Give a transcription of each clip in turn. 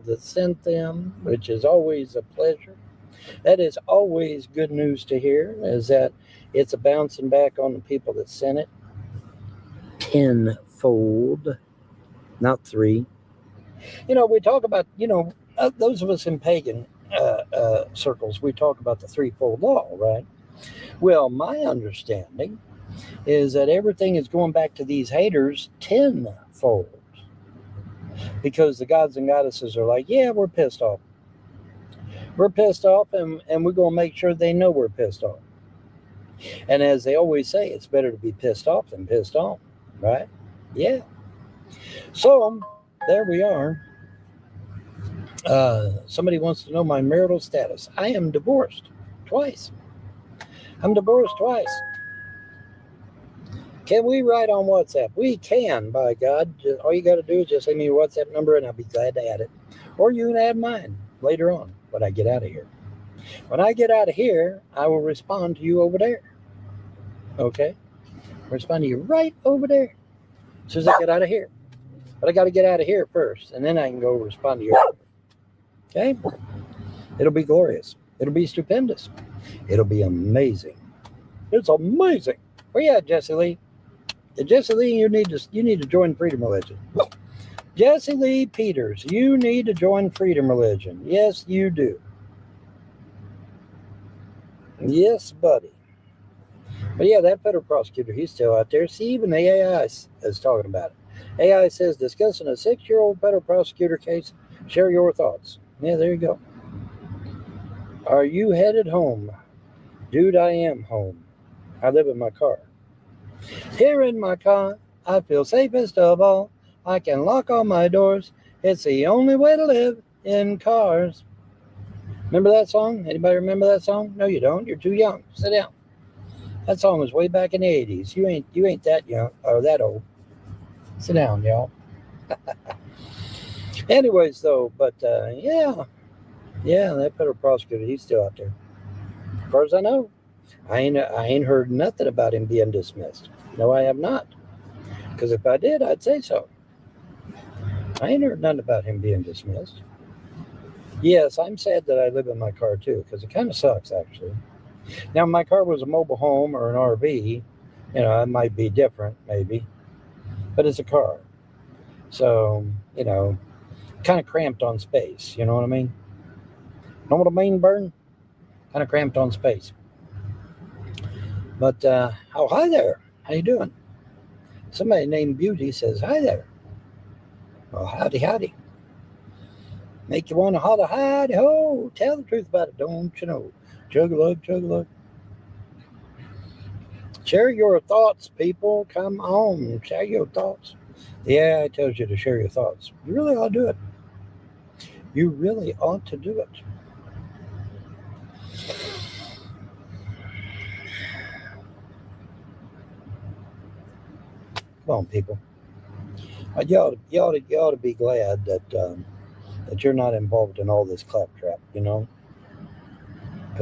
that sent them, which is always a pleasure. That is always good news to hear, is that it's a bouncing back on the people that sent it tenfold, not three. We talk about, those of us in pagan circles, we talk about the threefold law, right? Well, my understanding is that everything is going back to these haters tenfold because the gods and goddesses are like, yeah, we're pissed off. We're pissed off, and we're going to make sure they know we're pissed off. And as they always say, it's better to be pissed off than pissed on, right? Yeah. So there we are. Somebody wants to know my marital status. I am divorced twice. I'm divorced twice. Can we write on WhatsApp? We can, by God. All you got to do is just send me your WhatsApp number and I'll be glad to add it. Or you can add mine later on when I get out of here. When I get out of here, I will respond to you over there. Okay? I'll respond to you right over there as soon as I get out of here. But I got to get out of here first, and then I can go respond to you. Okay? It'll be glorious. It'll be stupendous. It'll be amazing. It's amazing. Where you at, Jesse Lee? Jesse Lee, you need to join Freedom Religion. Jesse Lee Peters, you need to join Freedom Religion. Yes, you do. Yes, buddy. But yeah, that federal prosecutor, he's still out there. See, even the AI is talking about it. AI says, discussing a 6-year-old federal prosecutor case. Share your thoughts. Yeah, there you go. Are you headed home? Dude, I am home. I live in my car. Here in my car, I feel safest of all. I can lock all my doors. It's the only way to live in cars. Remember that song? Anybody remember that song? No, you don't. You're too young. Sit down. That song was way back in the 80s. You ain't that young or that old. Sit down, y'all. Anyways, though, but yeah, that federal prosecutor, he's still out there. As far as I know, I ain't heard nothing about him being dismissed. No, I have not. Because if I did, I'd say so. I ain't heard nothing about him being dismissed. Yes, I'm sad that I live in my car too, because it kind of sucks, actually. Now, if my car was a mobile home or an RV, it might be different, maybe. But it's a car. So, kind of cramped on space. You know what I mean? Know what I mean, Burn? Kind of cramped on space. But, hi there. How you doing? Somebody named Beauty says, hi there. Well, howdy. Make you want to holler, howdy ho. Tell the truth about it, don't you know? Chug-a-lug. Share your thoughts, people. Come on, share your thoughts. Yeah, it tells you to share your thoughts. You really ought to do it. You really ought to do it. Come on, people. You ought to be glad that you're not involved in all this claptrap, Because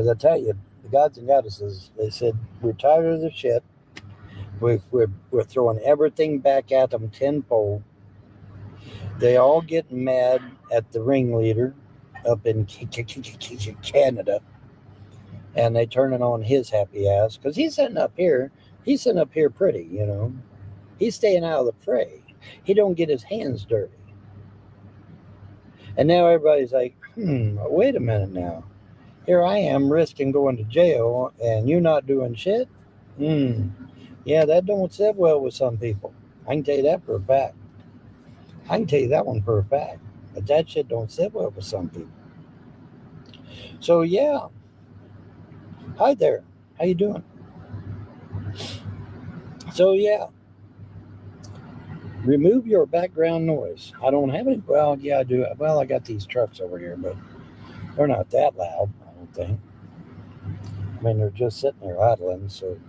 I tell you, the gods and goddesses, they said, we're tired of the shit. We're throwing everything back at them tenfold. They all get mad at the ringleader up in Canada. And they turn it on his happy ass. Because he's sitting up here pretty, He's staying out of the fray. He don't get his hands dirty. And now everybody's like, wait a minute now. Here I am risking going to jail and you not doing shit? Yeah, that don't sit well with some people. I can tell you that for a fact. I can tell you that one for a fact. But that shit don't sit well with some people. So yeah. Hi there. How you doing? So yeah. Remove your background noise. I don't have any. Well, yeah, I do. Well, I got these trucks over here, but they're not that loud, I don't think. I mean, they're just sitting there idling, so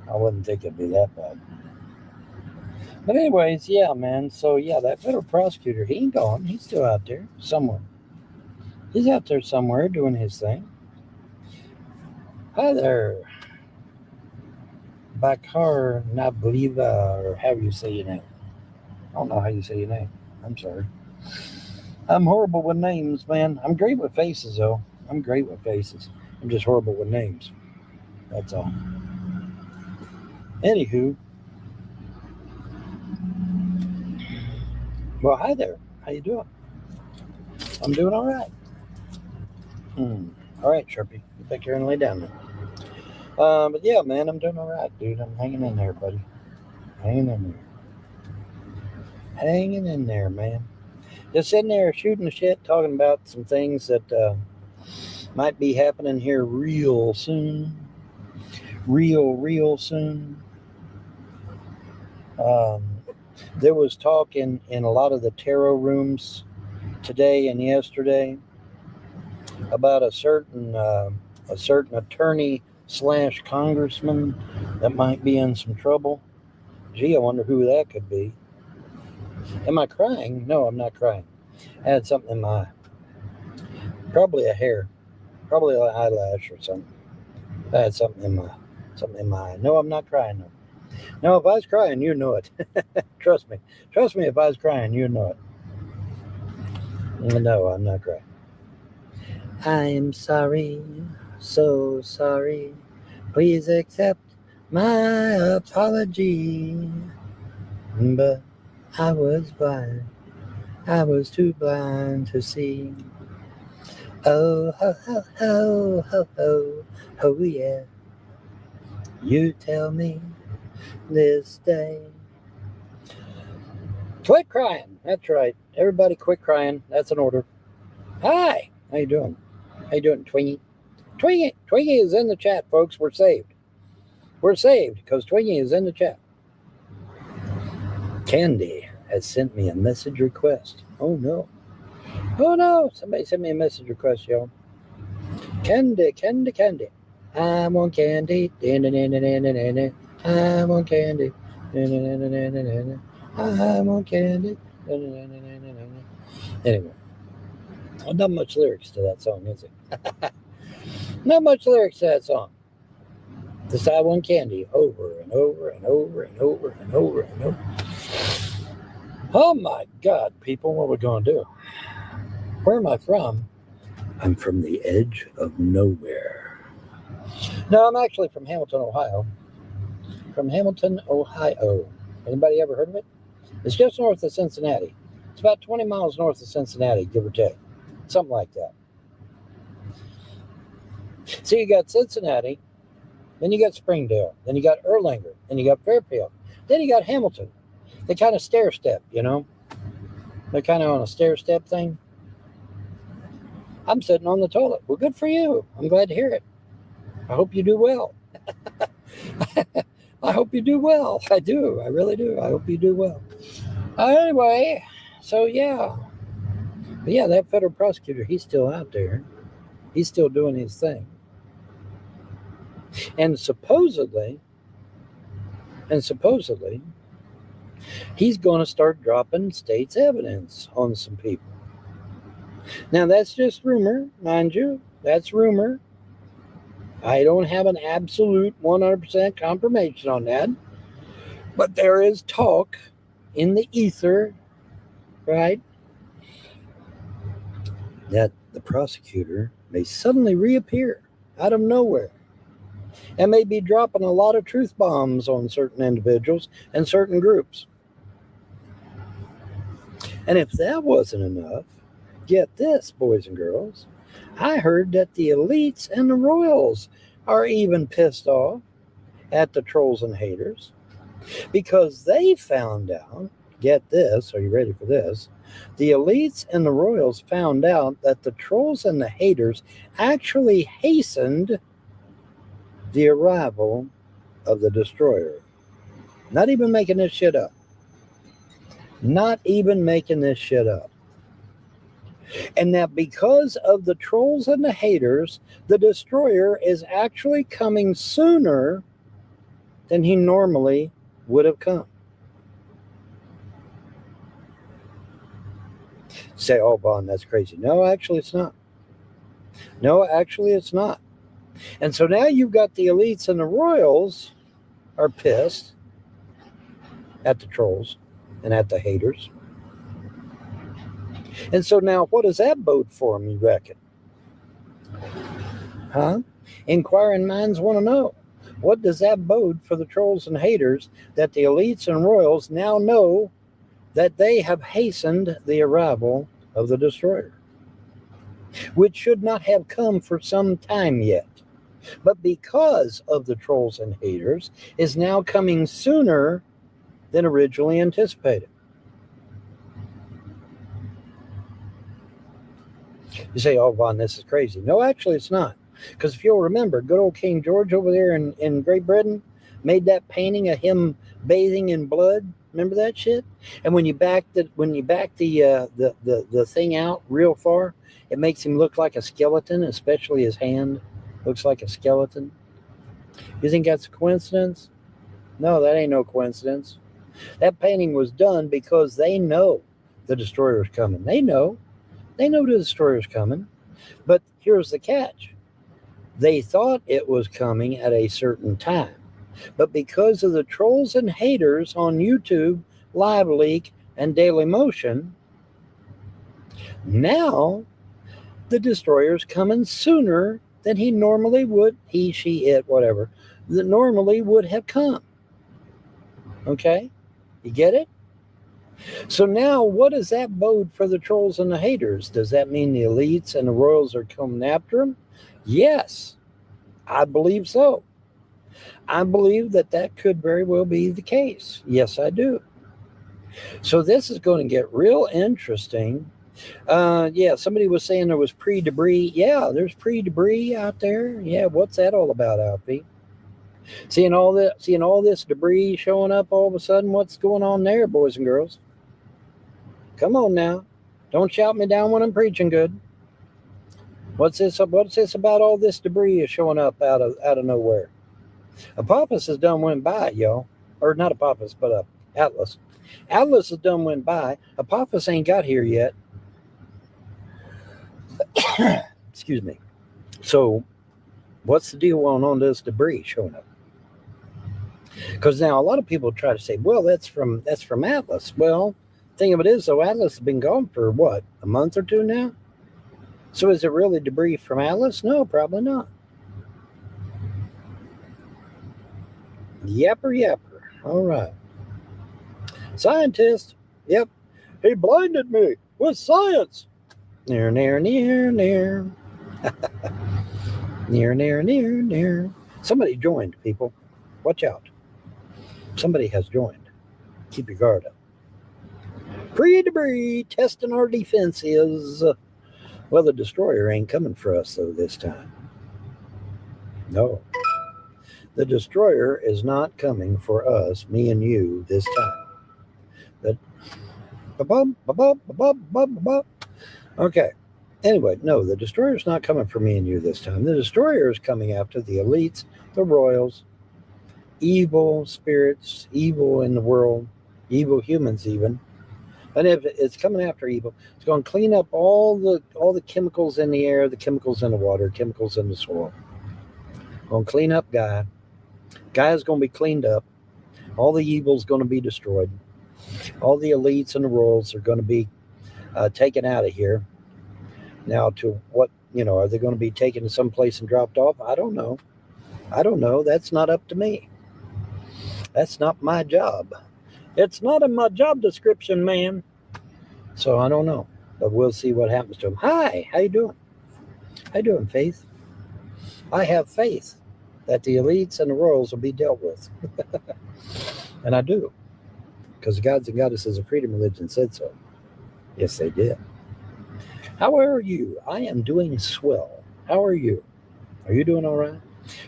I wouldn't think it'd be that bad. But anyways, yeah, man. So yeah, that federal prosecutor, he ain't gone. He's still out there somewhere. He's out there somewhere doing his thing. Hi there. Bakar Nabliva, or however you say your name. I don't know how you say your name. I'm sorry. I'm horrible with names, man. I'm great with faces, though. I'm great with faces. I'm just horrible with names. That's all. Anywho, well, hi there. How you doing? I'm doing all right. All right, Sharpie. Get back here and lay down there. But yeah, man, I'm doing all right, dude. I'm hanging in there, buddy. Hanging in there. Hanging in there, man. Just sitting there shooting the shit, talking about some things that might be happening here real soon. Real soon. Um, there was talk in a lot of the tarot rooms today and yesterday about a certain attorney slash congressman that might be in some trouble. Gee, I wonder who that could be. Am I crying? No, I'm not crying. I had something in my eye. Probably a hair. Probably an eyelash or something. I had something in my eye. No, I'm not crying. No, if I was crying, you know it. Trust me. Trust me, if I was crying, you know it. No, I'm not crying. I'm sorry, so sorry. Please accept my apology. But I was blind. I was too blind to see. Oh, ho, ho, ho, ho, ho, ho, yeah. You tell me this day. Quit crying. That's right. Everybody quit crying. That's an order. Hi. How you doing? How you doing, Twingy? Twingy is in the chat, folks. We're saved. We're saved because Twingy is in the chat. Candy has sent me a message request. Oh, no. Oh, no. Somebody sent me a message request, y'all. Candy. I want candy. I want candy. I want candy. Anyway, not much lyrics to that song, is it? Not much lyrics to that song. Just I want candy over and over and over and over and over and over. Oh my God, people, what are we going to do? Where am I from? I'm from the edge of nowhere. No, I'm actually from Hamilton, Ohio. From Hamilton, Ohio. Anybody ever heard of it? It's just north of Cincinnati. It's about 20 miles north of Cincinnati, give or take. Something like that. So you got Cincinnati, then you got Springdale, then you got Erlanger, then you got Fairfield, then you got Hamilton. They kind of stair step, you know? They're kind of on a stair step thing. I'm sitting on the toilet. Well, good for you. I'm glad to hear it. I hope you do well. I hope you do well. I do. I really do. I hope you do well. Anyway, so yeah. But yeah, that federal prosecutor, he's still out there. He's still doing his thing. And supposedly, he's going to start dropping state's evidence on some people. Now, that's just rumor, mind you. That's rumor. I don't have an absolute 100% confirmation on that. But there is talk in the ether, right, that the prosecutor may suddenly reappear out of nowhere and may be dropping a lot of truth bombs on certain individuals and certain groups. And if that wasn't enough, get this, boys and girls. I heard that the elites and the royals are even pissed off at the trolls and haters because they found out, get this, are you ready for this? The elites and the royals found out that the trolls and the haters actually hastened the arrival of the destroyer. Not even making this shit up. Not even making this shit up. And that because of the trolls and the haters, the destroyer is actually coming sooner than he normally would have come. Say, oh, Bon, that's crazy. No, actually, it's not. No, actually, it's not. And so now you've got the elites and the royals are pissed at the trolls and at the haters. And so now what does that bode for him, you reckon? Huh? Inquiring minds want to know. What does that bode for the trolls and haters that the elites and royals now know that they have hastened the arrival of the destroyer, which should not have come for some time yet, but because of the trolls and haters is now coming sooner than originally anticipated. You say, oh, Vaughn, this is crazy. No, actually, it's not. Because if you'll remember, good old King George over there in Great Britain made that painting of him bathing in blood. Remember that shit? And when you back the thing out real far, it makes him look like a skeleton, especially his hand looks like a skeleton. You think that's a coincidence? No, that ain't no coincidence. That painting was done because they know the destroyer's coming. They know the destroyer's coming. But here's the catch. They thought it was coming at a certain time. But because of the trolls and haters on YouTube, Live Leak, and Daily Motion, now the destroyer's coming sooner than he normally would, he, she, it, whatever, that normally would have come. Okay? You get it? So now what does that bode for the trolls and the haters? Does that mean the elites and the royals are coming after them? Yes, I believe so. I believe that could very well be the case. Yes, I do. So this is going to get real interesting. Yeah, somebody was saying there was pre-debris. Yeah, there's pre-debris out there. Yeah, what's that all about, Alfie? Seeing all this debris showing up all of a sudden. What's going on there, boys and girls? Come on now. Don't shout me down when I'm preaching good. What's this about all this debris is showing up out of nowhere? Apophis has done went by, y'all. Or not Apophis, but Atlas. Atlas has done went by. Apophis ain't got here yet. Excuse me. So what's the deal on this debris showing up? Because now a lot of people try to say, well, that's from Atlas. Well, the thing of it is, though, Atlas has been gone for what, a month or two now? So is it really debris from Atlas? No, probably not. Yapper. All right. Scientist. Yep. He blinded me with science. Near. Near. Somebody joined, people. Watch out. Somebody has joined. Keep your guard up. Pre-debris, testing our defenses. Well, the destroyer ain't coming for us, though, this time. No. The destroyer is not coming for us, me and you, this time. Okay. Anyway, no, the destroyer is not coming for me and you this time. The destroyer is coming after the elites, the royals, evil spirits, evil in the world, evil humans even. And if it's coming after evil, it's going to clean up all the chemicals in the air, the chemicals in the water, chemicals in the soil. Going to clean up Gaia. Gaia's going to be cleaned up. All the evil's going to be destroyed. All the elites and the royals are going to be taken out of here. Now, to what, are they going to be taken to someplace and dropped off? I don't know. That's not up to me. That's not my job. It's not in my job description, man. So I don't know. But we'll see what happens to them. Hi, how you doing? How you doing, Faith? I have faith that the elites and the royals will be dealt with. And I do. Because the gods and goddesses of freedom religion said so. Yes, they did. How are you? I am doing swell. How are you? Are you doing all right?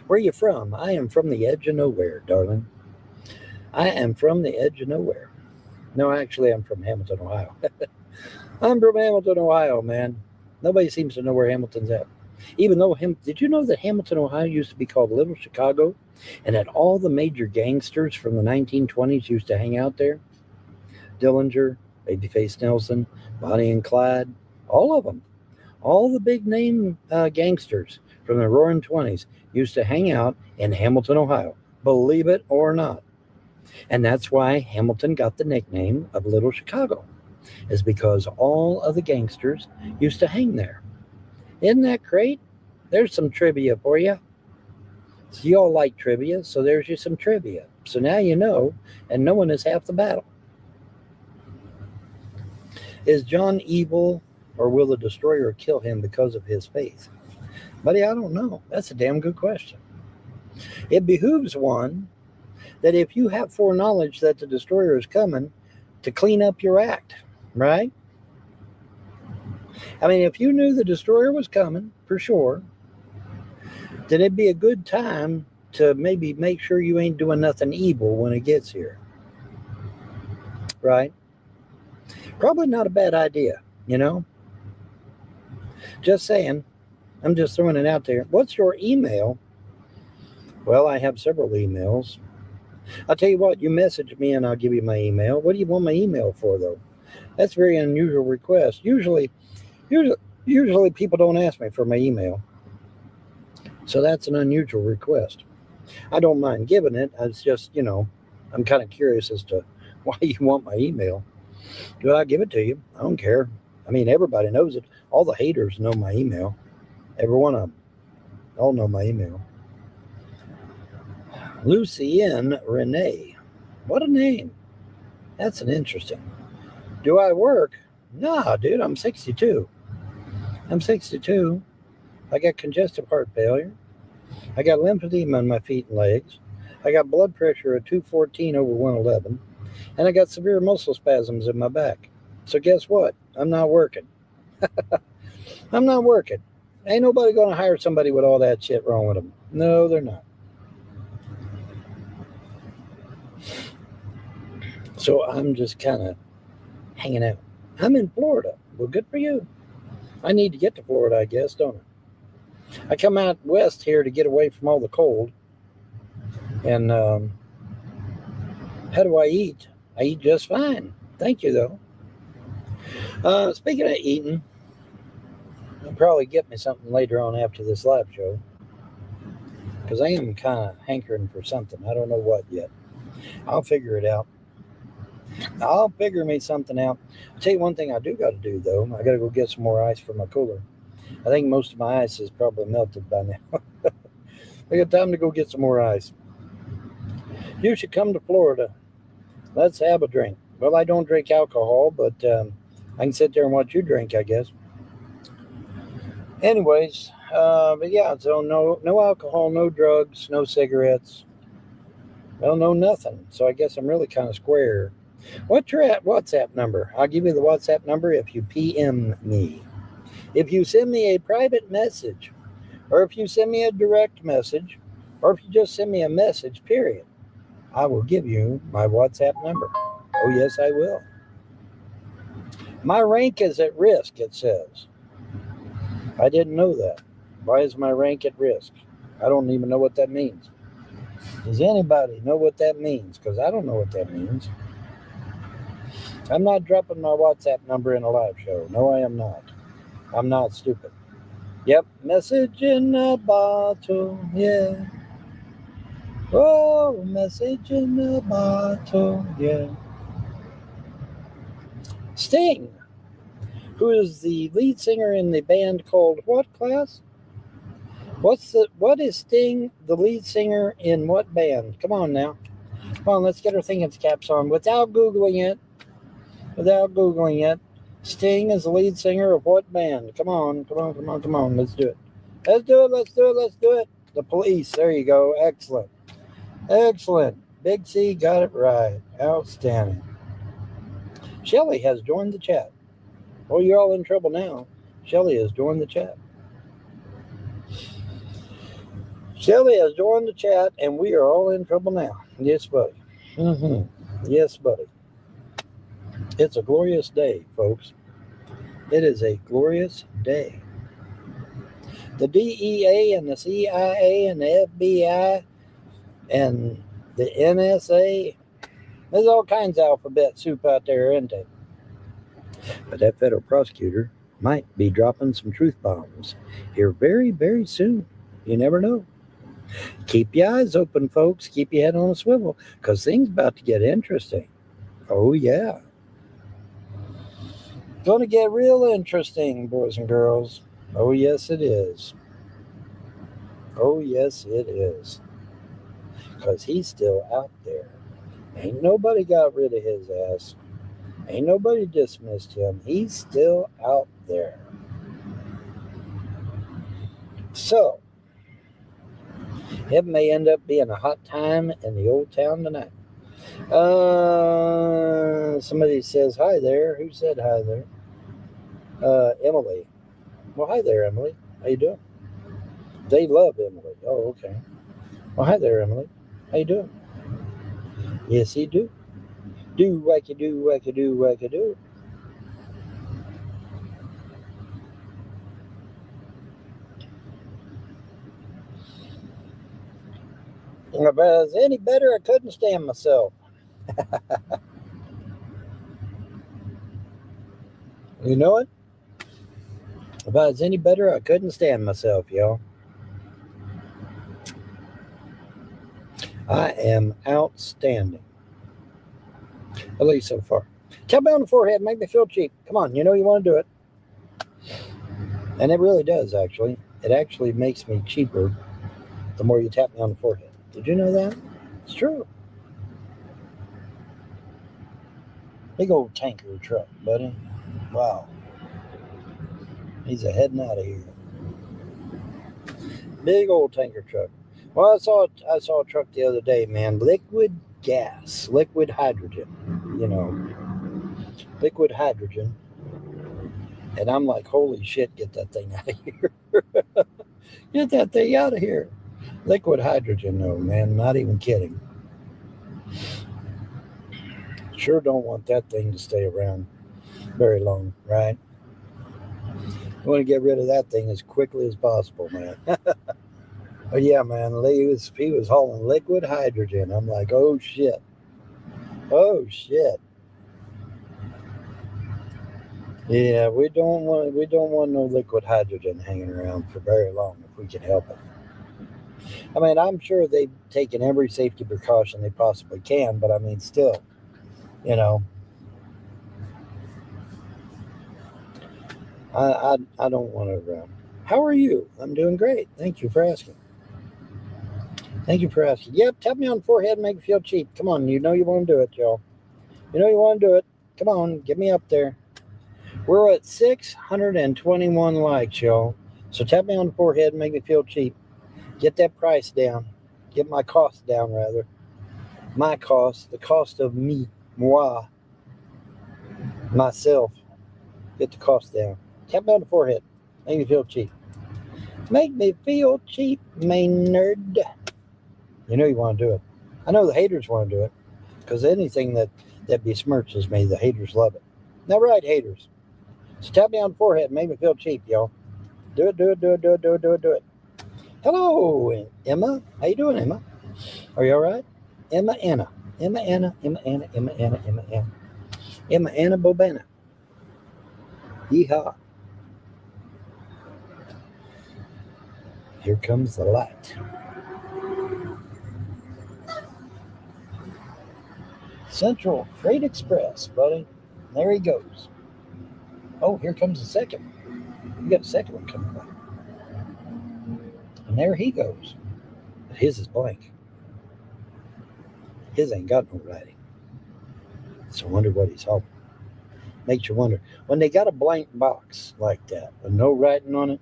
Where are you from? I am from the edge of nowhere, darling. I am from the edge of nowhere. No, actually, I'm from Hamilton, Ohio. I'm from Hamilton, Ohio, man. Nobody seems to know where Hamilton's at. Even though, did you know that Hamilton, Ohio used to be called Little Chicago? And that all the major gangsters from the 1920s used to hang out there? Dillinger, Babyface Nelson, Bonnie and Clyde, all of them. All the big name gangsters from the roaring 20s used to hang out in Hamilton, Ohio. Believe it or not. And that's why Hamilton got the nickname of Little Chicago. is because all of the gangsters used to hang there. Isn't that great? There's some trivia for you. So you all like trivia, so there's you some trivia. So now you know, and knowing is half the battle. Is John evil, or will the destroyer kill him because of his faith? Buddy, I don't know. That's a damn good question. It behooves one that if you have foreknowledge that the destroyer is coming, to clean up your act, right? I mean, if you knew the destroyer was coming, for sure, then it'd be a good time to maybe make sure you ain't doing nothing evil when it gets here, right? Probably not a bad idea, you know? Just saying. I'm just throwing it out there. What's your email? Well, I have several emails. I'll tell you what, you message me and I'll give you my email. What do you want my email for, though? That's a very unusual request. Usually people don't ask me for my email. So that's an unusual request. I don't mind giving it. It's just, I'm kind of curious as to why you want my email. But I'll give it to you. I don't care. I mean, everybody knows it. All the haters know my email. Every one of them. All know my email. Lucienne Renee. What a name. That's an interesting. Do I work? Nah, dude, I'm 62. I'm 62. I got congestive heart failure. I got lymphedema in my feet and legs. I got blood pressure at 214 over 111. And I got severe muscle spasms in my back. So guess what? I'm not working. I'm not working. Ain't nobody going to hire somebody with all that shit wrong with them. No, they're not. So I'm just kind of hanging out. I'm in Florida. Well, good for you. I need to get to Florida, I guess, don't I? I come out west here to get away from all the cold. And how do I eat? I eat just fine. Thank you, though. Speaking of eating, I'll probably get me something later on after this live show. Because I am kind of hankering for something. I don't know what yet. I'll figure it out. I'll figure me something out. I'll tell you one thing I do got to do, though. I got to go get some more ice for my cooler. I think most of my ice is probably melted by now. I got time to go get some more ice. You should come to Florida. Let's have a drink. Well, I don't drink alcohol, but I can sit there and watch you drink, I guess. Anyways, but yeah, so no alcohol, no drugs, no cigarettes. Well, no nothing. So I guess I'm really kind of square. What's your WhatsApp number? I'll give you the WhatsApp number if you PM me. If you send me a private message, or if you send me a direct message, or if you just send me a message, period, I will give you my WhatsApp number. Oh, yes, I will. My rank is at risk, it says. I didn't know that. Why is my rank at risk? I don't even know what that means. Does anybody know what that means? Because I don't know what that means. I'm not dropping my WhatsApp number in a live show. No, I am not. I'm not stupid. Yep, message in a bottle, yeah. Oh, message in a bottle, yeah. Sting, who is the lead singer in the band called what, class? What is Sting, the lead singer in what band? Come on now. Come on, let's get our thinking caps on. Without Googling it, Sting is the lead singer of what band? Come on. Let's do it. The Police. There you go. Excellent. Big C got it right. Outstanding. Shelly has joined the chat. Well, you're all in trouble now. Shelly has joined the chat. Shelly has joined the chat, and we are all in trouble now. Yes, buddy. Yes, buddy. It's a glorious day, folks. It is a glorious day. The DEA and the CIA and the FBI and the NSA, there's all kinds of alphabet soup out there, isn't it? But that federal prosecutor might be dropping some truth bombs here very, very soon. You never know. Keep your eyes open, folks. Keep your head on a swivel, because things about to get interesting. Oh, yeah. Going to get real interesting, boys and girls. Oh, yes, it is. Oh, yes, it is. Because he's still out there. Ain't nobody got rid of his ass. Ain't nobody dismissed him. He's still out there. So, it may end up being a hot time in the old town tonight. Somebody says hi there. Who said hi there? Emily. Well, hi there, Emily. How you doing? They love Emily. Oh, okay. Well, hi there, Emily. How you doing? Yes, he do. Do wacky do wacky do wacky do. If I was any better, I couldn't stand myself. You know it? If I was any better, I couldn't stand myself, y'all. I am outstanding. At least so far. Tap me on the forehead, make me feel cheap. Come on, you know you want to do it. And it really does, actually. It actually makes me cheaper the more you tap me on the forehead. Did you know that? It's true. Big old tanker truck, buddy. Wow. He's a heading out of here. Big old tanker truck. Well, I saw a truck the other day, man. Liquid gas, liquid hydrogen. You know, liquid hydrogen. And I'm like, holy shit, get that thing out of here. Get that thing out of here. Liquid hydrogen, though, man. Not even kidding. Sure don't want that thing to stay around very long, right? I want to get rid of that thing as quickly as possible, man. But yeah, man, he was hauling liquid hydrogen. I'm like, oh shit. Oh shit. Yeah, we don't want no liquid hydrogen hanging around for very long if we can help it. I mean, I'm sure they've taken every safety precaution they possibly can, but I mean, still, you know, I don't want to. How are you? I'm doing great. Thank you for asking. Thank you for asking. Yep, tap me on the forehead and make me feel cheap. Come on, you know you want to do it, y'all. You know you want to do it. Come on, get me up there. We're at 621 likes, y'all. So tap me on the forehead and make me feel cheap. Get that price down. Get my cost down, rather. My cost, the cost of me, moi, myself. Get the cost down. Tap me on the forehead. Make me feel cheap. Make me feel cheap, Maynard. You know you want to do it. I know the haters want to do it because anything that besmirches me, the haters love it. Now, right, haters. So tap me on the forehead and make me feel cheap, y'all. Do it, do it, do it, do it, do it, do it, do it. Hello, Emma. How you doing, Emma? Are you all right? Emma Anna. Emma Anna. Emma Anna. Emma Anna. Emma Anna. Emma Anna Bobana. Yeehaw. Here comes the light. Central Freight Express, buddy. There he goes. Oh, here comes the second one. We got a second one coming by. And there he goes. But his is blank. His ain't got no writing. So I wonder what he's hoping. Makes you wonder. When they got a blank box like that with no writing on it,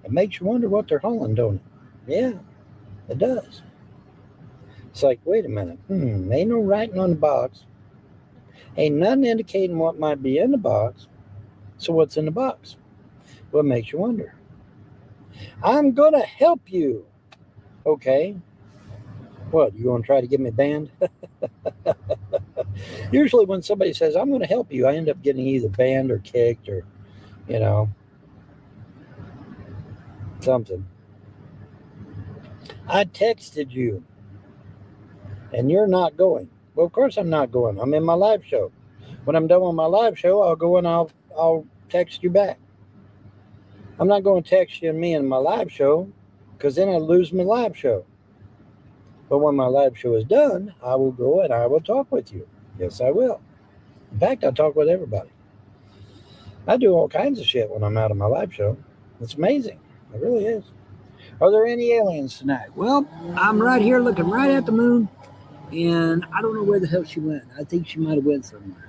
it makes you wonder what they're hauling, don't it? Yeah, it does. It's like, wait a minute. Ain't no writing on the box. Ain't nothing indicating what might be in the box. So what's in the box? What makes you wonder? I'm going to help you. Okay. What, you going to try to get me banned? Usually when somebody says, I'm going to help you, I end up getting either banned or kicked or, you know, something. I texted you and you're not going. Well, of course I'm not going. I'm in my live show. When I'm done with my live show, I'll go and I'll text you back. I'm not going to text you and me in my live show because then I'll lose my live show. But when my live show is done, I will go and I will talk with you. Yes, I will. In fact, I'll talk with everybody. I do all kinds of shit when I'm out of my live show. It's amazing. It really is. Are there any aliens tonight? Well, I'm right here looking right at the moon, and I don't know where the hell she went. I think she might have went somewhere.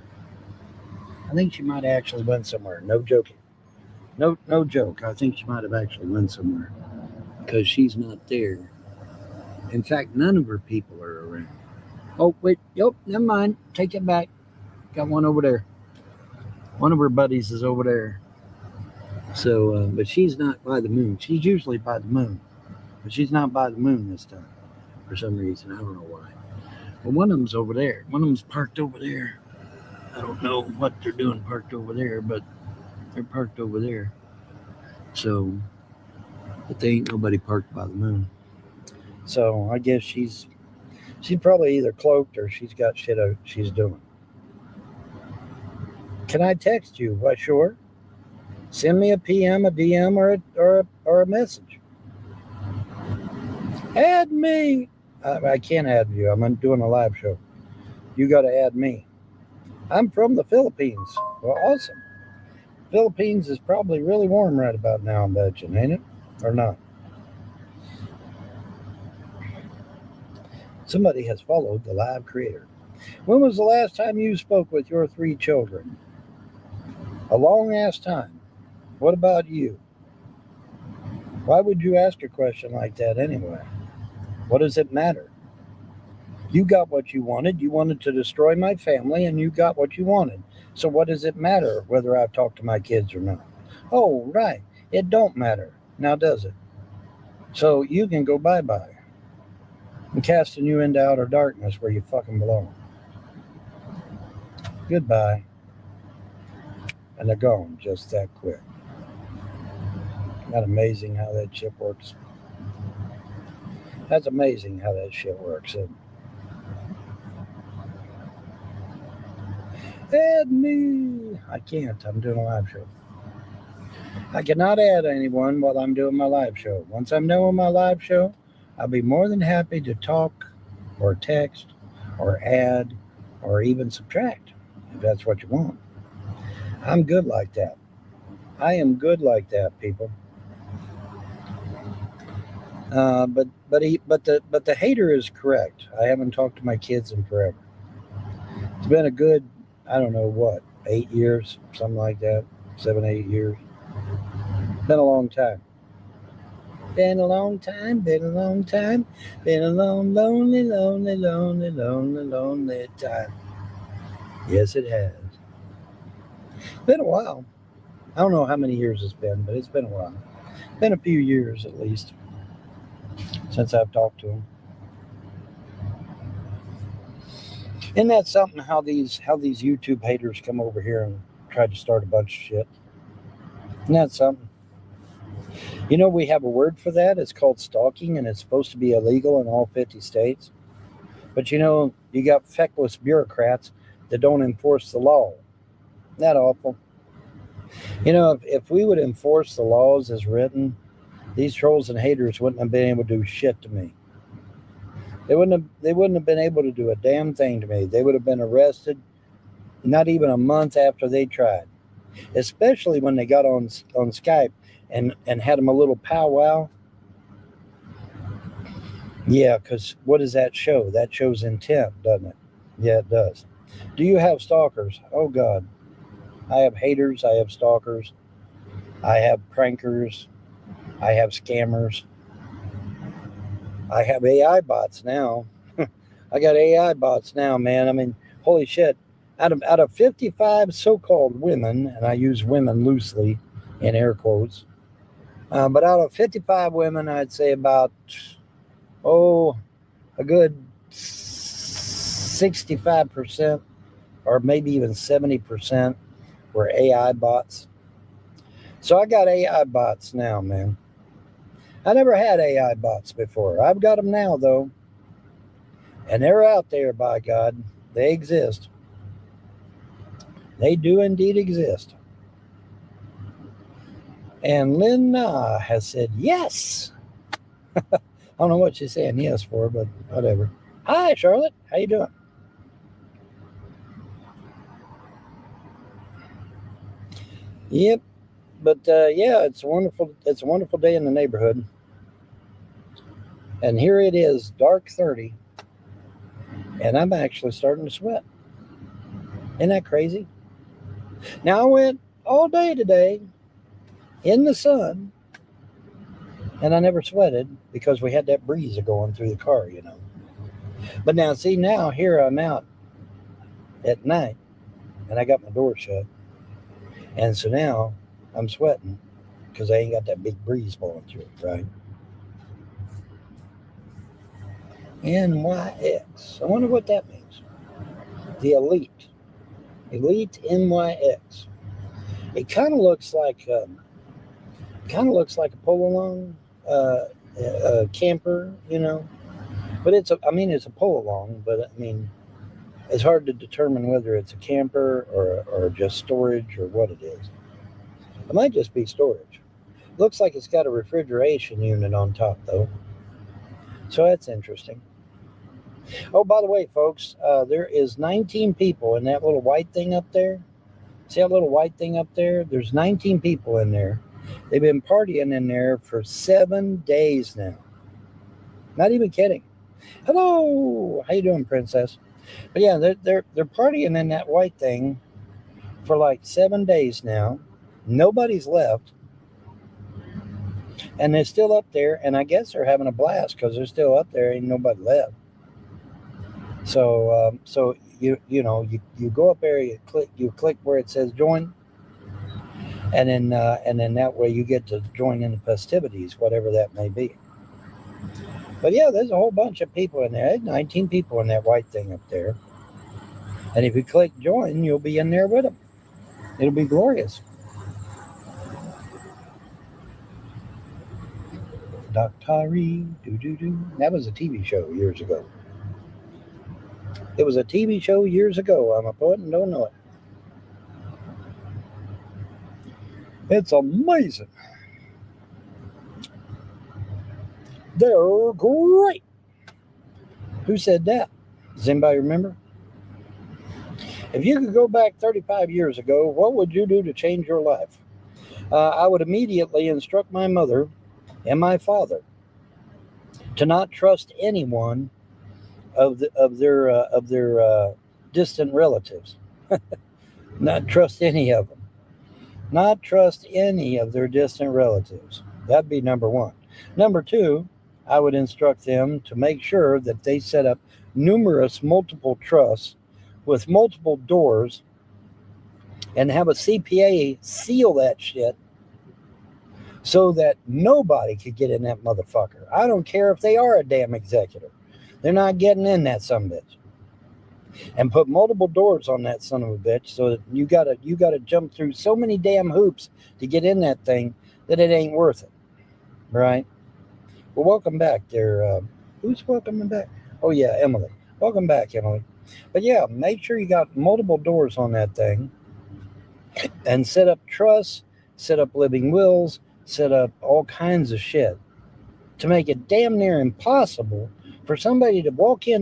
I think she might have actually went somewhere. No joking. No joke. I think she might have actually went somewhere because she's not there. In fact, none of her people are around. Oh, wait. Yep, never mind. Take it back. Got one over there. One of her buddies is over there. So, but she's not by the moon. She's usually by the moon. But she's not by the moon this time for some reason. I don't know why. But one of them's over there. One of them's parked over there. I don't know what they're doing parked over there, but they're parked over there. So, but they ain't nobody parked by the moon. So I guess she's probably either cloaked or she's got shit out she's doing. Can I text you? Why, sure. Send me a PM, a DM, or a message. Add me. I can't add you. I'm doing a live show. You got to add me. I'm from the Philippines. Well, awesome. Philippines is probably really warm right about now, I'm betting, ain't it? Or not? Somebody has followed the live creator. When was the last time you spoke with your 3 children? A long ass time. What about you? Why would you ask a question like that anyway? What does it matter? You got what you wanted. You wanted to destroy my family, and you got what you wanted. So what does it matter whether I've talked to my kids or not? Oh, right. It don't matter. Now, does it? So you can go bye-bye. I'm casting you into outer darkness where you fucking belong. Goodbye. And they're gone just that quick. Isn't that amazing how that shit works? That's amazing how that shit works. Add me. I can't. I'm doing a live show. I cannot add anyone while I'm doing my live show. Once I'm done with my live show, I'll be more than happy to talk or text or add or even subtract if that's what you want. I'm good like that. I am good like that, people. But the hater is correct. I haven't talked to my kids in forever. It's been a good, I don't know what, 8 years, something like that, 7, 8 years. Been a long time. Been a long time, been a long time, been a long, lonely, lonely, lonely, lonely, lonely time. Yes, it has. Been a while. I don't know how many years it's been, but it's been a while. Been a few years at least since I've talked to him. Isn't that something how these YouTube haters come over here and try to start a bunch of shit? Isn't that something? You know, we have a word for that. It's called stalking, and it's supposed to be illegal in all 50 states. But you know, you got feckless bureaucrats that don't enforce the law. Isn't that awful? You know, if we would enforce the laws as written, these trolls and haters wouldn't have been able to do shit to me. They wouldn't have been able to do a damn thing to me. They would have been arrested not even a month after they tried. Especially when they got on Skype and had them a little powwow. Yeah, because what does that show? That shows intent, doesn't it? Yeah, it does. Do you have stalkers? Oh, God. I have haters. I have stalkers. I have prankers. I have scammers. I have AI bots now. I got AI bots now, man. I mean, holy shit. Out of 55 so-called women, and I use women loosely in air quotes, but out of 55 women, I'd say about, a good 65% or maybe even 70% were AI bots. So I got AI bots now, man. I never had AI bots before. I've got them now, though. And they're out there, by God. They exist. They do indeed exist. And Lynn Na has said yes. I don't know what she's saying yes for, but whatever. Hi, Charlotte. How you doing? Yep. But yeah, it's a wonderful day in the neighborhood. And here it is, dark 30, and I'm actually starting to sweat. Isn't that crazy? Now I went all day today in the sun, and I never sweated because we had that breeze going through the car, you know. But now, see, now here I'm out at night, and I got my door shut, and so now I'm sweating because I ain't got that big breeze blowing through, right? NYX. I wonder what that means. The elite. Elite NYX. It kind of looks like a polo a camper, you know. But it's a polo long, but I mean, it's hard to determine whether it's a camper or just storage or what it is. It might just be storage. Looks like it's got a refrigeration unit on top, though. So that's interesting. Oh, by the way, folks, there is 19 people in that little white thing up there. See that little white thing up there? There's 19 people in there. They've been partying in there for 7 days now. Not even kidding. Hello, how you doing, princess? But yeah, they're partying in that white thing for like 7 days now. Nobody's left, and they're still up there. And I guess they're having a blast because they're still up there. Ain't nobody left. So you go up there, you click where it says join, and then that way you get to join in the festivities, whatever that may be. But yeah, there's a whole bunch of people in there. There's 19 people in that white thing up there. And if you click join, you'll be in there with them. It'll be glorious. Doctari, do. That was a TV show years ago. It was a TV show years ago. I'm a poet and don't know it. It's amazing. They're great. Who said that? Does anybody remember? If you could go back 35 years ago, what would you do to change your life? I would immediately instruct my mother and my father to not trust anyone of their distant relatives. Not trust any of them. Not trust any of their distant relatives. That'd be number one. Number two, I would instruct them to make sure that they set up numerous multiple trusts with multiple doors and have a CPA seal that shit so that nobody could get in that motherfucker. I don't care if they are a damn executor. They're not getting in that son of a bitch. And put multiple doors on that son of a bitch so that you gotta jump through so many damn hoops to get in that thing that it ain't worth it. Right? Well, welcome back there. Who's welcoming back? Oh yeah, Emily. Welcome back, Emily. But yeah, make sure you got multiple doors on that thing and set up trusts, set up living wills, set up all kinds of shit to make it damn near impossible for somebody to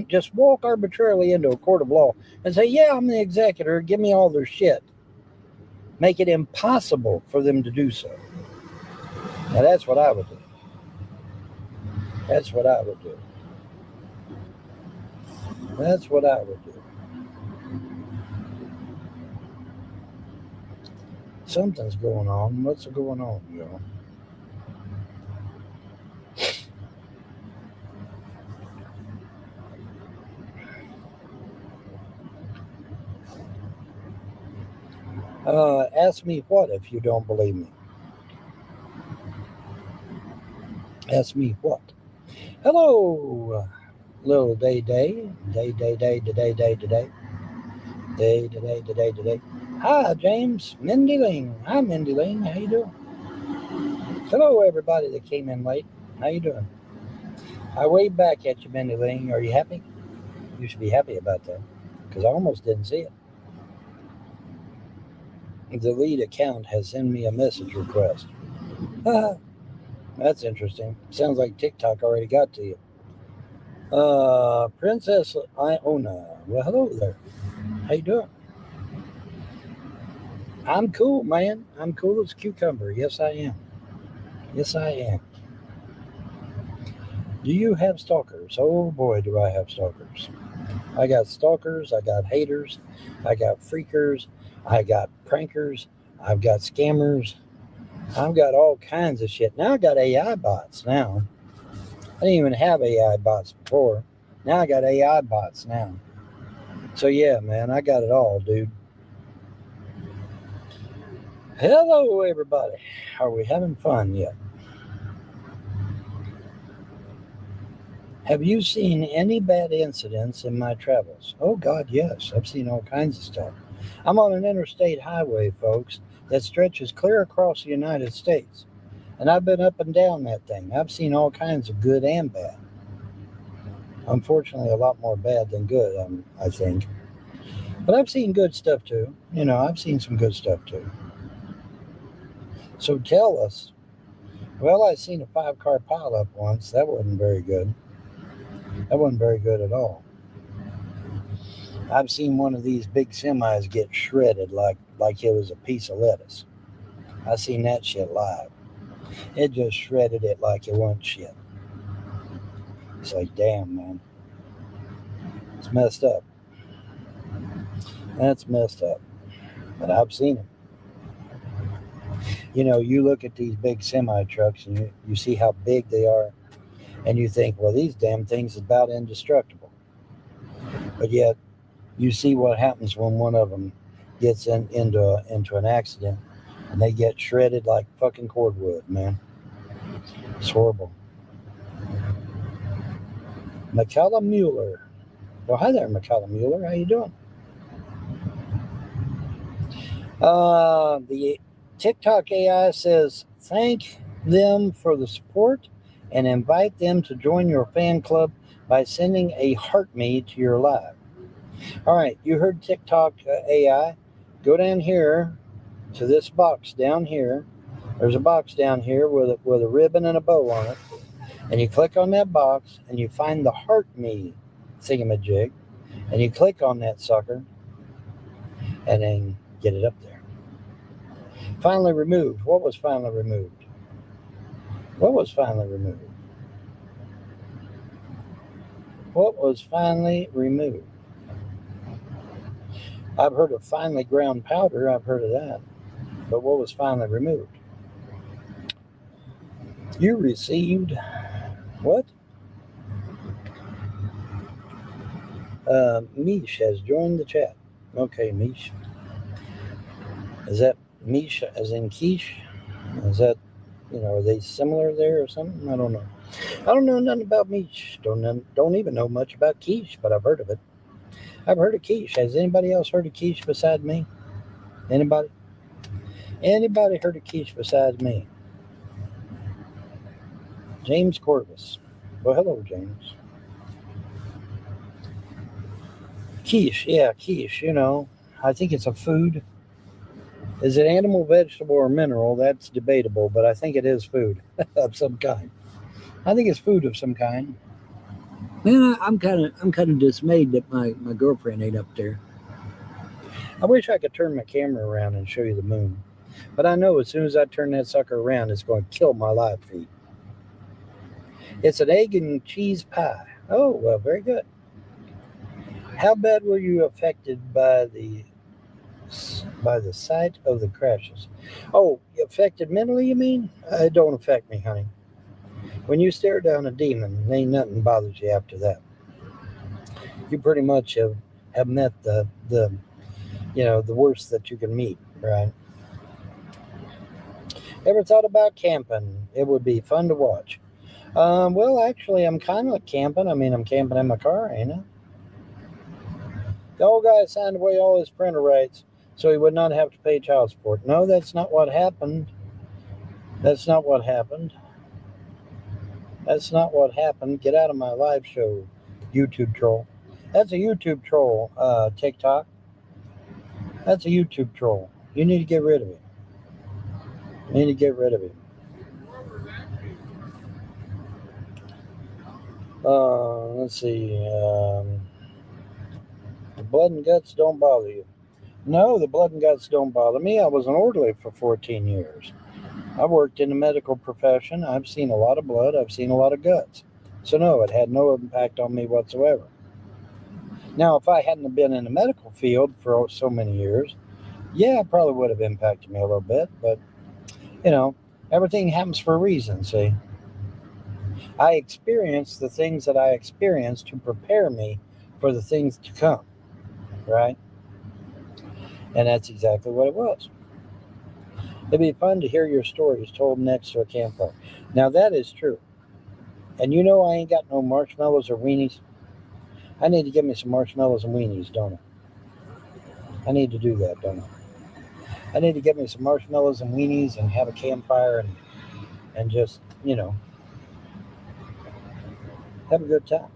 just walk arbitrarily into a court of law and say, yeah, I'm the executor, give me all their shit. Make it impossible for them to do so. Now that's what I would do. That's what I would do. That's what I would do. Something's going on. What's going on, y'all? Ask me what if you don't believe me. Ask me what. Hello, little day. Hi, James. Mindy Ling. Hi, Mindy Ling. How you doing? Hello, everybody that came in late. How you doing? I waved back at you, Mindy Ling. Are you happy? You should be happy about that because I almost didn't see it. The lead account has sent me a message request. That's interesting. Sounds like TikTok already got to you. Princess Iona. Well, hello there. How you doing? I'm cool, man. I'm cool as a cucumber. Yes, I am. Yes, I am. Do you have stalkers? Oh boy, do I have stalkers. I got stalkers, I got haters, I got freakers, I got prankers, I've got scammers, I've got all kinds of shit. Now I got AI bots now. I didn't even have AI bots before. Now I got AI bots now. So yeah, man, I got it all, dude. Hello, everybody. Are we having fun yet? Have you seen any bad incidents in my travels? Oh, God, yes. I've seen all kinds of stuff. I'm on an interstate highway, folks, that stretches clear across the United States. And I've been up and down that thing. I've seen all kinds of good and bad. Unfortunately, a lot more bad than good, I think. But I've seen good stuff too. I've seen some good stuff too. So tell us. Well, I seen a 5-car pileup once. That wasn't very good. That wasn't very good at all. I've seen one of these big semis get shredded like it was a piece of lettuce. I seen that shit live. It just shredded it like it wasn't shit. It's like, damn, man. It's messed up. That's messed up. But I've seen it. You look at these big semi trucks and you see how big they are, and you think, well, these damn things is about indestructible. But yet, you see what happens when one of them gets into an accident, and they get shredded like fucking cordwood, man. It's horrible. McCallum Mueller. Well, hi there, McCallum Mueller. How you doing? The TikTok AI says, thank them for the support and invite them to join your fan club by sending a heart me to your live. All right, you heard TikTok AI. Go down here to this box down here. There's a box down here with a ribbon and a bow on it. And you click on that box and you find the heart me thingamajig. And you click on that sucker and then get it up there. Finally removed. What was finally removed? What was finally removed? What was finally removed? I've heard of finely ground powder. I've heard of that. But what was finally removed? You received what? Mish has joined the chat. Okay, Mish. Is that Mish as in quiche? Is that, are they similar there or something? I don't know. I don't know nothing about Mish. Don't even know much about quiche, but I've heard of it. I've heard of quiche. Has anybody else heard of quiche besides me? Anybody? Anybody heard of quiche besides me? James Corvus. Well, hello, James. Quiche, yeah, quiche, I think it's a food. Is it animal, vegetable, or mineral? That's debatable, but I think it is food of some kind. I think it's food of some kind. Man, I'm kind of dismayed that my girlfriend ain't up there. I wish I could turn my camera around and show you the moon, but I know as soon as I turn that sucker around, it's going to kill my live feed. It's an egg and cheese pie. Oh, well, very good. How bad were you affected by the sight of the crashes? Oh, affected mentally, you mean? It don't affect me, honey. When you stare down a demon, ain't nothing bothers you after that. You pretty much have met the worst that you can meet, right? Ever thought about camping? It would be fun to watch. Well, actually, I'm kind of camping. I mean, I'm camping in my car, ain't I? The old guy signed away all his printer rights so he would not have to pay child support. No, that's not what happened. That's not what happened. That's not what happened. Get out of my live show, YouTube troll. That's a YouTube troll, TikTok. That's a YouTube troll. You need to get rid of him. You need to get rid of him. Let's see. The blood and guts don't bother you. No, the blood and guts don't bother me. I was an orderly for 14 years. I worked in the medical profession. I've seen a lot of blood. I've seen a lot of guts. So, no, it had no impact on me whatsoever. Now, if I hadn't been in the medical field for so many years, yeah, it probably would have impacted me a little bit. But, you know, everything happens for a reason, see. I experienced the things that I experienced to prepare me for the things to come, right? And that's exactly what it was. It'd be fun to hear your stories told next to a campfire. Now, that is true. And you know I ain't got no marshmallows or weenies. I need to get me some marshmallows and weenies, don't I? I need to do that, don't I? I need to get me some marshmallows and weenies and have a campfire and just, have a good time.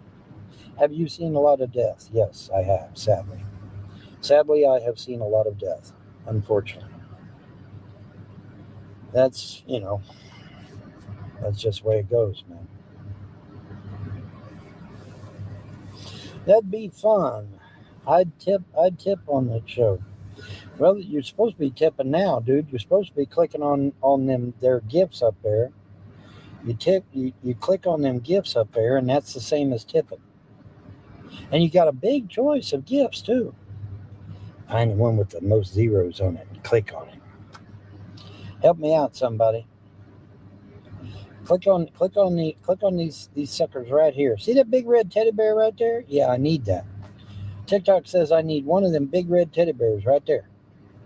Have you seen a lot of death? Yes, I have, sadly. Sadly, I have seen a lot of death, unfortunately. That's just the way it goes, man. That'd be fun. I'd tip on that show. Well, you're supposed to be tipping now, dude. You're supposed to be clicking on them their gifts up there. You click on them gifts up there, and that's the same as tipping. And you got a big choice of gifts too. Find the one with the most zeros on it and click on it. Help me out, somebody. Click on these suckers right here. See that big red teddy bear right there? Yeah, I need that. TikTok says I need one of them big red teddy bears right there.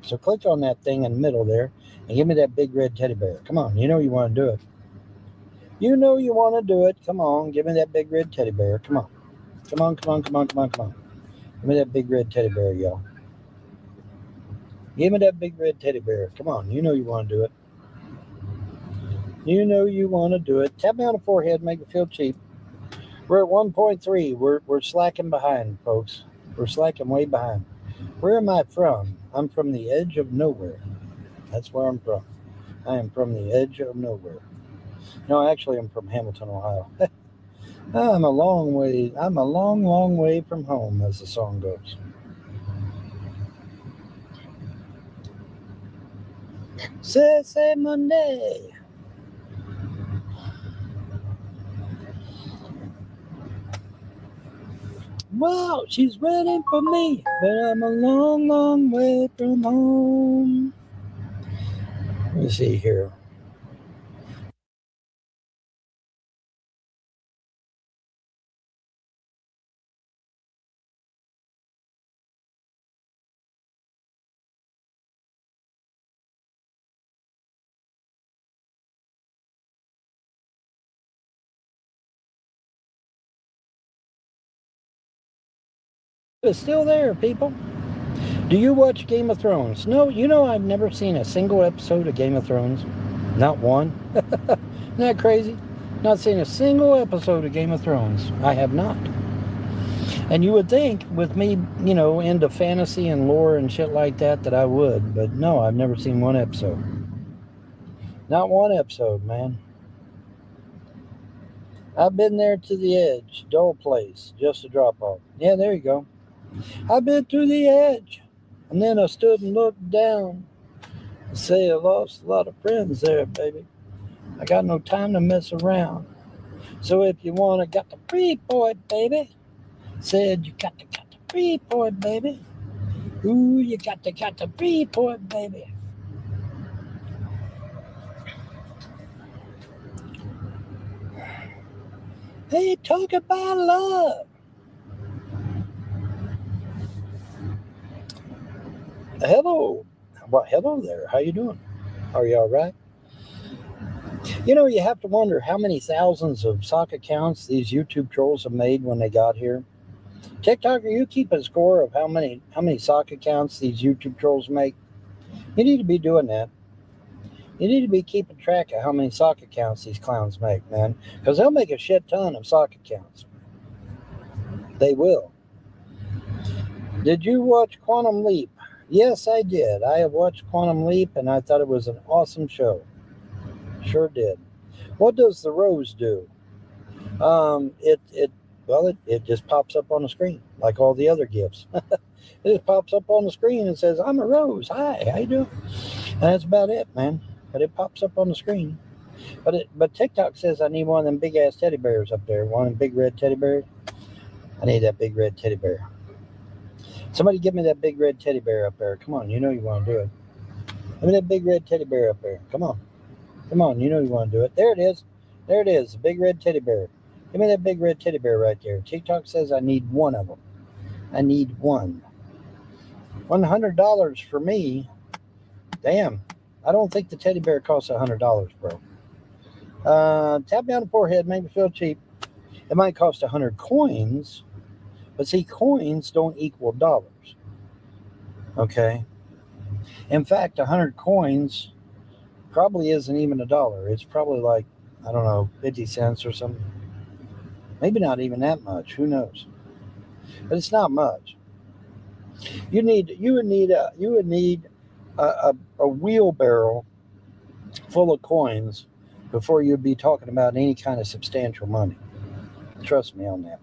So click on that thing in the middle there and give me that big red teddy bear. Come on, you know you want to do it. You know you want to do it. Come on, give me that big red teddy bear. Come on. Come on, come on, come on, come on, come on. Give me that big red teddy bear, y'all. Give me that big red teddy bear. Come on, you know you want to do it. You know you want to do it. Tap me on the forehead, make me feel cheap. We're at 1.3. We're slacking behind, folks. We're slacking way behind. Where am I from? I'm from the edge of nowhere. That's where I'm from. I am from the edge of nowhere. No, actually, I'm from Hamilton, Ohio. I'm a long, long way from home, as the song goes. Say Monday. Wow, she's ready for me, but I'm a long, long way from home. Let me see here. It's still there, people. Do you watch Game of Thrones? No, you know I've never seen a single episode of Game of Thrones. Not one. Isn't that crazy? Not seen a single episode of Game of Thrones. I have not. And you would think with me, into fantasy and lore and shit like that, that I would. But no, I've never seen one episode. Not one episode, man. I've been there to the edge. Dull place. Just a drop off. Yeah, there you go. I've been to the edge. And then I stood and looked down. And say I lost a lot of friends there, baby. I got no time to mess around. So if you want to got the free boy, baby. Said you got the free boy, baby. Ooh, you got the free boy, baby. Hey, talk about love. Hello. Well, hello there. How you doing? Are you all right? You have to wonder how many thousands of sock accounts these YouTube trolls have made when they got here. TikTok, are you keeping score of how many sock accounts these YouTube trolls make? You need to be doing that. You need to be keeping track of how many sock accounts these clowns make, man. Because they'll make a shit ton of sock accounts. They will. Did you watch Quantum Leap? Yes, I did. I have watched Quantum Leap, and I thought it was an awesome show. Sure did. What does the rose do? It just pops up on the screen like all the other gifts. It just pops up on the screen and says, I'm a rose. Hi, how you doing? And that's about it, man. But it pops up on the screen. But TikTok says I need one of them big ass teddy bears up there. One of them big red teddy bears. I need that big red teddy bear. Somebody give me that big red teddy bear up there. Come on, you know you want to do it. Give me that big red teddy bear up there. Come on. Come on, you know you want to do it. There it is. There it is. The big red teddy bear. Give me that big red teddy bear right there. TikTok says I need one of them. I need one. $100 for me. Damn. I don't think the teddy bear costs $100, bro. Tap me on the forehead, make me feel cheap. It might cost 100 coins, but see, coins don't equal dollars. Okay? In fact, 100 coins probably isn't even $1. It's probably like, I don't know, 50 cents or something. Maybe not even that much. Who knows? But it's not much. You would need a wheelbarrow full of coins before you'd be talking about any kind of substantial money. Trust me on that.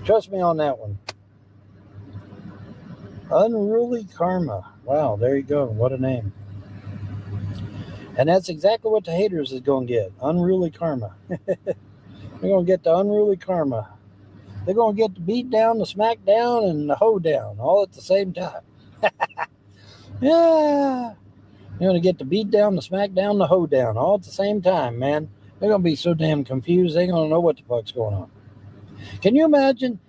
Trust me on that one. Unruly karma. Wow, there you go. What a name. And that's exactly what the haters is going to get. Unruly karma. They're going to get the unruly karma. They're going to get the beat down, the smack down, and the hoe down all at the same time. Yeah. You're going to get the beat down, the smack down, the hoe down all at the same time, man. They're going to be so damn confused. They ain't going to know what the fuck's going on. Can you imagine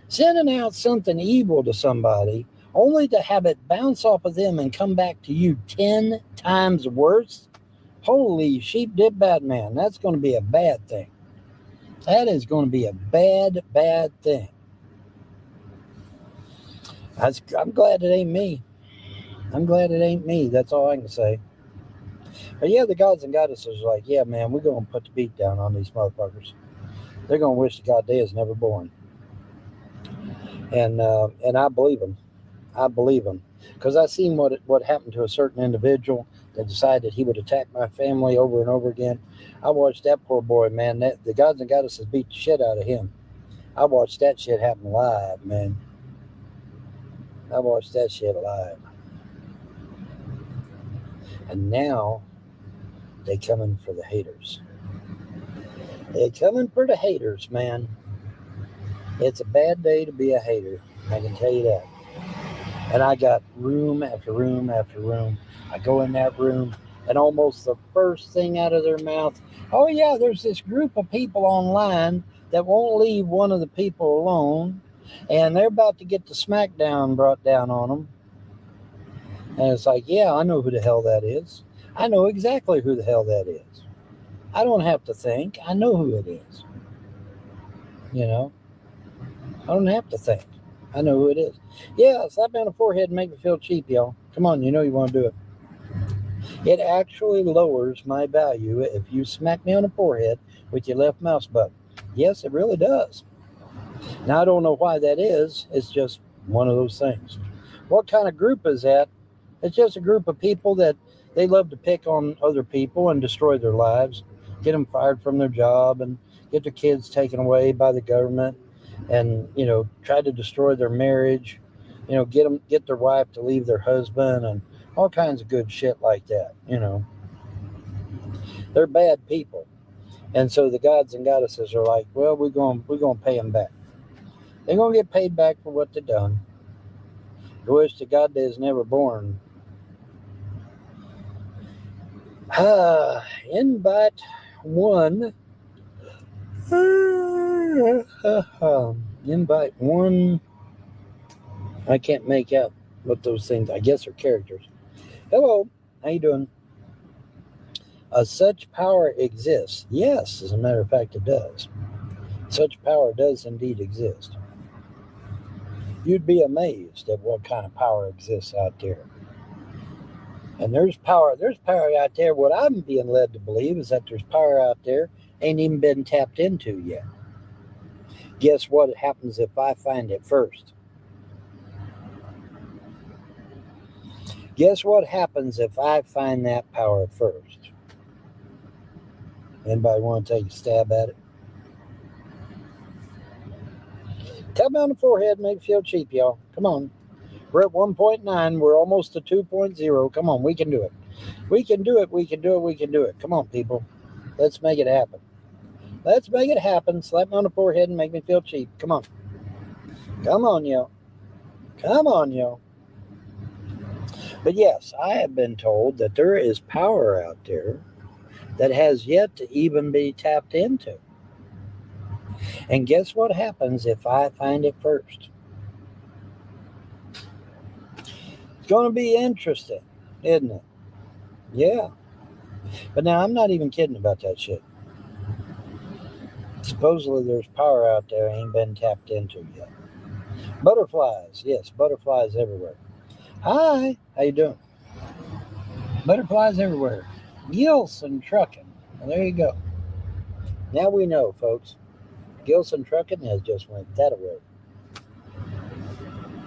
sending out something evil to somebody only to have it bounce off of them and come back to you 10 times worse? Holy sheep dip bad man. That's going to be a bad thing. That is going to be a bad, bad thing. I'm glad it ain't me. I'm glad it ain't me. That's all I can say. But yeah, the gods and goddesses are like, yeah, man, we're going to put the beat down on these motherfuckers. They're going to wish the God they is never born. And I believe them. I believe them. Because I seen what happened to a certain individual that decided he would attack my family over and over again. I watched that poor boy, man. The gods and goddesses beat the shit out of him. I watched that shit happen live, man. I watched that shit live. And now they coming for the haters. They coming for the haters, man. It's a bad day to be a hater. I can tell you that. And I got room after room after room. I go in that room, and almost the first thing out of their mouth, oh yeah, there's this group of people online that won't leave one of the people alone, and they're about to get the smackdown brought down on them. And it's like, yeah, I know who the hell that is. I know exactly who the hell that is. I don't have to think. I know who it is. You know? I don't have to think. I know who it is. Yeah, slap me on the forehead and make me feel cheap, y'all. Come on, you know you want to do it. It actually lowers my value if you smack me on the forehead with your left mouse button. Yes, it really does. Now, I don't know why that is. It's just one of those things. What kind of group is that? It's just a group of people that they love to pick on other people and destroy their lives, get them fired from their job, and get their kids taken away by the government, and, you know, try to destroy their marriage, you know, get their wife to leave their husband, and all kinds of good shit like that, you know. They're bad people. And so the gods and goddesses are like, well, we're going to pay them back. They're going to get paid back for what they've done. I wish the God that is never born. Invite one. Invite one. I can't make out what those things, I guess, are characters. Hello, how you doing? Such power exists. Yes, as a matter of fact, it does. Such power does indeed exist. You'd be amazed at what kind of power exists out there. And there's power out there. What I'm being led to believe is that there's power out there ain't even been tapped into yet. Guess what happens if I find it first? Guess what happens if I find that power first? Anybody want to take a stab at it? Tap me on the forehead, make me feel cheap, y'all. Come on. We're at 1.9. We're almost to 2.0. Come on, we can do it. We can do it. We can do it. We can do it. Come on, people. Let's make it happen. Let's make it happen. Slap me on the forehead and make me feel cheap. Come on. Come on, yo. Come on, yo. But yes, I have been told that there is power out there that has yet to even be tapped into. And guess what happens if I find it first? It's going to be interesting, isn't it? Yeah. But now I'm not even kidding about that shit. Supposedly there's power out there ain't been tapped into yet. Butterflies. Yes, butterflies everywhere. Hi. How you doing? Butterflies everywhere. Gilson Trucking. Well, there you go. Now we know, folks. Gilson Trucking has just went that away.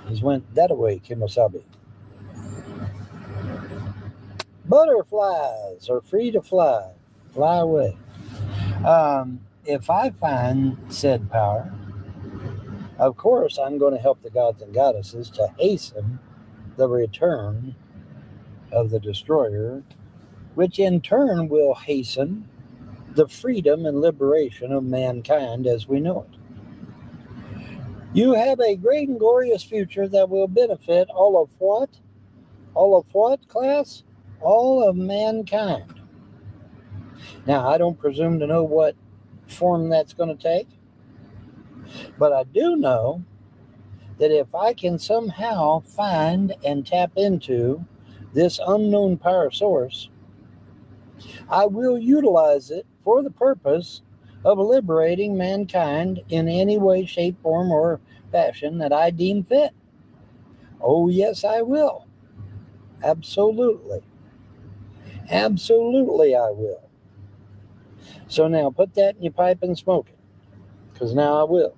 He's went that away, Kimosabi. Butterflies are free to fly. Fly away. If I find said power, of course I'm going to help the gods and goddesses to hasten the return of the destroyer, which in turn will hasten the freedom and liberation of mankind as we know it. You have a great and glorious future that will benefit all of what? All of what, class? All of mankind. Now, I don't presume to know what form that's going to take, but I do know that if I can somehow find and tap into this unknown power source, I will utilize it for the purpose of liberating mankind in any way, shape, form, or fashion that I deem fit. Oh, yes, I will. Absolutely. Absolutely, I will. So now put that in your pipe and smoke it, because now I will.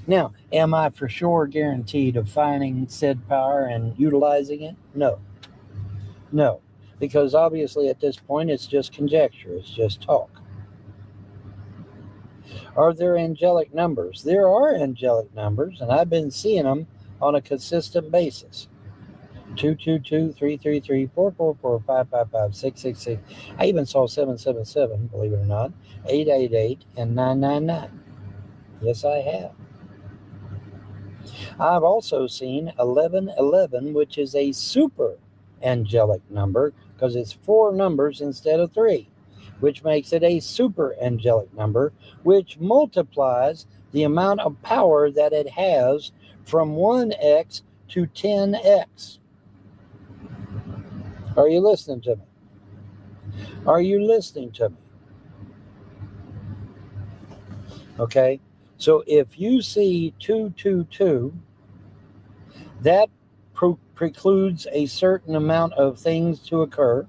Now, am I for sure guaranteed of finding said power and utilizing it? No. No. Because obviously at this point it's just conjecture, it's just talk. Are there angelic numbers? There are angelic numbers, and I've been seeing them on a consistent basis. 222-333-444-555-666. I even saw 777, believe it or not, 888, and 999. Yes, I have. I've also seen 1111, which is a super angelic number because it's 4 numbers instead of 3, which makes it a super angelic number, which multiplies the amount of power that it has from 1x to 10x. Are you listening to me? Are you listening to me? Okay, so if you see 222, that precludes a certain amount of things to occur.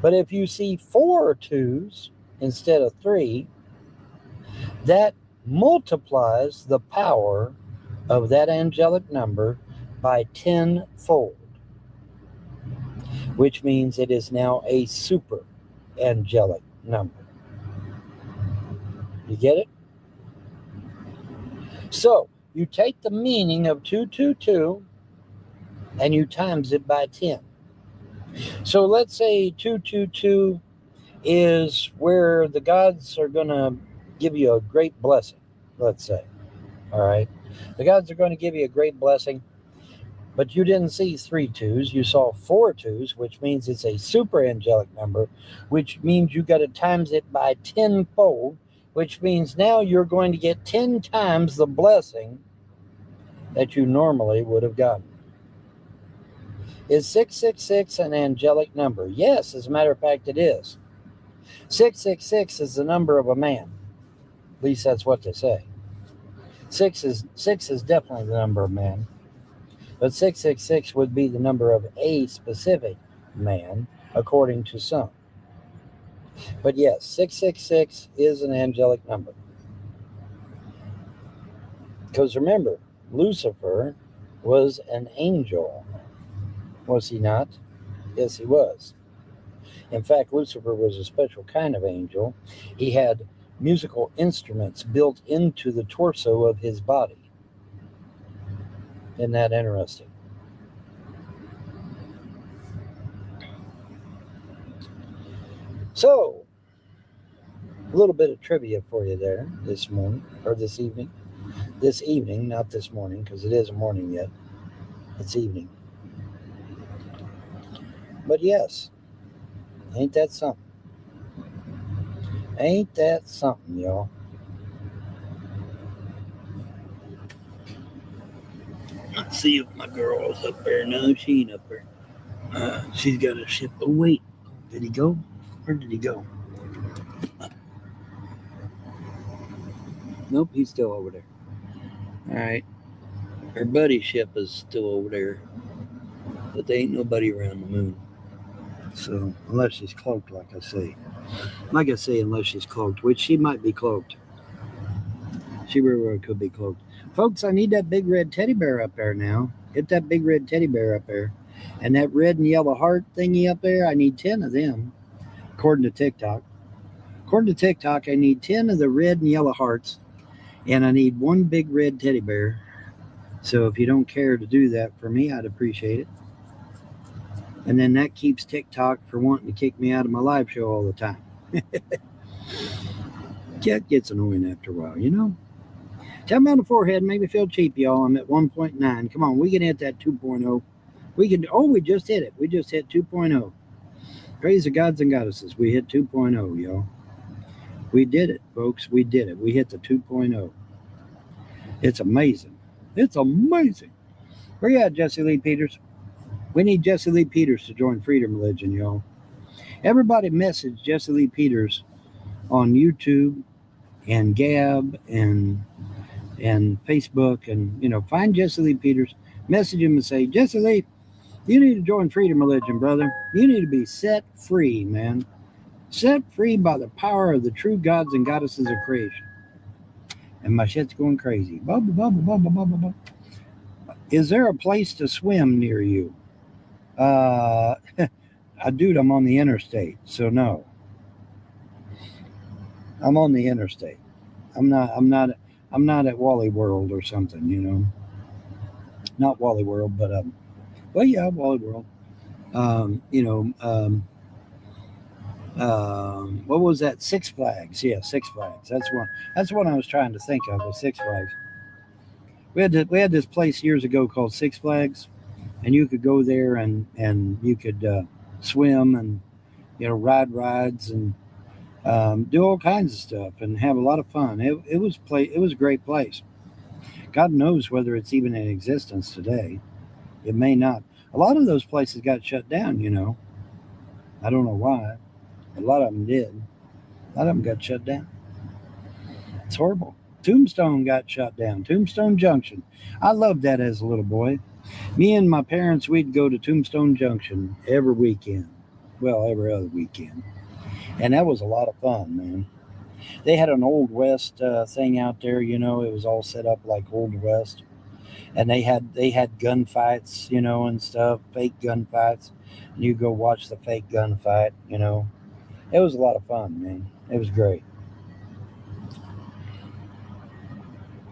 But if you see 4 2s instead of 3, that multiplies the power of that angelic number by 10-fold, which means it is now a super angelic number. You get it? So you take the meaning of 222 and you times it by 10. So let's say 222 is where the gods are going to give you a great blessing, let's say. All right. The gods are going to give you a great blessing, but you didn't see 3 2s. You saw 4 2s, which means it's a super angelic number, which means you got to times it by 10-fold, which means now you're going to get 10 times the blessing that you normally would have gotten. Is 666 an angelic number? Yes, as a matter of fact, it is. 666 is the number of a man. At least that's what they say. 6 is definitely the number of man. But 666 would be the number of a specific man, according to some. But yes, 666 is an angelic number. Because remember, Lucifer was an angel. Was he not? Yes, he was. In fact, Lucifer was a special kind of angel. He had musical instruments built into the torso of his body. Isn't that interesting? So, a little bit of trivia for you there this morning, or this evening. This evening, not this morning, because it isn't morning yet. It's evening. But yes, ain't that something? Ain't that something, y'all? Let's see if my girl's up there. No, she ain't up there. She's got a ship. Oh, wait. Did he go? Where did he go? Nope, he's still over there. All right. Her buddy ship is still over there. But there ain't nobody around the moon. So, unless she's cloaked, like I say. Like I say, unless she's cloaked, which she might be cloaked. She very well could be cloaked. Folks, I need that big red teddy bear up there now. Get that big red teddy bear up there. And that red and yellow heart thingy up there, I need 10 of them, according to TikTok. According to TikTok, I need 10 of the red and yellow hearts, and I need one big red teddy bear. So if you don't care to do that for me, I'd appreciate it. And then that keeps TikTok from wanting to kick me out of my live show all the time. That gets annoying after a while, you know? Tell me on the forehead, make me feel cheap, y'all. I'm at 1.9. Come on, we can hit that 2.0. We just hit it. We just hit 2.0. Praise the gods and goddesses. We hit 2.0, y'all. We did it, folks. We did it. We hit the 2.0. It's amazing. It's amazing. Where you at, Jesse Lee Peters? We need Jesse Lee Peters to join Freedom Religion, y'all. Everybody message Jesse Lee Peters on YouTube and Gab and Facebook, and find Jesse Lee Peters, message him and say, Jesse Lee, you need to join Freedom Religion, brother. You need to be set free, man. Set free by the power of the true gods and goddesses of creation. And my shit's going crazy. Bubba, bubba, bubba, bubba, bubba. Is there a place to swim near you? Dude, I'm on the interstate, so no. I'm on the interstate. I'm not at Wally World or something, Not Wally World, but well, yeah, Wally World. What was that? Six Flags. Yeah, Six Flags. That's what I was trying to think of. Was Six Flags. We had this place years ago called Six Flags, and you could go there and you could swim and ride rides and do all kinds of stuff and have a lot of fun. It was a great place. God knows whether it's even in existence today. It may not. A lot of those places got shut down. I don't know why. A lot of them did. A lot of them got shut down. It's horrible. Tombstone got shut down. Tombstone Junction. I loved that as a little boy. Me and my parents, we'd go to Tombstone Junction every weekend. Well, every other weekend. And that was a lot of fun, man. They had an Old West thing out there, it was all set up like Old West. And they had gunfights, and stuff, fake gunfights. And you go watch the fake gunfight, It was a lot of fun, man. It was great.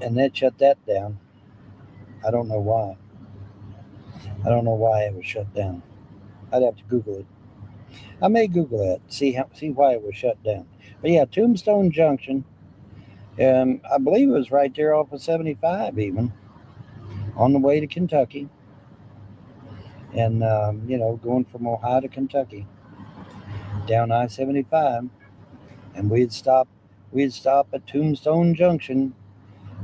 And they shut that down. I don't know why. I don't know why it was shut down. I'd have to Google it. I may Google that, see why it was shut down. But yeah, Tombstone Junction. I believe it was right there off of 75 even, on the way to Kentucky. And, going from Ohio to Kentucky, down I-75. And we'd stop at Tombstone Junction.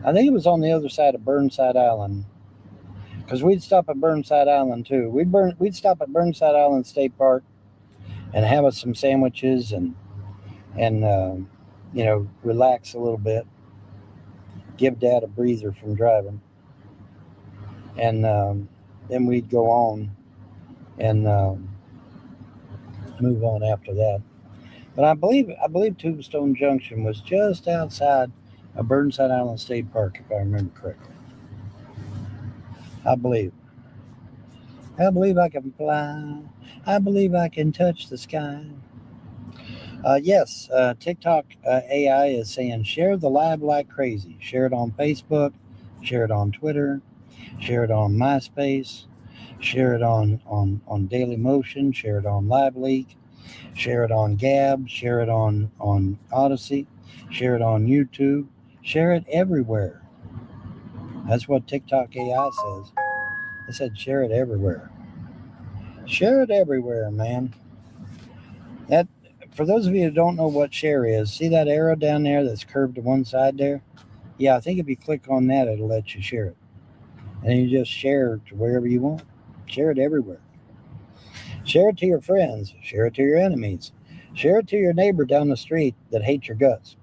I think it was on the other side of Burnside Island. Because we'd stop at Burnside Island too. We'd stop at Burnside Island State Park and have us some sandwiches and relax a little bit. Give Dad a breather from driving. And then we'd go on and move on after that. But I believe Tombstone Junction was just outside of Burnside Island State Park, if I remember correctly. I believe I can fly. I believe I can touch the sky. Yes, TikTok AI is saying share the live like crazy. Share it on Facebook, share it on Twitter, share it on MySpace, share it on Daily Motion, share it on Live Leak, share it on Gab, share it on Odyssey, share it on YouTube, share it everywhere. That's what TikTok AI says. It said share it everywhere. Share it everywhere, man. That for those of you who don't know what share is, see that arrow down there that's curved to one side there? Yeah, I think if you click on that, it'll let you share it. And you just share it to wherever you want. Share it everywhere. Share it to your friends. Share it to your enemies. Share it to your neighbor down the street that hates your guts.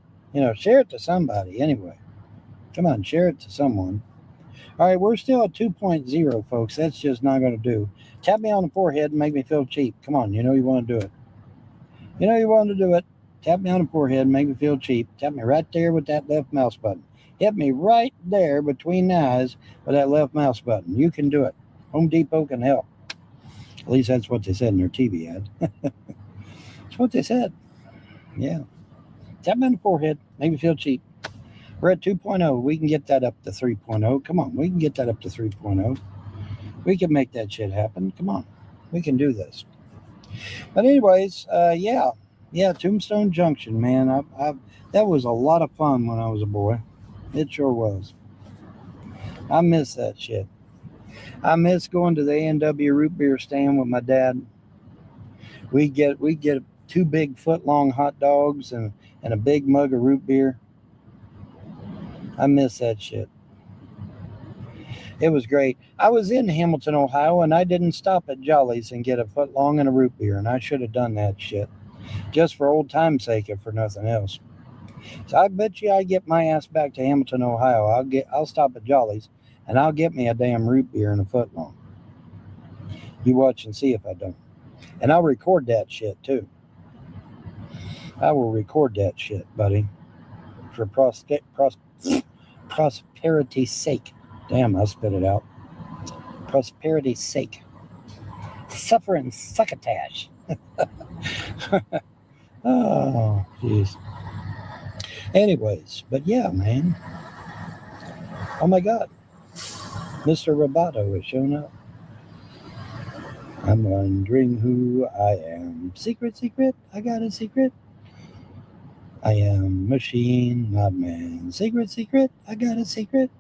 Share it to somebody anyway. Come on, share it to someone. All right, we're still at 2.0, folks. That's just not going to do. Tap me on the forehead and make me feel cheap. Come on, you know you want to do it. You know you want to do it. Tap me on the forehead and make me feel cheap. Tap me right there with that left mouse button. Hit me right there between the eyes with that left mouse button. You can do it. Home Depot can help. At least that's what they said in their TV ad. That's what they said. Yeah. Tap me on the forehead. Make me feel cheap. We're at 2.0. We can get that up to 3.0. Come on. We can get that up to 3.0. We can make that shit happen. Come on. We can do this. But anyways, yeah. Tombstone Junction, man. That was a lot of fun when I was a boy. It sure was. I miss that shit. I miss going to the A&W root beer stand with my dad. We get 2 big foot-long hot dogs and a big mug of root beer. I miss that shit. It was great. I was in Hamilton, Ohio, and I didn't stop at Jolly's and get a foot-long and a root beer, and I should have done that shit. Just for old time's sake, if for nothing else. So I bet you I get my ass back to Hamilton, Ohio. I'll stop at Jolly's and I'll get me a damn root beer and a foot long. You watch and see if I don't. And I'll record that shit too. I will record that shit, buddy. For prosperity's sake. Damn, I spit it out. Prosperity's sake. Suffering succotash. Oh, jeez. Anyways, but yeah, man. Oh my God. Mr. Roboto has shown up. I'm wondering who I am. Secret, I got a secret. I am machine, not man. Secret, I got a secret.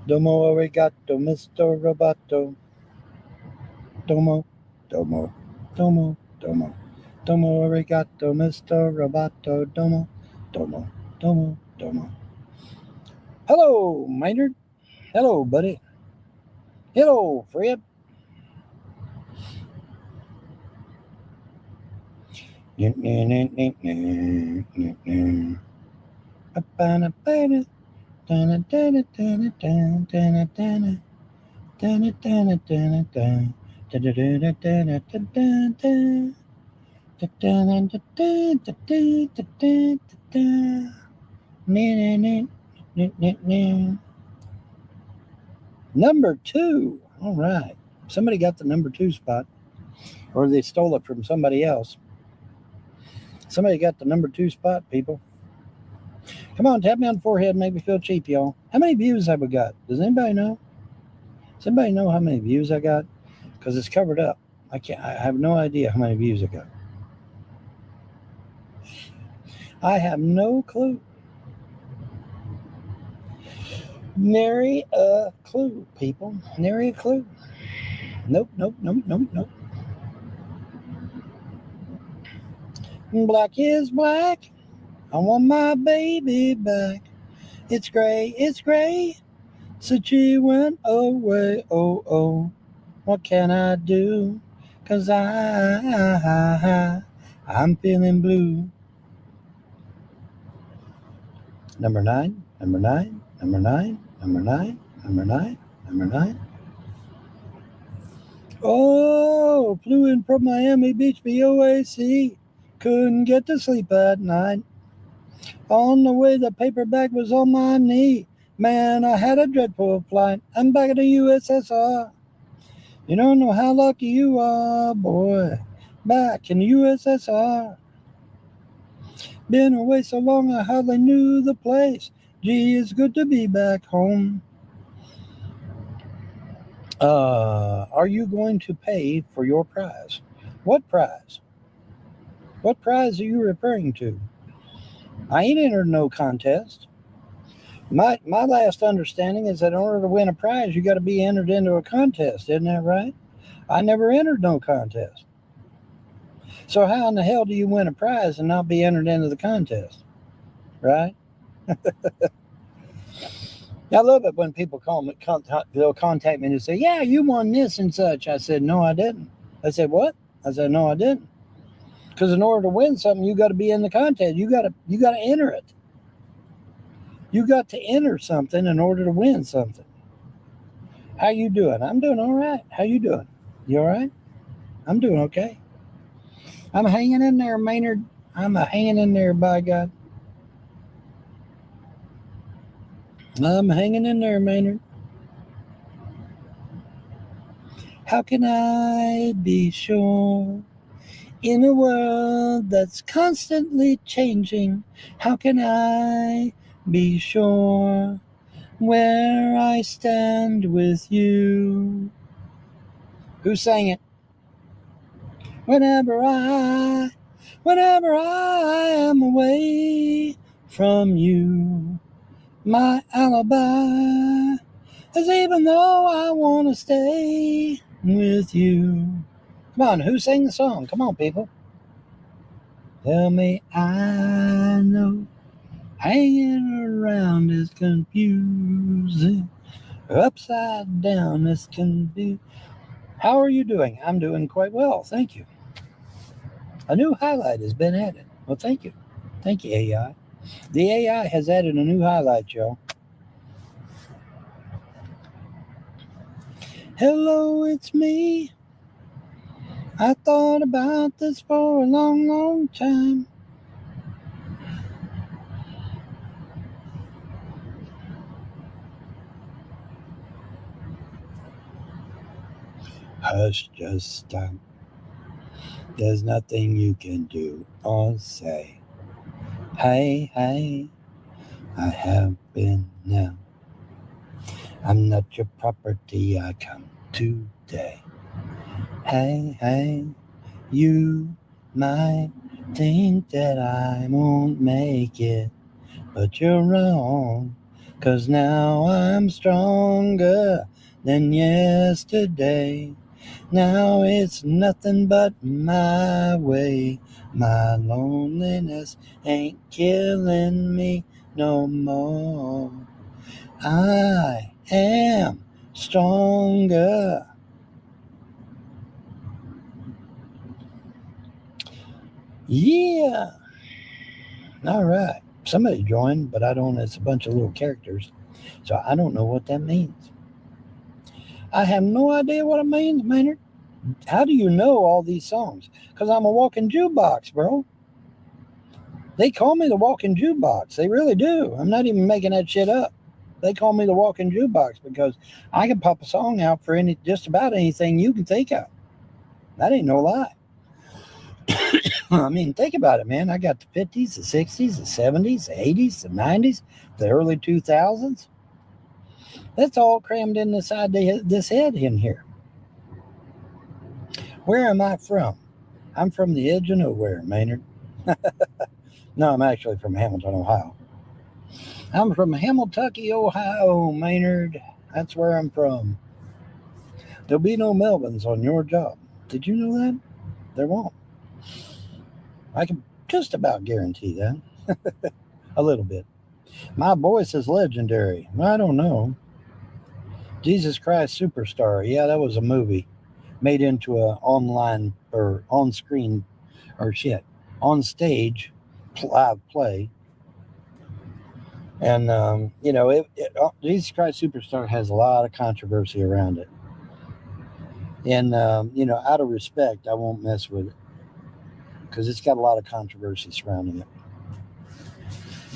Domo arigato, Mr. Roboto. Domo. Domo arigato, Mr. Roboto. Domo. Hello, Maynard. Hello, buddy. Hello, Fred. Number 2. All right. Somebody got the number 2 spot. Or they stole it from somebody else. Somebody got the number 2 spot, people. Come on, tap me on the forehead and make me feel cheap, y'all. How many views have we got? Does anybody know? Does anybody know how many views I got? Because it's covered up. I have no idea how many views I got. I have no clue. Nary a clue, people. Nary a clue. Nope. Black is black. I want my baby back. It's gray. So she went away. Oh. What can I do? 'Cause I'm feeling blue. Number nine. Oh, flew in from Miami Beach, BOAC. Couldn't get to sleep at night. On the way, the paper bag was on my knee. Man, I had a dreadful flight. I'm back at the USSR. You don't know how lucky you are, boy. Back in the USSR. Been away so long I hardly knew the place. Gee, it's good to be back home. Are you going to pay for your prize? What prize? What prize are you referring to? I ain't entered no contest. My last understanding is that in order to win a prize, you got to be entered into a contest. Isn't that right? I never entered no contest. So how in the hell do you win a prize and not be entered into the contest? Right? I love it when people call me, they'll contact me and say, "Yeah, you won this and such." I said, "No, I didn't." I said, "What?" I said, "No, I didn't." Because in order to win something, you got to be in the contest. You got to enter it. You got to enter something in order to win something. How you doing? I'm doing all right. How you doing? You all right? I'm doing okay. I'm hanging in there, Maynard. I'm hanging in there, by God. I'm hanging in there, Maynard. How can I be sure in a world that's constantly changing? How can I be sure where I stand with you? Who sang it? Whenever I am away from you, my alibi is even though I want to stay with you. Come on, who sang the song? Come on, people. Tell me I know hanging around is confusing. Upside down is confusing. How are you doing? I'm doing quite well, thank you. A new highlight has been added. Well, thank you. Thank you, AI. The AI has added a new highlight, y'all. Hello, it's me. I thought about this for a long, long time. Hush, just stop. There's nothing you can do or say. Hey, hey, I have been now. I'm not your property, I come today. Hey, hey, you might think that I won't make it, but you're wrong. 'Cause now I'm stronger than yesterday. Now it's nothing but my way. My loneliness ain't killing me no more. I am stronger. Yeah. All right. Somebody joined, but I don't. It's a bunch of little characters. So I don't know what that means. I have no idea what it means, Maynard. How do you know all these songs? Because I'm a walking jukebox, bro. They call me the walking jukebox. They really do. I'm not even making that shit up. They call me the walking jukebox because I can pop a song out for just about anything you can think of. That ain't no lie. I mean, think about it, man. I got the 50s, the 60s, the 70s, the 80s, the 90s, the early 2000s. That's all crammed in inside this head in here. Where am I from? I'm from the edge of nowhere, Maynard. No, I'm actually from Hamilton, Ohio. I'm from Hamilton, Ohio, Maynard. That's where I'm from. There'll be no Melvins on your job. Did you know that? There won't. I can just about guarantee that. A little bit. My voice is legendary. I don't know. Jesus Christ Superstar. Yeah, that was a movie made into a online or on screen or shit on stage live play. And Jesus Christ Superstar has a lot of controversy around it. And out of respect, I won't mess with it because it's got a lot of controversy surrounding it.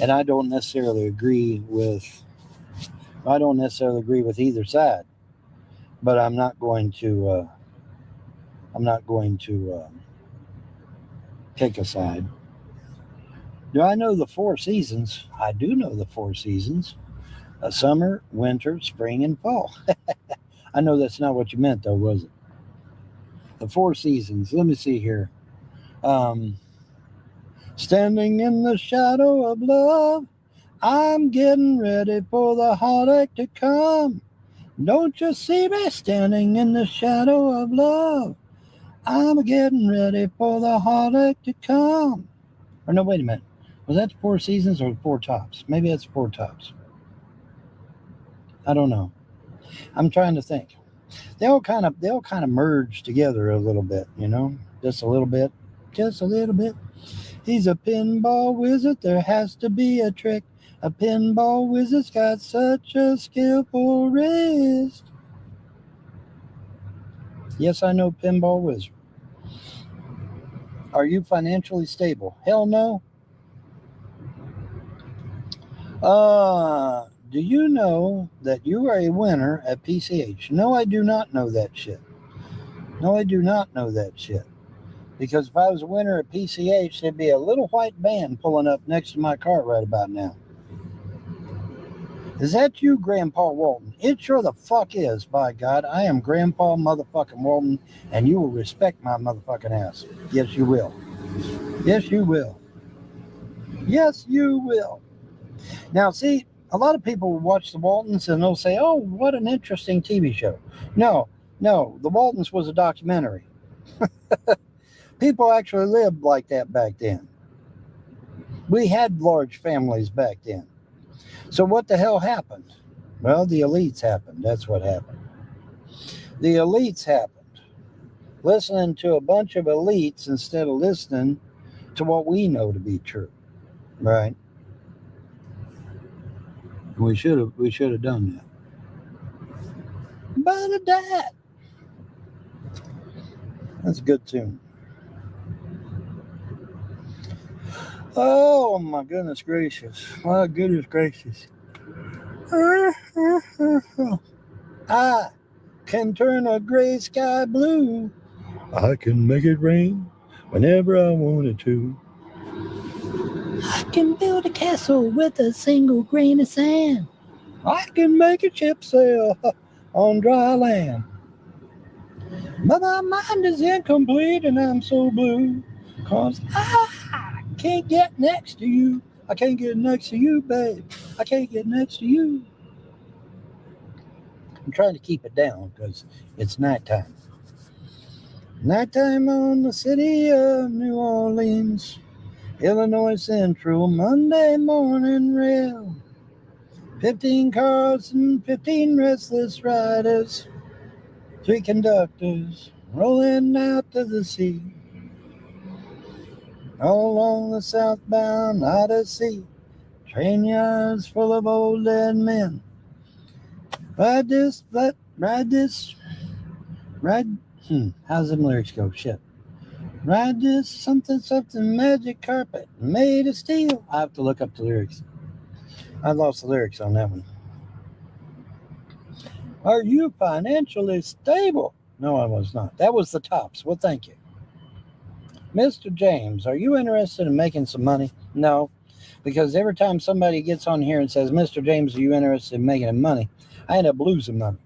And I don't necessarily agree with either side. but I'm not going to pick a side. Do I know the four seasons? I do know the four seasons: summer, winter, spring, and fall. I know that's not what you meant, though, was it? The four seasons. Let me see here. Um, Standing in the shadow of love, I'm getting ready for the heartache to come. Don't you see me standing in the shadow of love? I'm getting ready for the heartache to come. Or no, wait a minute. Was that the four seasons or the four tops? Maybe that's four tops. I don't know. I'm trying to think. They all kind of merge together a little bit, just a little bit, just a little bit. He's a pinball wizard. There has to be a trick. A pinball wizard's got such a skillful wrist. Yes, I know pinball wizard. Are you financially stable? Hell no. Do you know that you are a winner at PCH? No, I do not know that shit. No, I do not know that shit. Because if I was a winner at PCH, there'd be a little white van pulling up next to my car right about now. Is that you, Grandpa Walton? It sure the fuck is, by God. I am Grandpa motherfucking Walton, and you will respect my motherfucking ass. Yes, you will. Yes, you will. Yes, you will. Now, see, a lot of people watch the Waltons and they'll say, oh, what an interesting TV show. No, the Waltons was a documentary. People actually lived like that back then. We had large families back then. So what the hell happened? Well, the elites happened. That's what happened. The elites happened. Listening to a bunch of elites instead of listening to what we know to be true. Right? We should have done that. But of that. That's a good tune. Oh my goodness gracious. My goodness gracious. I can turn a gray sky blue. I can make it rain whenever I wanted to. I can build a castle with a single grain of sand. I can make a ship sail on dry land. But my mind is incomplete and I'm so blue, 'cause I can't get next to you. I can't get next to you, babe. I can't get next to you. I'm trying to keep it down because it's nighttime. Nighttime on the city of New Orleans, Illinois Central, Monday morning rail. 15 cars and 15 restless riders, 3 conductors rolling out to the sea. All along the southbound Odyssey, train yards full of old dead men. Ride this, how's them lyrics go? Shit. Ride this something magic carpet made of steel. I have to look up the lyrics. I lost the lyrics on that one. Are you financially stable? No, I was not. That was the tops. Well, thank you. Mr. James, are you interested in making some money? No, because every time somebody gets on here and says, Mr. James, are you interested in making money? I end up losing money.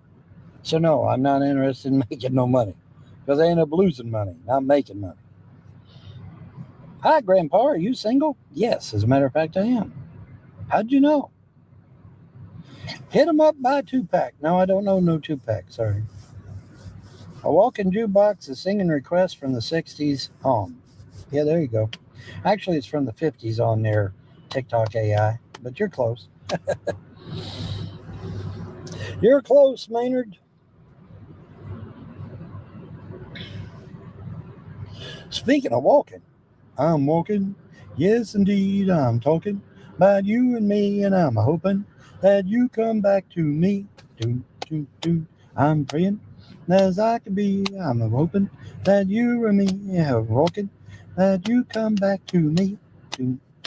So no, I'm not interested in making no money because I end up losing money, not making money. Hi, Grandpa, are you single? Yes, as a matter of fact, I am. How'd you know? Hit 'em up, buy a 2-pack. No, I don't know no 2-pack, sorry. A walking jukebox is singing requests from the 60s on. Yeah, there you go. Actually, it's from the 50s on there, TikTok AI, but you're close. You're close, Maynard. Speaking of walking, I'm walking. Yes, indeed, I'm talking about you and me, and I'm hoping that you come back to me. I'm praying as I can be. I'm hoping that you and me are walking, that you come back to me.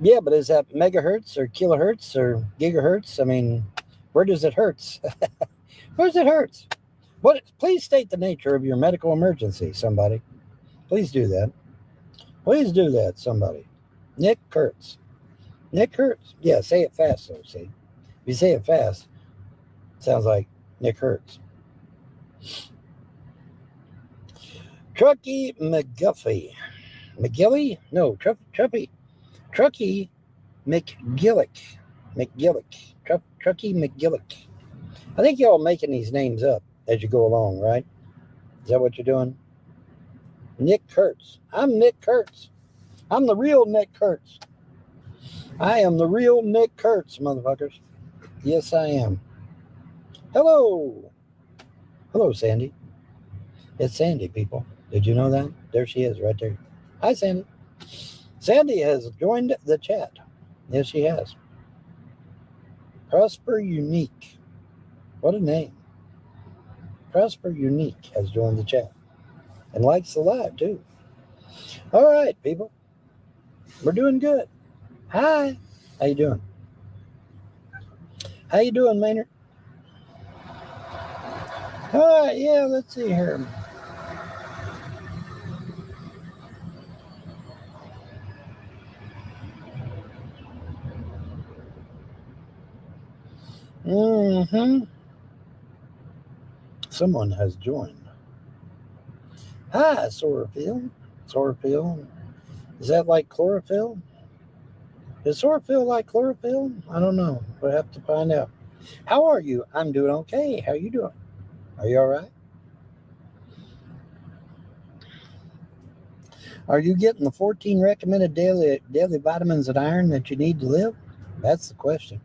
Yeah, but is that megahertz or kilohertz or gigahertz? I mean, where does it hurts? Where does it hurts? What? Please state the nature of your medical emergency, somebody. Please do that. Please do that, somebody. Nick Kurtz. Nick Kurtz. Yeah, say it fast, though, see. If you say it fast, it sounds like Nick Kurtz. Truckee McGuffey. McGilly? No, Truckee McGillick. Truckee McGillick. I think y'all making these names up as you go along, right? Is that what you're doing? Nick Kurtz. I'm Nick Kurtz. I'm the real Nick Kurtz. I am the real Nick Kurtz, motherfuckers. Yes, I am. Hello. Hello, Sandy. It's Sandy, people. Did you know that? There she is, right there. Hi, Sandy. Sandy has joined the chat. Yes, she has. Prosper Unique. What a name. Prosper Unique has joined the chat. And likes the live, too. All right, people. We're doing good. Hi. How you doing? How you doing, Maynard? All right, yeah, let's see here. Mm-hmm. Someone has joined. Hi, Sorophill. Sorophill. Is that like chlorophyll? Is Sorophill like chlorophyll? I don't know. We'll have to find out. How are you? I'm doing okay. How are you doing? Are you all right? Are you getting the 14 recommended daily vitamins and iron that you need to live? That's the question.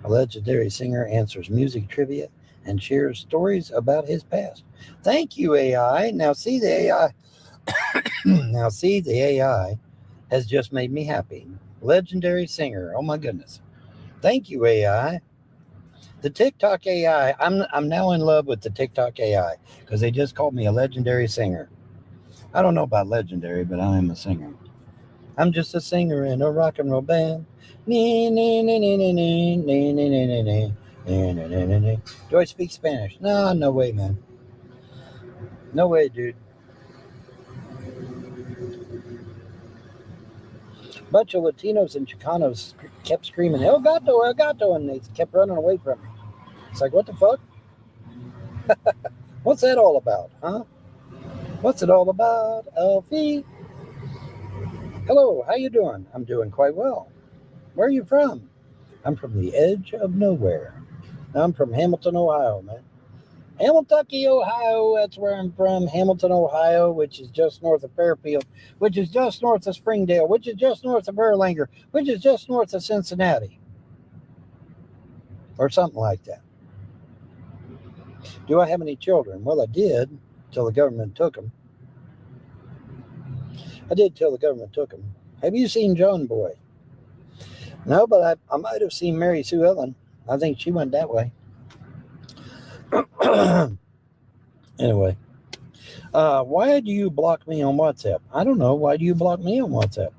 A legendary singer answers music trivia and shares stories about his past. Thank you, AI. Now see the AI. Now see the AI has just made me happy. Legendary singer. Oh my goodness. Thank you, AI. The TikTok AI. I'm now in love with the TikTok AI because they just called me a legendary singer. I don't know about legendary, but I am a singer. I'm just a singer in a rock and roll band. Do I speak Spanish? No, no way, man. No way, dude. Bunch of Latinos and Chicanos kept screaming, El gato, El gato, and they kept running away from me. It's like, what the fuck? What's that all about, huh? What's it all about, Alfie? Hello, how you doing? I'm doing quite well. Where are you from? I'm from the edge of nowhere. I'm from Hamilton, Ohio, man. Hamilton, Ohio, that's where I'm from. Hamilton, Ohio, which is just north of Fairfield, which is just north of Springdale, which is just north of Erlanger, which is just north of Cincinnati. Or something like that. Do I have any children? Well, I did till the government took them. I did till the government took them. Have you seen John Boy? No, but I might have seen Mary Sue Ellen. I think she went that way. Anyway, why do you block me on WhatsApp? I don't know. Why do you block me on WhatsApp?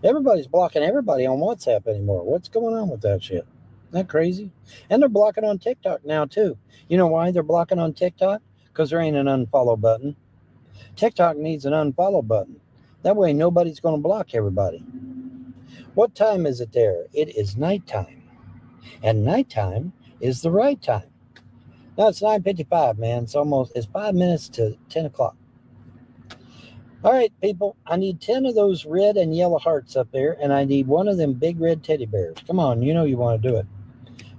Everybody's blocking everybody on WhatsApp anymore. What's going on with that shit? Isn't that crazy? And they're blocking on TikTok now, too. You know why they're blocking on TikTok? Because there ain't an unfollow button. TikTok needs an unfollow button. That way nobody's going to block everybody. What time is it there? It is nighttime. And nighttime is the right time. No, it's 9:55, man. It's 5 minutes to 10 o'clock. All right, people, I need 10 of those red and yellow hearts up there, and I need one of them big red teddy bears. Come on, you know you want to do it.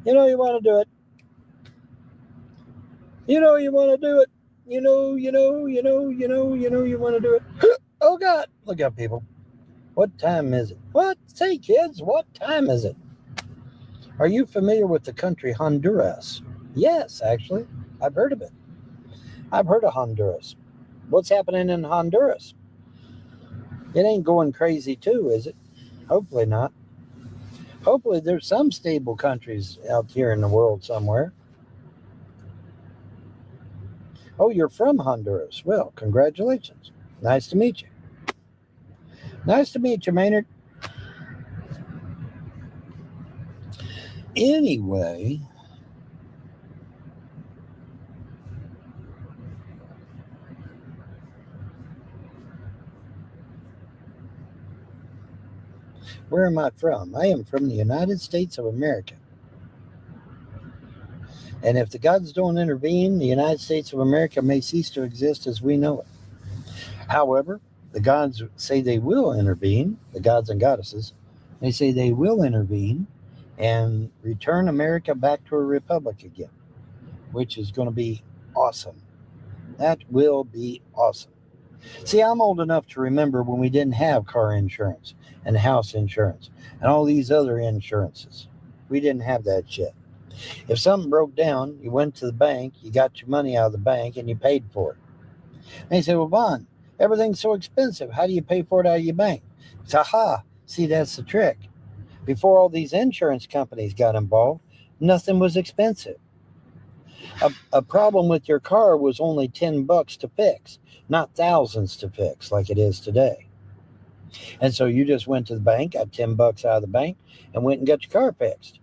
You know you want to do it. You know you want to do it. You know you want to do it. Oh, God. Look out, people. What time is it? What? Say, kids, what time is it? Are you familiar with the country Honduras? Yes, actually. I've heard of it. I've heard of Honduras. What's happening in Honduras? It ain't going crazy too, is it? Hopefully not. Hopefully there's some stable countries out here in the world somewhere. Oh, you're from Honduras. Well, congratulations. Nice to meet you. Nice to meet you, Maynard. Anyway, where am I from? I am from the United States of America. And if the gods don't intervene, the United States of America may cease to exist as we know it. However, the gods say they will intervene, the gods and goddesses, they say they will intervene and return America back to a republic again, which is going to be awesome. That will be awesome. See, I'm old enough to remember when we didn't have car insurance and house insurance and all these other insurances. We didn't have that shit. If something broke down, you went to the bank, you got your money out of the bank, and you paid for it. And they said, well, Vaughn, everything's so expensive. How do you pay for it out of your bank? It's, aha, see, that's the trick. Before all these insurance companies got involved, nothing was expensive. A problem with your car was only $10 to fix, not thousands to fix like it is today. And so you just went to the bank, got $10 out of the bank, and went and got your car fixed.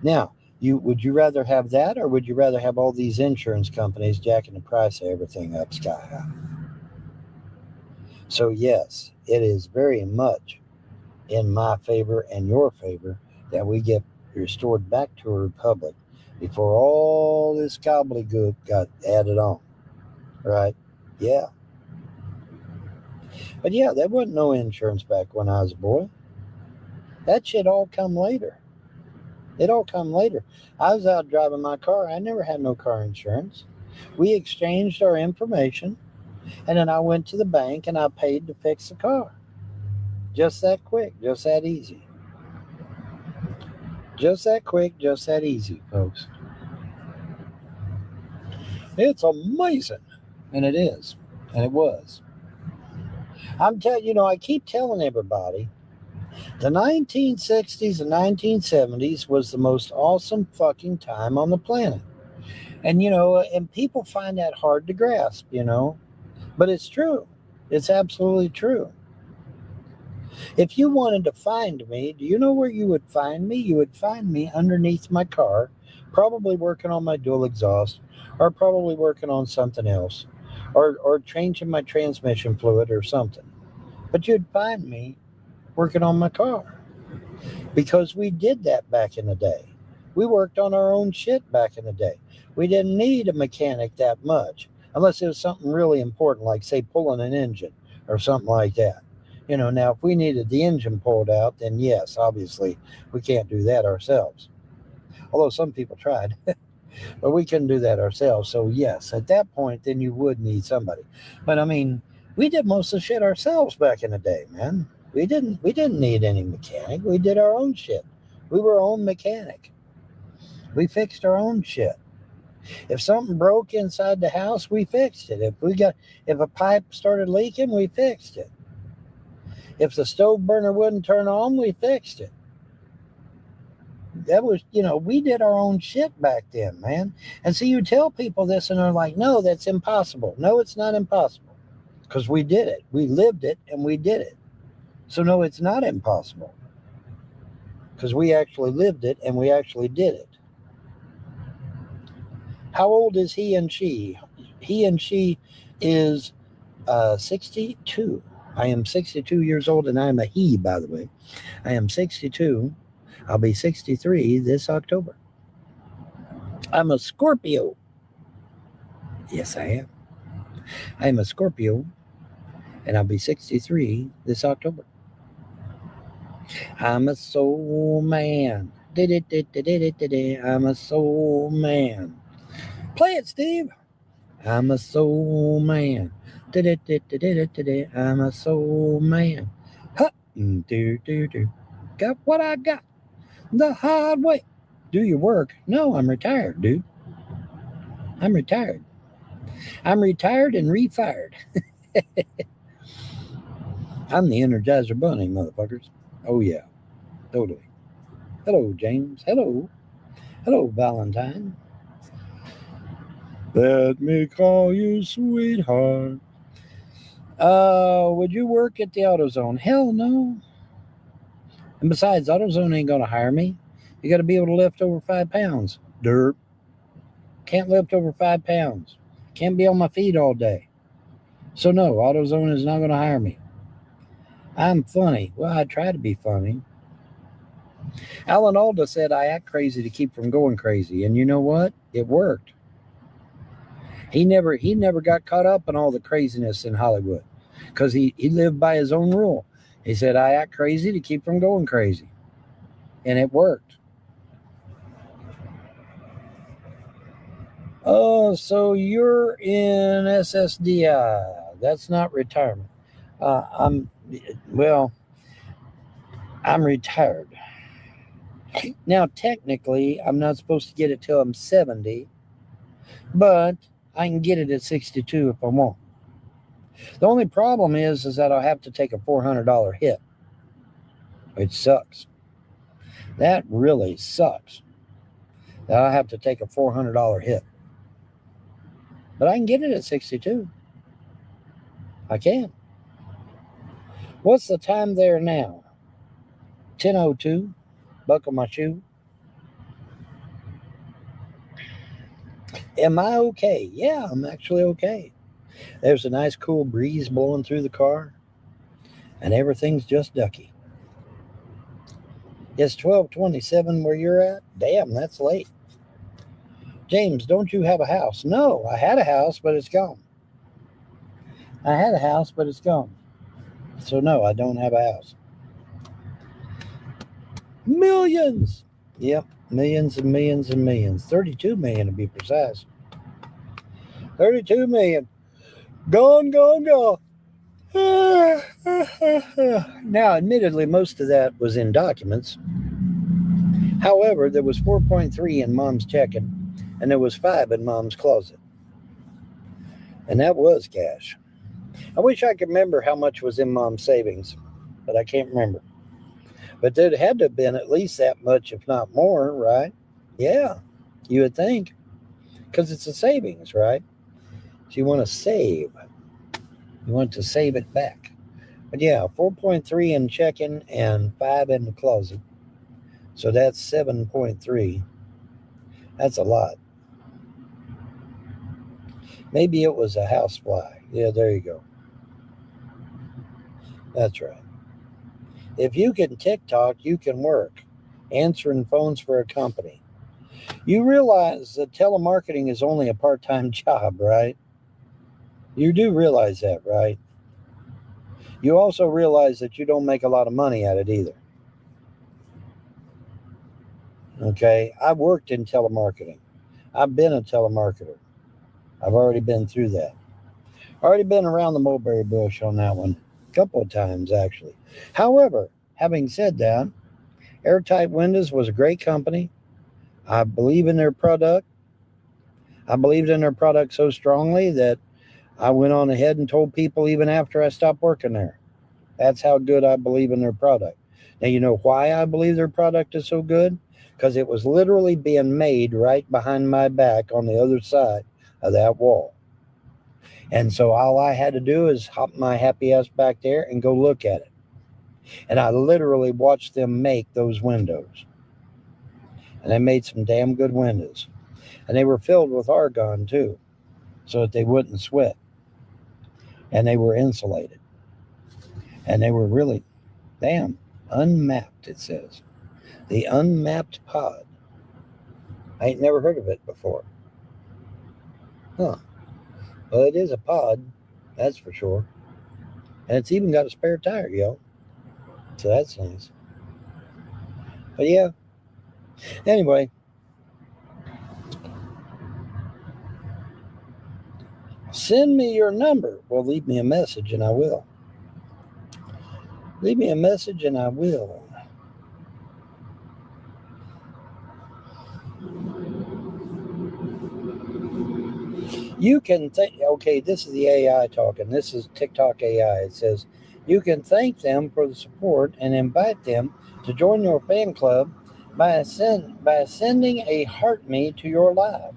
Now, would you rather have that, or would you rather have all these insurance companies jacking the price of everything up sky high? So yes, it is very much in my favor and your favor that we get restored back to a republic before all this gobbledygook got added on. Right? Yeah. But yeah, there wasn't no insurance back when I was a boy. That shit all come later. It all come later. I was out driving my car. I never had no car insurance. We exchanged our information, and then I went to the bank and I paid to fix the car. Just that quick, just that easy. Just that quick, just that easy, folks. It's amazing. And it is. And it was. I'm telling you, I keep telling everybody the 1960s and 1970s was the most awesome fucking time on the planet. And, and people find that hard to grasp, but it's true. It's absolutely true. If you wanted to find me, do you know where you would find me? You would find me underneath my car, probably working on my dual exhaust, or probably working on something else, or changing my transmission fluid or something. But you'd find me working on my car, because we did that back in the day. We worked on our own shit back in the day. We didn't need a mechanic that much, unless it was something really important, like, say, pulling an engine or something like that. Now, if we needed the engine pulled out, then yes, obviously, we can't do that ourselves. Although some people tried, but we couldn't do that ourselves. So yes, at that point, then you would need somebody. But I mean, we did most of the shit ourselves back in the day, man. We didn't need any mechanic. We did our own shit. We were our own mechanic. We fixed our own shit. If something broke inside the house, we fixed it. If a pipe started leaking, we fixed it. If the stove burner wouldn't turn on, we fixed it. That was, we did our own shit back then, man. And so you tell people this and they're like, no, that's impossible. No, it's not impossible, because we did it. We lived it and we did it. So no, it's not impossible, because we actually lived it and we actually did it. How old is he and she? He and she is 62. I am 62 years old, and I am a he, by the way. I am 62. I'll be 63 this October. I'm a Scorpio. Yes, I am. I am a Scorpio, and I'll be 63 this October. I'm a soul man. I'm a soul man. Play it, Steve. I'm a soul man. I'm a soul man. Huh. Got what I got the hard way. Do your work. No, I'm retired, dude. I'm retired. I'm retired and refired. I'm the Energizer Bunny, motherfuckers. Oh, yeah. Totally. Hello, James. Hello. Hello, Valentine. Let me call you sweetheart. Would you work at the AutoZone? Hell no. And besides, AutoZone ain't going to hire me. You got to be able to lift over 5 pounds. Dirt. Can't lift over 5 pounds. Can't be on my feet all day. So no, AutoZone is not going to hire me. I'm funny. Well, I try to be funny. Alan Alda said I act crazy to keep from going crazy. And you know what? It worked. He never got caught up in all the craziness in Hollywood because he lived by his own rule. He said, I act crazy to keep from going crazy. And it worked. Oh, so you're in SSDI. That's not retirement. I'm retired. Now, technically, I'm not supposed to get it till I'm 70, but I can get it at 62 if I want. The only problem is that I'll have to take a $400 hit, which sucks. That really sucks. That I'll have to take a $400 hit. But I can get it at 62. I can. What's the time there now? 10:02. Buckle my shoe. Am I okay? Yeah, I'm actually okay. There's a nice cool breeze blowing through the car, and everything's just ducky. It's 12:27 where you're at? Damn, that's late. James, don't you have a house? No, I had a house, but it's gone. So no, I don't have a house. Millions! Yep, millions and millions and millions. 32 million to be precise. 32 million. Gone. Now, admittedly, most of that was in documents. However, there was 4.3 in Mom's checking, and there was 5 in Mom's closet. And that was cash. I wish I could remember how much was in Mom's savings, but I can't remember. But there had to have been at least that much, if not more, right? Yeah, you would think. Because it's a savings, right? So you want to save. You want to save it back. But yeah, 4.3 in checking and 5 in the closet. So that's 7.3. That's a lot. Maybe it was a house fly. Yeah, there you go. That's right. If you can TikTok, you can work. Answering phones for a company. You realize that telemarketing is only a part-time job, right? You do realize that, right? You also realize that you don't make a lot of money at it either. Okay? I've worked in telemarketing. I've been a telemarketer. I've already been through that. Already been around the mulberry bush on that one. A couple of times, actually. However, having said that, Airtight Windows was a great company. I believe in their product. I believed in their product so strongly that I went on ahead and told people even after I stopped working there. That's how good I believe in their product. Now, you know why I believe their product is so good? Because it was literally being made right behind my back on the other side of that wall. And so all I had to do is hop my happy ass back there and go look at it. And I literally watched them make those windows. And they made some damn good windows. And they were filled with argon too, so that they wouldn't sweat. And they were insulated. And they were really, damn, unmapped, it says. The unmapped pod. I ain't never heard of it before. Huh. Well, it is a pod, that's for sure. And it's even got a spare tire, yo. So that's nice. But yeah. Anyway. Send me your number. Well, leave me a message and I will. Leave me a message and I will. You can think, okay, this is the AI talking. This is TikTok AI. It says, you can thank them for the support and invite them to join your fan club by sending a heart me to your live.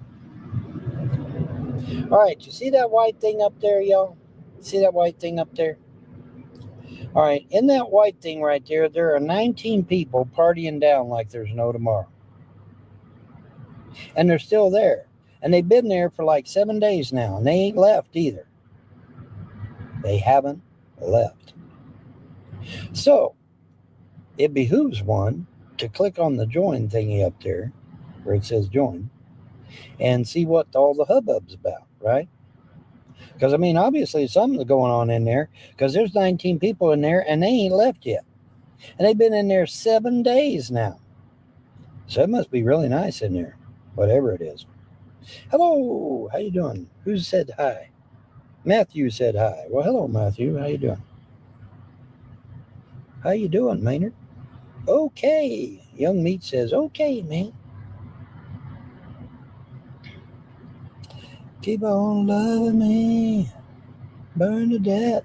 All right, you see that white thing up there, y'all? See that white thing up there? All right, in that white thing right there are 19 people partying down like there's no tomorrow. And they're still there. And they've been there for like 7 days now, and they ain't left either. They haven't left. So, it behooves one to click on the join thingy up there, where it says join, and see what all the hubbub's about, right? Because, I mean, obviously something's going on in there, because there's 19 people in there, and they ain't left yet. And they've been in there 7 days now. So it must be really nice in there, whatever it is. Hello, how you doing? Who said hi? Matthew said hi. Well, hello, Matthew. How you doing? How you doing, Maynard? Okay. Young Meat says, okay, man. Keep on loving me. Burn to death.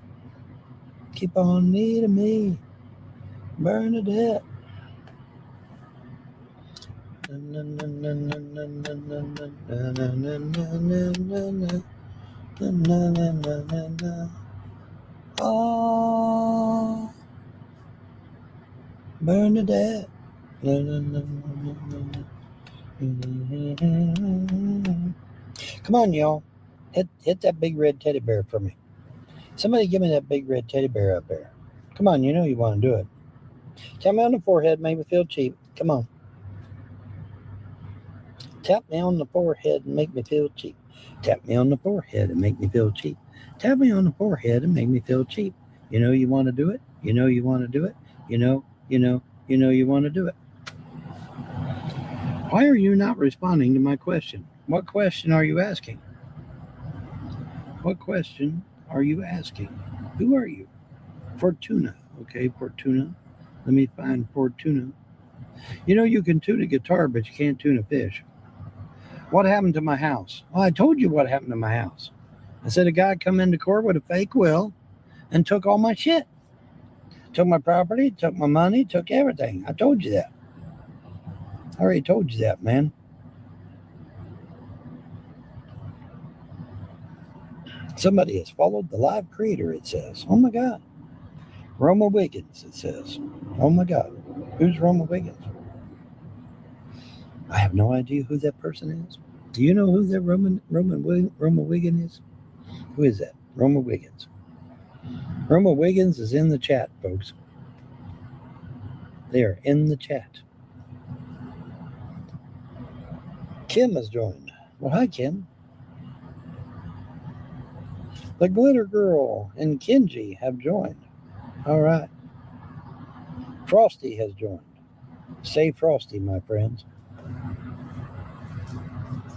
Keep on needing me. Burn to death. Oh, burn to death. Come on, y'all. Hit that big red teddy bear for me. Somebody give me that big red teddy bear up there. Come on, you know you want to do it. Tap me on the forehead, make me feel cheap. Come on. Tap me on the forehead and make me feel cheap. Tap me on the forehead and make me feel cheap. Tap me on the forehead and make me feel cheap. You know you want to do it. You know you want to do it. You know you want to do it. Why are you not responding to my question? What question are you asking? What question are you asking? Who are you? Fortuna. Okay, Fortuna. Let me find Fortuna. You know you can tune a guitar, but you can't tune a fish. What happened to my house? Well, I told you what happened to my house. I said a guy come into court with a fake will and took all my shit. Took my property, took my money, took everything. I told you that. I already told you that, man. Somebody has followed the live creator, it says. Oh my God. Roma Wiggins, it says. Oh my God. Who's Roma Wiggins? I have no idea who that person is. Do you know who that Roma Wiggins is? Who is that? Roma Wiggins. Roma Wiggins is in the chat, folks. They are in the chat. Kim has joined. Well, hi, Kim. The Glitter Girl and Kenji have joined. All right. Frosty has joined. Stay frosty, my friends.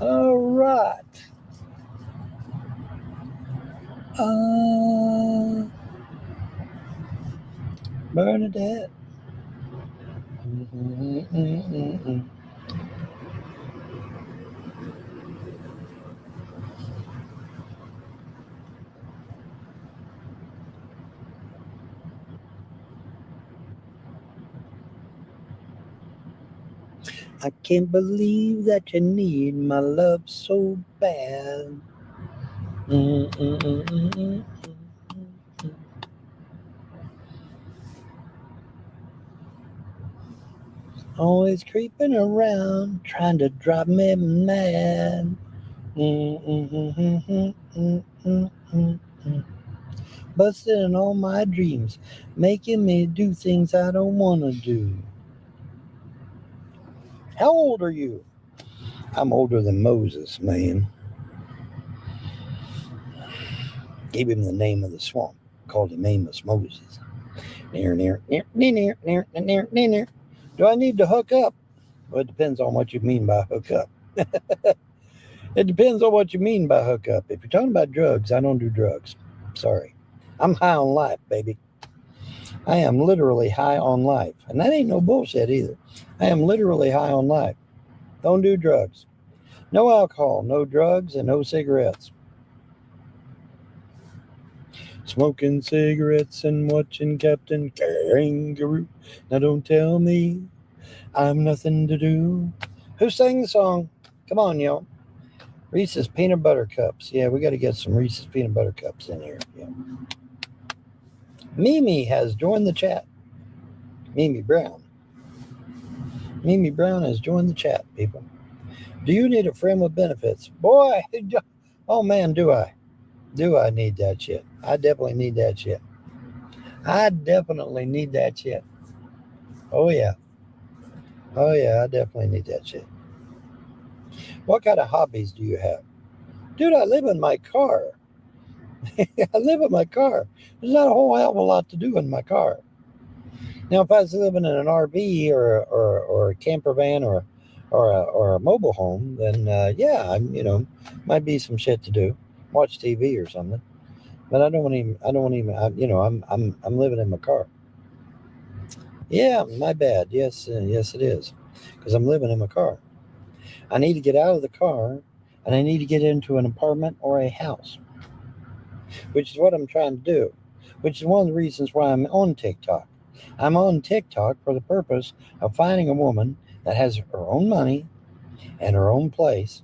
All right. Bernadette. I can't believe that you need my love so bad. Always creeping around, trying to drive me mad. Busted in all my dreams, making me do things I don't want to do. How old are you? I'm older than Moses, man. Gave him the name of the swamp, called him Amos Moses. Do I need to hook up? Well, it depends on what you mean by hook up. It depends on what you mean by hook up. If you're talking about drugs, I don't do drugs. Sorry. I'm high on life, baby. I am literally high on life. And that ain't no bullshit either. I am literally high on life. Don't do drugs. No alcohol, no drugs, and no cigarettes. Smoking cigarettes and watching Captain Kangaroo. Now don't tell me I'm nothing to do. Who sang the song? Come on, y'all. Reese's Peanut Butter Cups. Yeah, we got to get some Reese's Peanut Butter Cups in here. Yeah. Mimi has joined the chat. Mimi Brown. Mimi Brown has joined the chat, people. Do you need a friend with benefits? Boy, oh man, do I. Do I need that shit? I definitely need that shit. I definitely need that shit. Oh yeah. Oh yeah, I definitely need that shit. What kind of hobbies do you have? Dude, I live in my car. I live in my car. There's not a whole hell of a lot to do in my car. Now, if I was living in an RV or a camper van or a mobile home, then yeah, might be some shit to do, watch TV or something. But I don't even. I'm living in my car. Yeah, my bad. Yes, yes, it is, because I'm living in my car. I need to get out of the car, and I need to get into an apartment or a house, which is what I'm trying to do. Which is one of the reasons why I'm on TikTok. I'm on TikTok for the purpose of finding a woman that has her own money and her own place.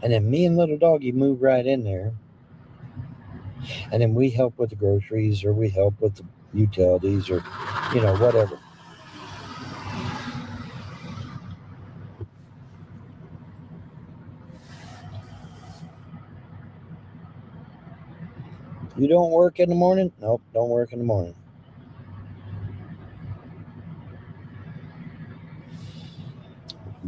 And then me and little doggy move right in there. And then we help with the groceries, or we help with the utilities, or, whatever. You don't work in the morning? Nope, don't work in the morning.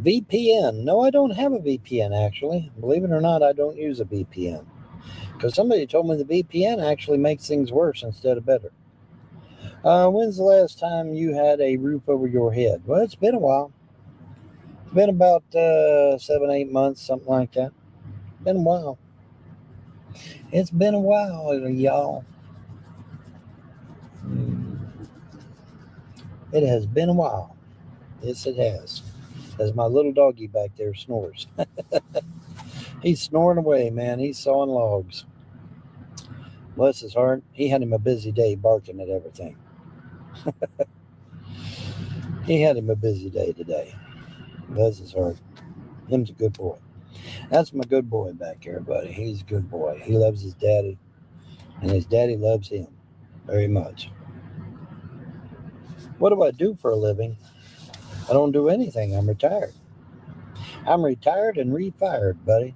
VPN. No, I don't have a VPN, actually. Believe it or not, I don't use a VPN. Because somebody told me the VPN actually makes things worse instead of better. When's the last time you had a roof over your head? Well, it's been a while. It's been about 7, 8 months, something like that. Been a while. It's been a while, y'all. It has been a while. Yes, it has. As my little doggy back there snores. He's snoring away, man. He's sawing logs. Bless his heart. He had him a busy day barking at everything. He had him a busy day today. Bless his heart. Him's a good boy. That's my good boy back here, buddy. He's a good boy. He loves his daddy, and his daddy loves him very much. What do I do for a living? I don't do anything. I'm retired. I'm retired and refired, buddy.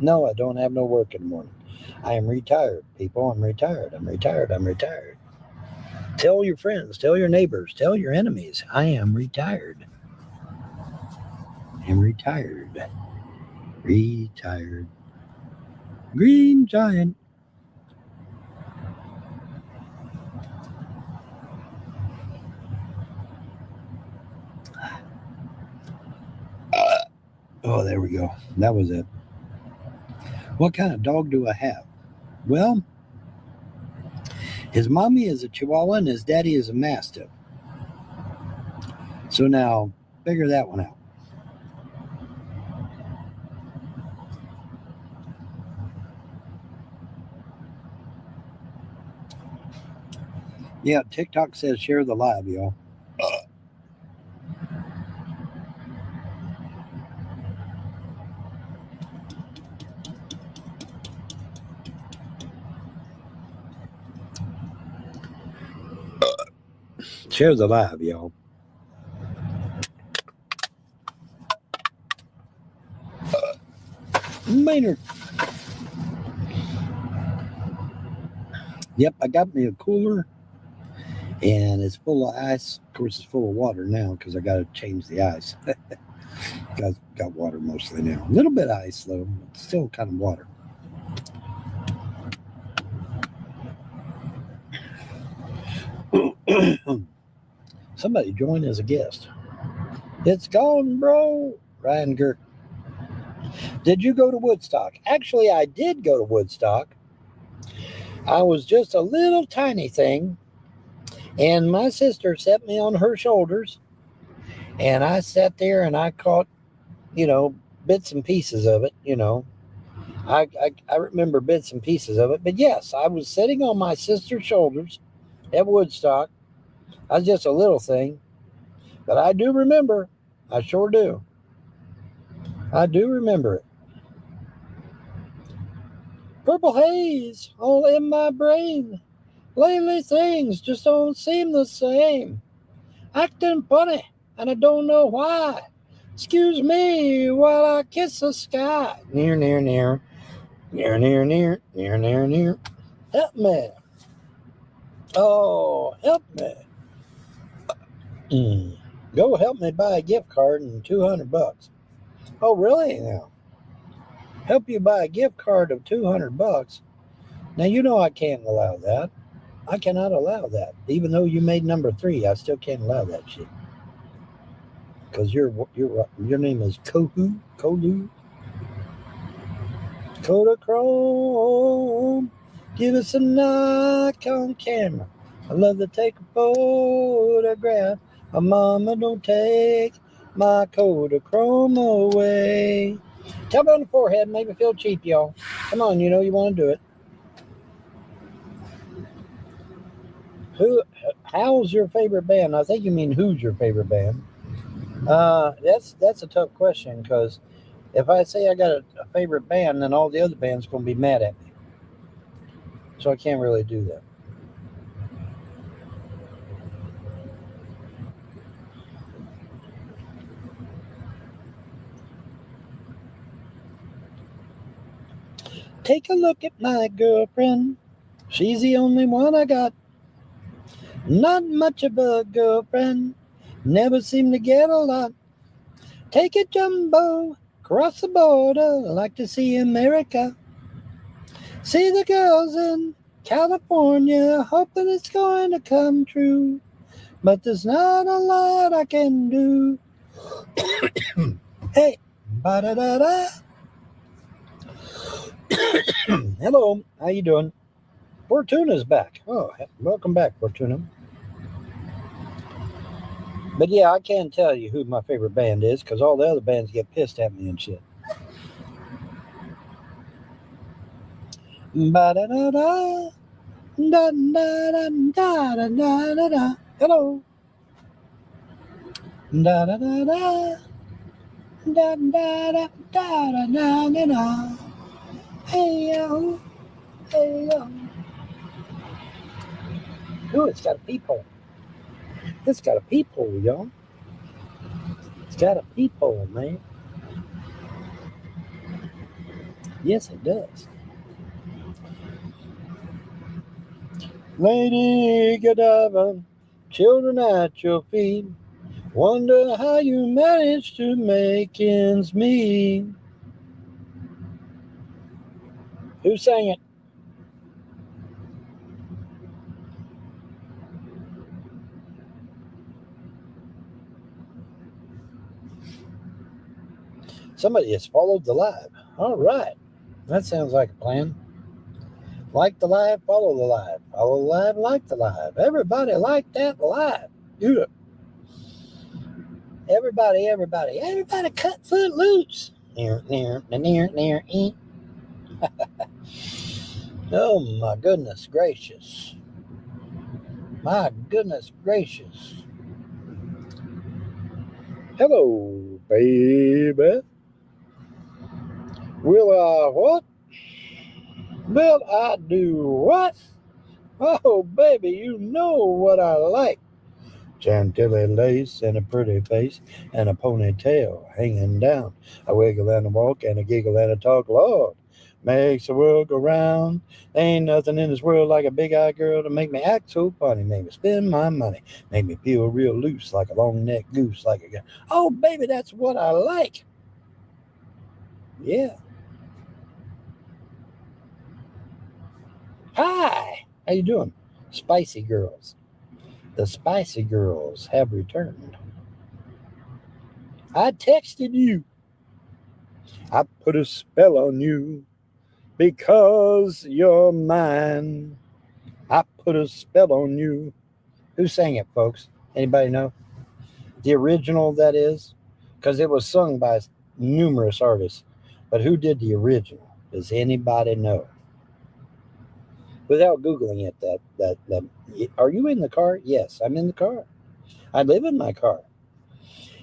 No, I don't have no work in the morning. I am retired, people. I'm retired. I'm retired. I'm retired. Tell your friends, tell your neighbors, tell your enemies, I am retired. I'm retired. Retired. Green giant. Oh, there we go. That was it. What kind of dog do I have? Well, his mommy is a Chihuahua and his daddy is a Mastiff. So now, figure that one out. Yeah, TikTok says share the live, y'all. Share the live, y'all. Maynard. Yep, I got me a cooler, and it's full of ice. Of course, it's full of water now because I got to change the ice. got water mostly now. A little bit of ice, though, but still kind of water. Somebody joined as a guest. It's gone, bro. Ryan Gert. Did you go to Woodstock? Actually, I did go to Woodstock. I was just a little tiny thing, and my sister set me on her shoulders, and I sat there and I caught, bits and pieces of it, I remember bits and pieces of it. But yes, I was sitting on my sister's shoulders at Woodstock. I was just a little thing, but I do remember. I sure do. I do remember it. Purple haze all in my brain. Lately things just don't seem the same. Acting funny, and I don't know why. Excuse me while I kiss the sky. Near, near, near. Near, near, near. Near, near, near. Help me. Oh, help me. Go help me buy a gift card and $200. Oh, really? Now, help you buy a gift card of $200. Now, you know I can't allow that. I cannot allow that. Even though you made number 3, I still can't allow that shit. Because your name is Kolu. Kodachrome. Give us a Nikon camera. I love to take a photograph. Mama, don't take my Kodachrome away. Tap me on the forehead, make me feel cheap, y'all. Come on, you know you want to do it. How's your favorite band? I think you mean who's your favorite band. That's a tough question, because if I say I got a favorite band, then all the other bands going to be mad at me. So I can't really do that. Take a look at my girlfriend. She's the only one I got. Not much of a girlfriend. Never seem to get a lot. Take it jumbo. Cross the border. Like to see America. See the girls in California. Hoping it's going to come true. But there's not a lot I can do. Hey, ba-da-da-da. Hello, how you doing? Fortuna's back. Oh, welcome back, Fortuna. But yeah, I can't tell you who my favorite band is, because all the other bands get pissed at me and shit. Ba-da-da-da. Da-da-da-da-da-da-da-da. Hello. Da-da-da-da. Da-da-da-da-da-da-da. Hey, yo. Hey, yo. Ooh, it's got a peephole. It's got a peephole, y'all. It's got a peephole, man. Yes, it does. Lady Godiva, children at your feet, wonder how you manage to make ends meet. Who sang it? Somebody has followed the live. All right. That sounds like a plan. Like the live, follow the live. Follow the live, like the live. Everybody like that live. Do it. Everybody cut foot loose. Near. Oh, my goodness gracious. My goodness gracious. Hello, baby. Will I what? Will I do what? Oh, baby, you know what I like. Chantilly lace and a pretty face and a ponytail hanging down. A wiggle and a walk and a giggle and a talk. Lord, makes the world go round. Ain't nothing in this world like a big-eyed girl to make me act so funny. Make me spend my money. Make me feel real loose like a long-necked goose. Like a gun. Oh, baby, that's what I like. Yeah. Hi. How you doing? Spicy girls. The spicy girls have returned. I texted you. I put a spell on you because you're mine. I put a spell on you. Who sang it, folks? Anybody know? The original, that is? Because it was sung by numerous artists. But who did the original? Does anybody know? Without Googling it, that are you in the car? Yes, I'm in the car. I live in my car.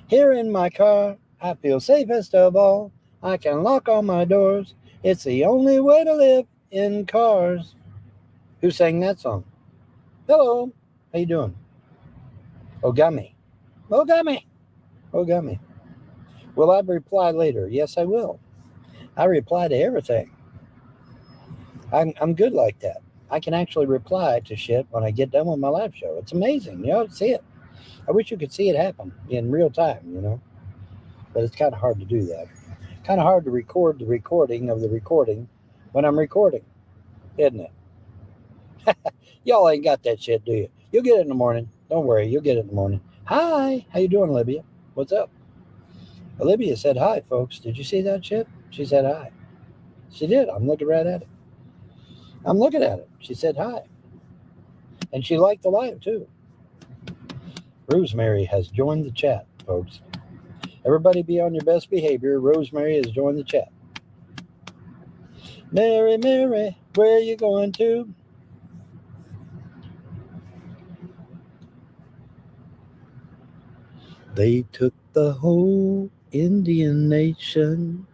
Here in my car, I feel safest of all. I can lock all my doors. It's the only way to live in cars. Who sang that song? Hello. How you doing? Ogami. Ogami. Ogami. Will I reply later? Yes, I will. I reply to everything. I'm good like that. I can actually reply to shit when I get done with my live show. It's amazing. You ought to see it. I wish you could see it happen in real time, But it's kind of hard to do that. Kind of hard to record the recording of the recording when I'm recording, isn't it? Y'all ain't got that shit, do you? You'll get it in the morning. Don't worry, you'll get it in the morning. Hi, how you doing, Libya? What's up? Olivia said hi, folks. Did you see that shit? She said hi. She did. I'm looking right at it. I'm looking at it. She said hi. And she liked the live, too. Rosemary has joined the chat, folks. Everybody be on your best behavior. Rosemary has joined the chat. Mary, Mary, where are you going to? They took the whole Indian nation,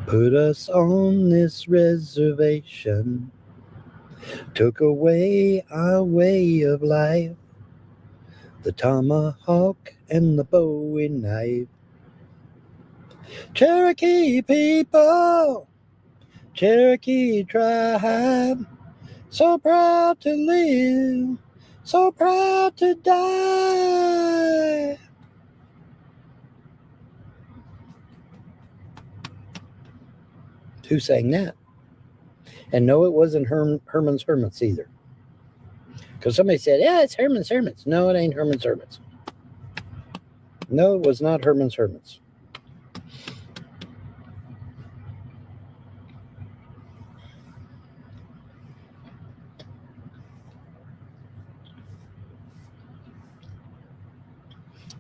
put us on this reservation, took away our way of life, the tomahawk and the bowie knife. Cherokee people, Cherokee tribe, so proud to live, so proud to die. Who sang that? And no, it wasn't Herman's Hermits either. Because somebody said, yeah, it's Herman's Hermits. No, it ain't Herman's Hermits. No, it was not Herman's Hermits.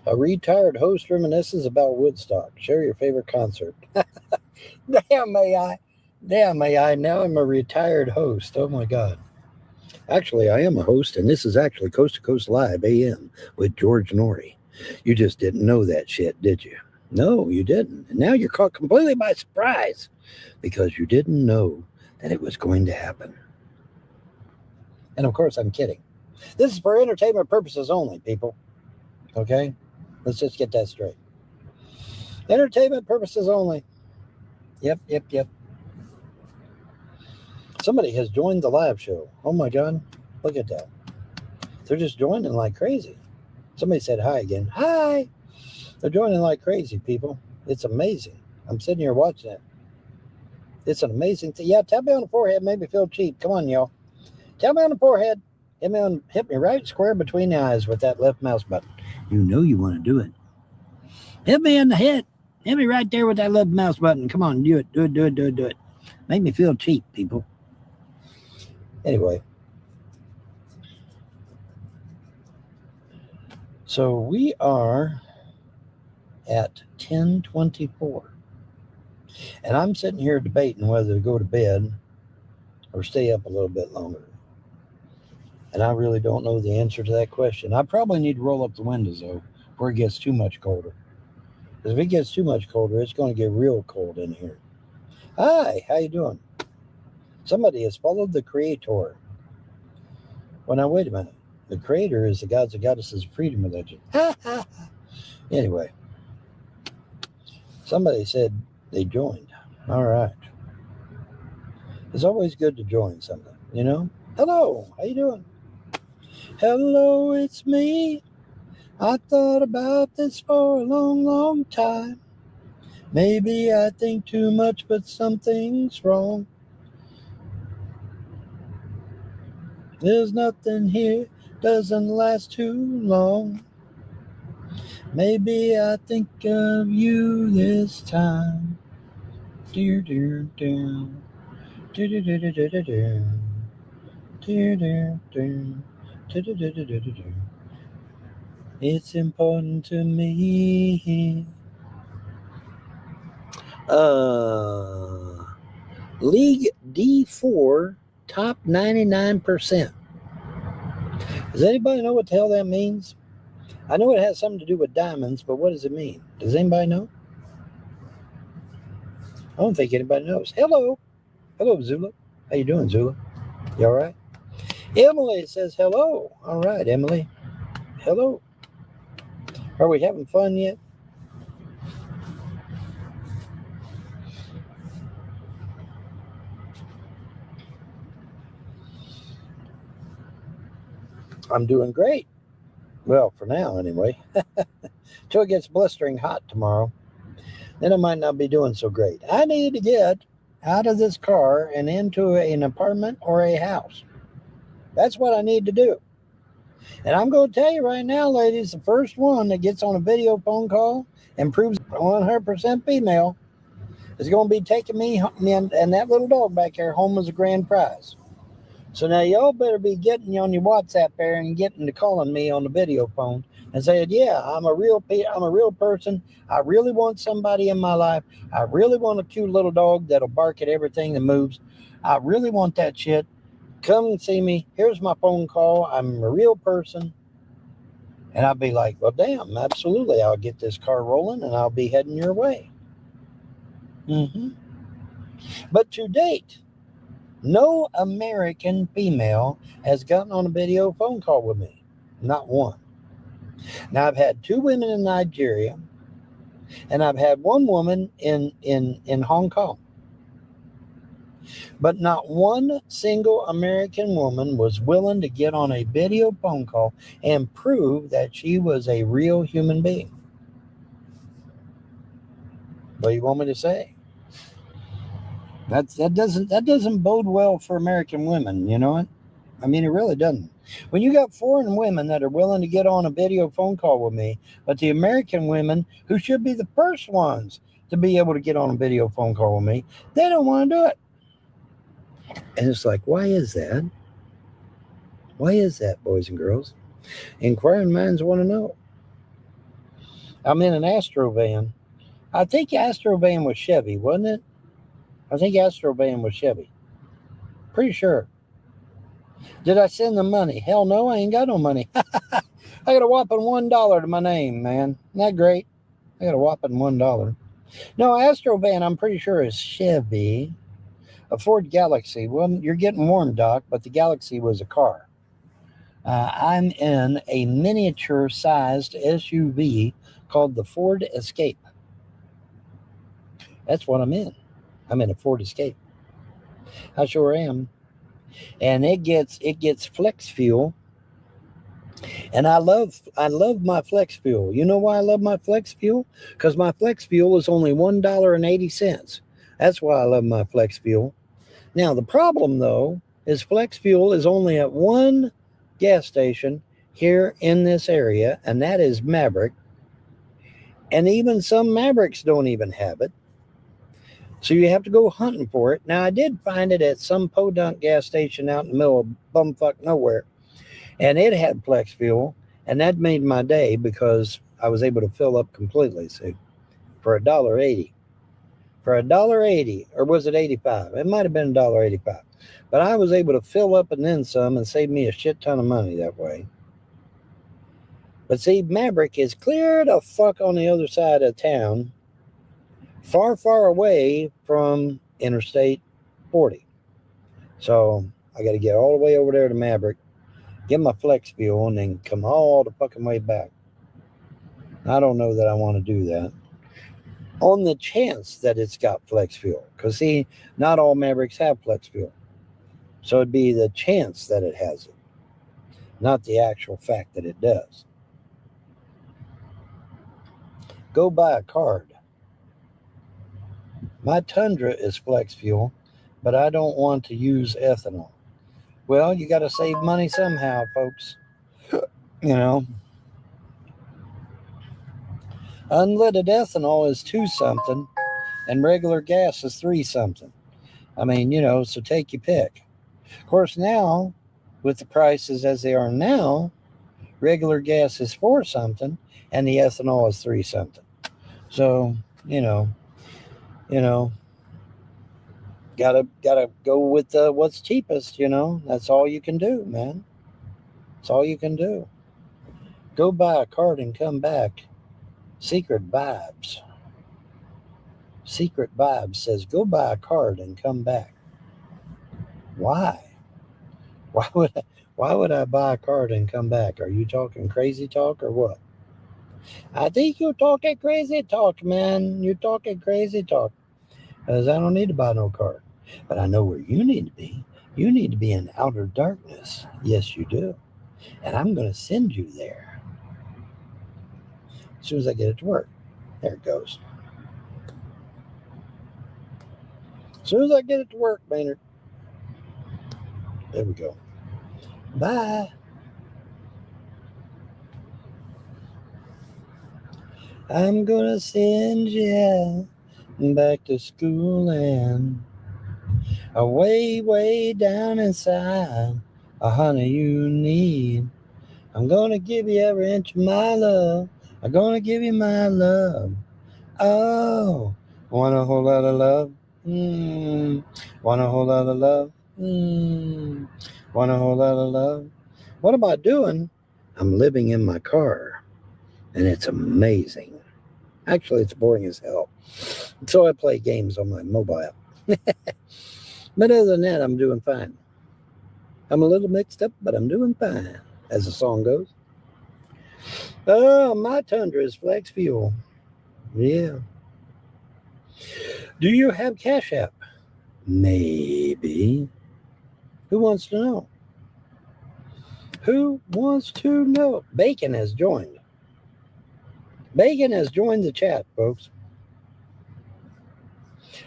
A retired host reminisces about Woodstock. Share your favorite concert. Damn, may I. Now I'm a retired host. Oh, my God. Actually, I am a host, and this is actually Coast to Coast Live AM with George Norrie. You just didn't know that shit, did you? No, you didn't. And now you're caught completely by surprise because you didn't know that it was going to happen. And, of course, I'm kidding. This is for entertainment purposes only, people. Okay? Let's just get that straight. Entertainment purposes only. Yep. Somebody has joined the live show. Oh, my God. Look at that. They're just joining like crazy. Somebody said hi again. Hi. They're joining like crazy, people. It's amazing. I'm sitting here watching it. It's an amazing thing. Yeah, tap me on the forehead. Make me feel cheap. Come on, y'all. Tap me on the forehead. Hit me right square between the eyes with that left mouse button. You know you want to do it. Hit me in the head. Hit me right there with that left mouse button. Come on, do it. Do it. Make me feel cheap, people. Anyway. So we are at 10:24. And I'm sitting here debating whether to go to bed or stay up a little bit longer. And I really don't know the answer to that question. I probably need to roll up the windows, though, before it gets too much colder. Because if it gets too much colder, it's going to get real cold in here. Hi, how you doing? Somebody has followed the creator. Well, now, wait a minute. The creator is the gods and goddesses of freedom religion. Anyway, somebody said they joined. All right. It's always good to join something, Hello, how you doing? Hello, it's me. I thought about this for a long, long time. Maybe I think too much, but something's wrong. There's nothing here, doesn't last too long. Maybe I think of you this time. Dear. It's important to me. League D4 top 99%. Does anybody know what the hell that means? I know it has something to do with diamonds, but what does it mean? Does anybody know? don't think anybody knows. Hello. Hello, Zula. How you doing, Zula? You all right? Emily says hello. All right, Emily. Hello. Are we having fun yet? I'm doing great. Well, for now, anyway. Till it gets blistering hot tomorrow. Then I might not be doing so great. I need to get out of this car and into an apartment or a house. That's what I need to do. And I'm going to tell you right now, ladies, the first one that gets on a video phone call and proves 100% female is going to be taking me and that little dog back there home as a grand prize. So now y'all better be getting on your WhatsApp there and getting to calling me on the video phone and saying, yeah, I'm a real person. I really want somebody in my life. I really want a cute little dog that'll bark at everything that moves. I really want that shit. Come and see me. Here's my phone call. I'm a real person. And I'll be like, well, damn, absolutely. I'll get this car rolling and I'll be heading your way. But to date, no American female has gotten on a video phone call with me. Not one. Now, I've had 2 women in Nigeria, and I've had 1 woman in Hong Kong. But not one single American woman was willing to get on a video phone call and prove that she was a real human being. What do you want me to say? That doesn't bode well for American women, you know it? I mean, it really doesn't. When you got foreign women that are willing to get on a video phone call with me, but the American women, who should be the first ones to be able to get on a video phone call with me, they don't want to do it. And it's like, why is that? Why is that, boys and girls? Inquiring minds want to know. I'm in an Astro van. I think Astro van was Chevy, wasn't it? I think Astro van was Chevy. Pretty sure. Did I send them money? Hell no, I ain't got no money. I got a whopping $1 to my name, man. Isn't that great? I got a whopping $1. No, Astro van, I'm pretty sure is Chevy. A Ford Galaxy. Well, you're getting warm, Doc, but the Galaxy was a car. I'm in a miniature-sized SUV called the Ford Escape. That's what I'm in. I'm in a Ford Escape. I sure am. And it gets flex fuel. And I love my flex fuel. You know why I love my flex fuel? Because my flex fuel is only $1.80. That's why I love my flex fuel. Now, the problem, though, is flex fuel is only at one gas station here in this area, and that is Maverick. And even some Mavericks don't even have it. So you have to go hunting for it. Now, I did find it at some podunk gas station out in the middle of bumfuck nowhere, and it had flex fuel, and that made my day because I was able to fill up completely, see, for $1.80. For $1.80, or was it 85? It might have been $1.85. But I was able to fill up and then some and save me a shit ton of money that way. But see, Maverick is clear the fuck on the other side of town, far, far away from Interstate 40. So I got to get all the way over there to Maverick, get my flex fuel, and then come all the fucking way back. I don't know that I want to do that. On the chance that it's got flex fuel. Because, see, not all Mavericks have flex fuel. So it'd be the chance that it has it, not the actual fact that it does. Go buy a card. My Tundra is flex fuel, but I don't want to use ethanol. Well, you got to save money somehow, folks. You know. Unleaded ethanol is 2 something, and regular gas is 3 something. I mean, you know, so take your pick. Of course, now, with the prices as they are now, regular gas is 4 something, and the ethanol is 3 something. So, you know, gotta go with what's cheapest. You know, that's all you can do, man. That's all you can do. Go buy a card and come back. Secret vibes. secret vibe says go buy a card and come back. Why? Why would I buy a card and come back? Are you talking crazy talk or what? I think you're talking crazy talk, man. You're talking crazy talk. Because I don't need to buy no card. But I know where you need to be. You need to be in outer darkness. Yes, you do. And I'm going to send you there. As soon as I get it to work. There it goes. As soon as I get it to work, Maynard. There we go. Bye. I'm going to send you back to school and way down inside, honey, you need. I'm going to give you every inch of my love. I'm going to give you my love. Oh, want a whole lot of love? Want a whole lot of love? Want a whole lot of love? What am I doing? I'm living in my car, and it's amazing. Actually, it's boring as hell. So I play games on my mobile. But other than that, I'm doing fine. I'm a little mixed up, but I'm doing fine, as the song goes. Oh, my Tundra is flex fuel. Yeah. Do you have Cash App? Maybe. Who wants to know? Who wants to know? Bacon has joined. Bacon has joined the chat, folks.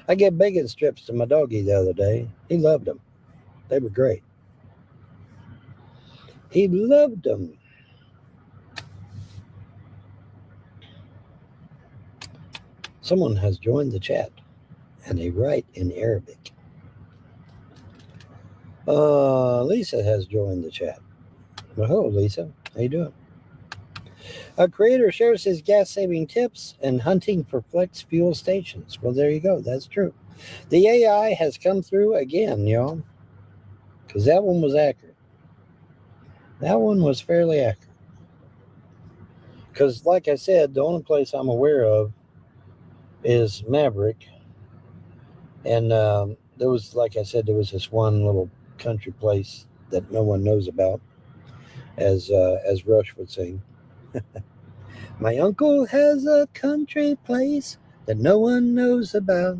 I gave bacon strips to my doggy the other day. He loved them. They were great. He loved them. Someone has joined the chat, and they write in Arabic. Lisa has joined the chat. Well, hello, Lisa. How you doing? A creator shares his gas-saving tips and hunting for flex fuel stations. Well, there you go. That's true. The AI has come through again, y'all, because that one was accurate. That one was fairly accurate. Because, like I said, the only place I'm aware of is Maverick. And there was, like I said, there was this one little country place that no one knows about, as Rush would sing. My uncle has a country place that no one knows about.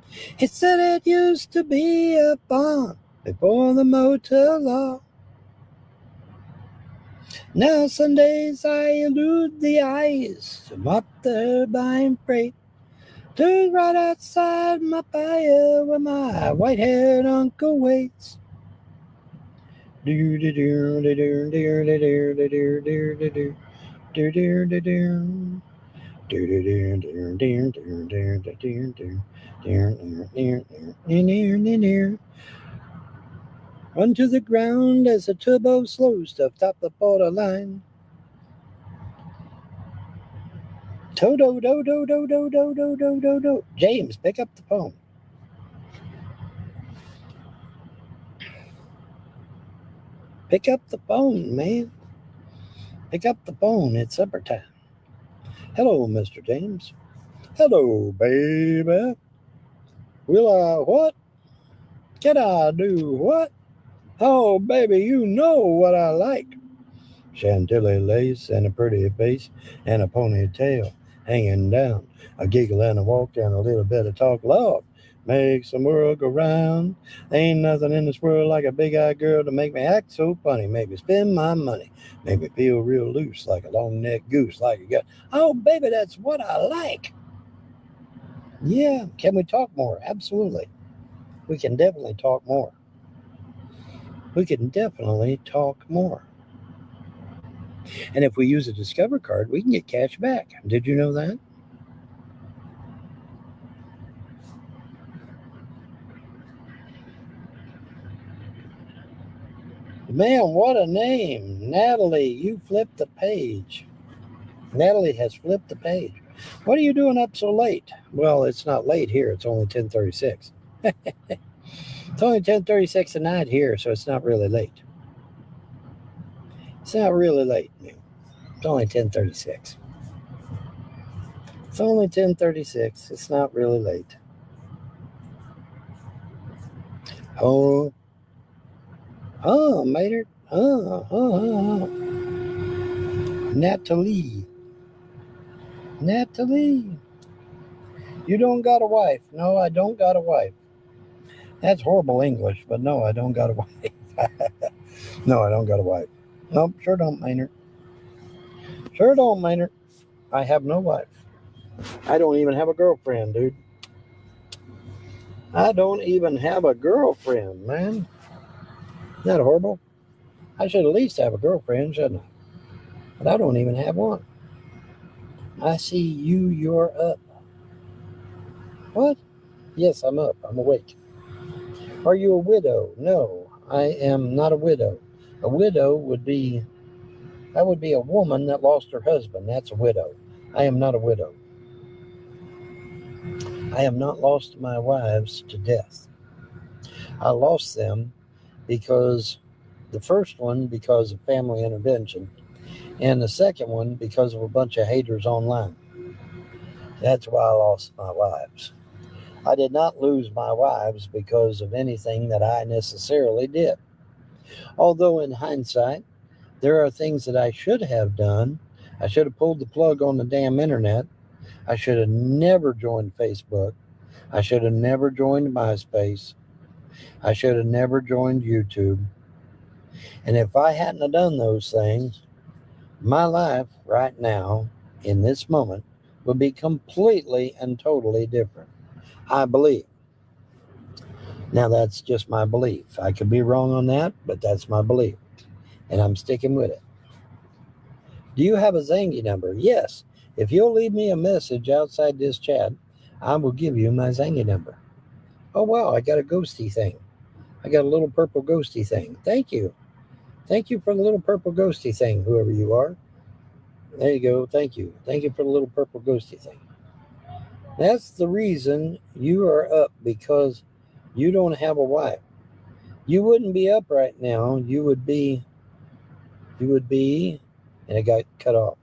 He said it used to be a barn before the motor law. Now Sundays I elude the eyes of up there buying freight. Stood right outside my fire where my white-haired uncle waits. Run to the ground as the turbo slows to top the borderline. Toto, do, do, do, do, do, do, do, do, do. James, pick up the phone. Pick up the phone, man. Pick up the phone. It's supper time. Hello, Mr. James. Hello, baby. Will I what? Can I do what? Oh, baby, you know what I like. Chantilly lace and a pretty face and a ponytail hanging down. A giggle and a walk and a little bit of talk. Lord, makes the world go round. Ain't nothing in this world like a big-eyed girl to make me act so funny. Make me spend my money. Make me feel real loose like a long-necked goose. Like a gut. Oh, baby, that's what I like. Yeah, can we talk more? Absolutely. We can definitely talk more. We can definitely talk more. And if we use a Discover card, we can get cash back. Did you know that? Man, what a name. Natalie, you flipped the page. Natalie has flipped the page. What are you doing up so late? Well, it's not late here. It's only 10:36. It's only 10:36 at night here, so it's not really late. It's not really late. It's only 10:36. It's only 10:36. It's not really late. Oh, Mater. Natalie. Natalie. You don't got a wife. No, I don't got a wife. That's horrible English, but no, I don't got a wife. No, I don't got a wife. Nope, sure don't, Maynard. Sure don't, Maynard. I have no wife. I don't even have a girlfriend, dude. I don't even have a girlfriend, man. Isn't that horrible? I should at least have a girlfriend, shouldn't I? But I don't even have one. I see you're up. What? Yes, I'm up. I'm awake. Are you a widow? No, I am not a widow. A widow would be a woman that lost her husband. That's a widow. I am not a widow. I have not lost my wives to death. I lost them because the first one because of family intervention, and the second one because of a bunch of haters online. That's why I lost my wives. I did not lose my wives because of anything that I necessarily did. Although in hindsight, there are things that I should have done. I should have pulled the plug on the damn internet. I should have never joined Facebook. I should have never joined MySpace. I should have never joined YouTube. And if I hadn't have done those things, my life right now, in this moment, would be completely and totally different. I believe. Now, that's just my belief. I could be wrong on that, but that's my belief. And I'm sticking with it. Do you have a Zangy number? Yes. If you'll leave me a message outside this chat, I will give you my Zangy number. Oh, wow, I got a ghosty thing. I got a little purple ghosty thing. Thank you. Thank you for the little purple ghosty thing, whoever you are. There you go. Thank you. Thank you for the little purple ghosty thing. That's the reason you are up, because you don't have a wife. You wouldn't be up right now. You would be, and it got cut off.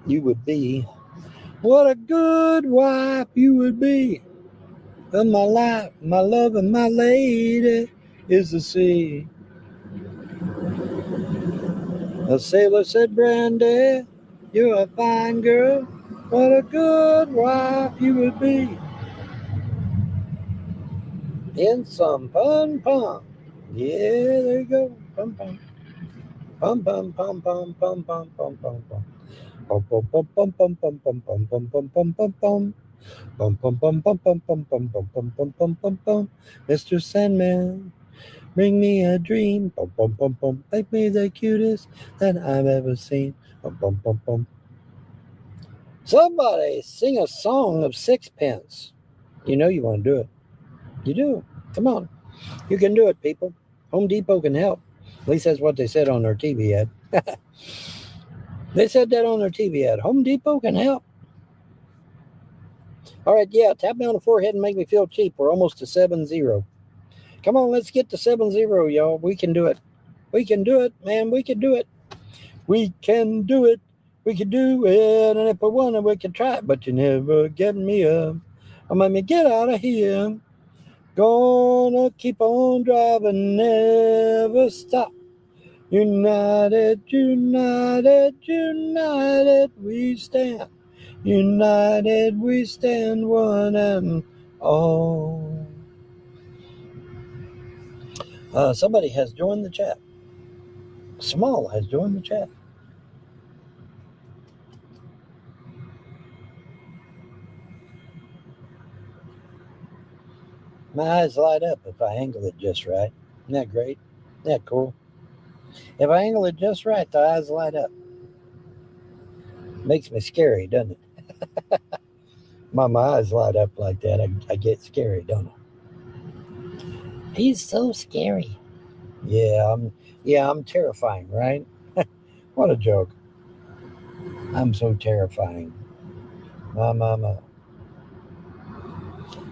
You would be, what a good wife you would be. Of my life, my love, and my lady is the sea. The sailor said, Brandy, you're a fine girl. What a good wife you would be. In some pum pum. Yeah, there you go. Pum pum. Pum pum pum pum pum pum pum pum pum. Pum pum pum pum pum pum pum pum pum pum pum pum pum. Pum pum pum pum pum pum pum pum pum pum pum pum pum. Mr. Sandman, bring me a dream. Pum pum pum pum. Make me the cutest that I've ever seen. Pum pum pum pum. Somebody sing a song of sixpence. You know you want to do it. You do. Come on. You can do it, people. Home Depot can help. At least that's what they said on their TV ad. They said that on their TV ad. Home Depot can help. All right, yeah, tap me on the forehead and make me feel cheap. We're almost to 7-0. Come on, let's get to 7-0, y'all. We can do it. We can do it, man. We can do it. We can do it. We can do it. And if we wanted, we could try it. But you never get me up. I'll let me get out of here. Gonna keep on driving, never stop. United, united, united we stand. United we stand, one and all. Somebody has joined the chat. Small has joined the chat. My eyes light up if I angle it just right. Isn't that great? Isn't that cool? If I angle it just right, the eyes light up. Makes me scary, doesn't it? My eyes light up like that. I get scary, don't I? He's so scary. Yeah, I'm terrifying, right? What a joke. I'm so terrifying. My.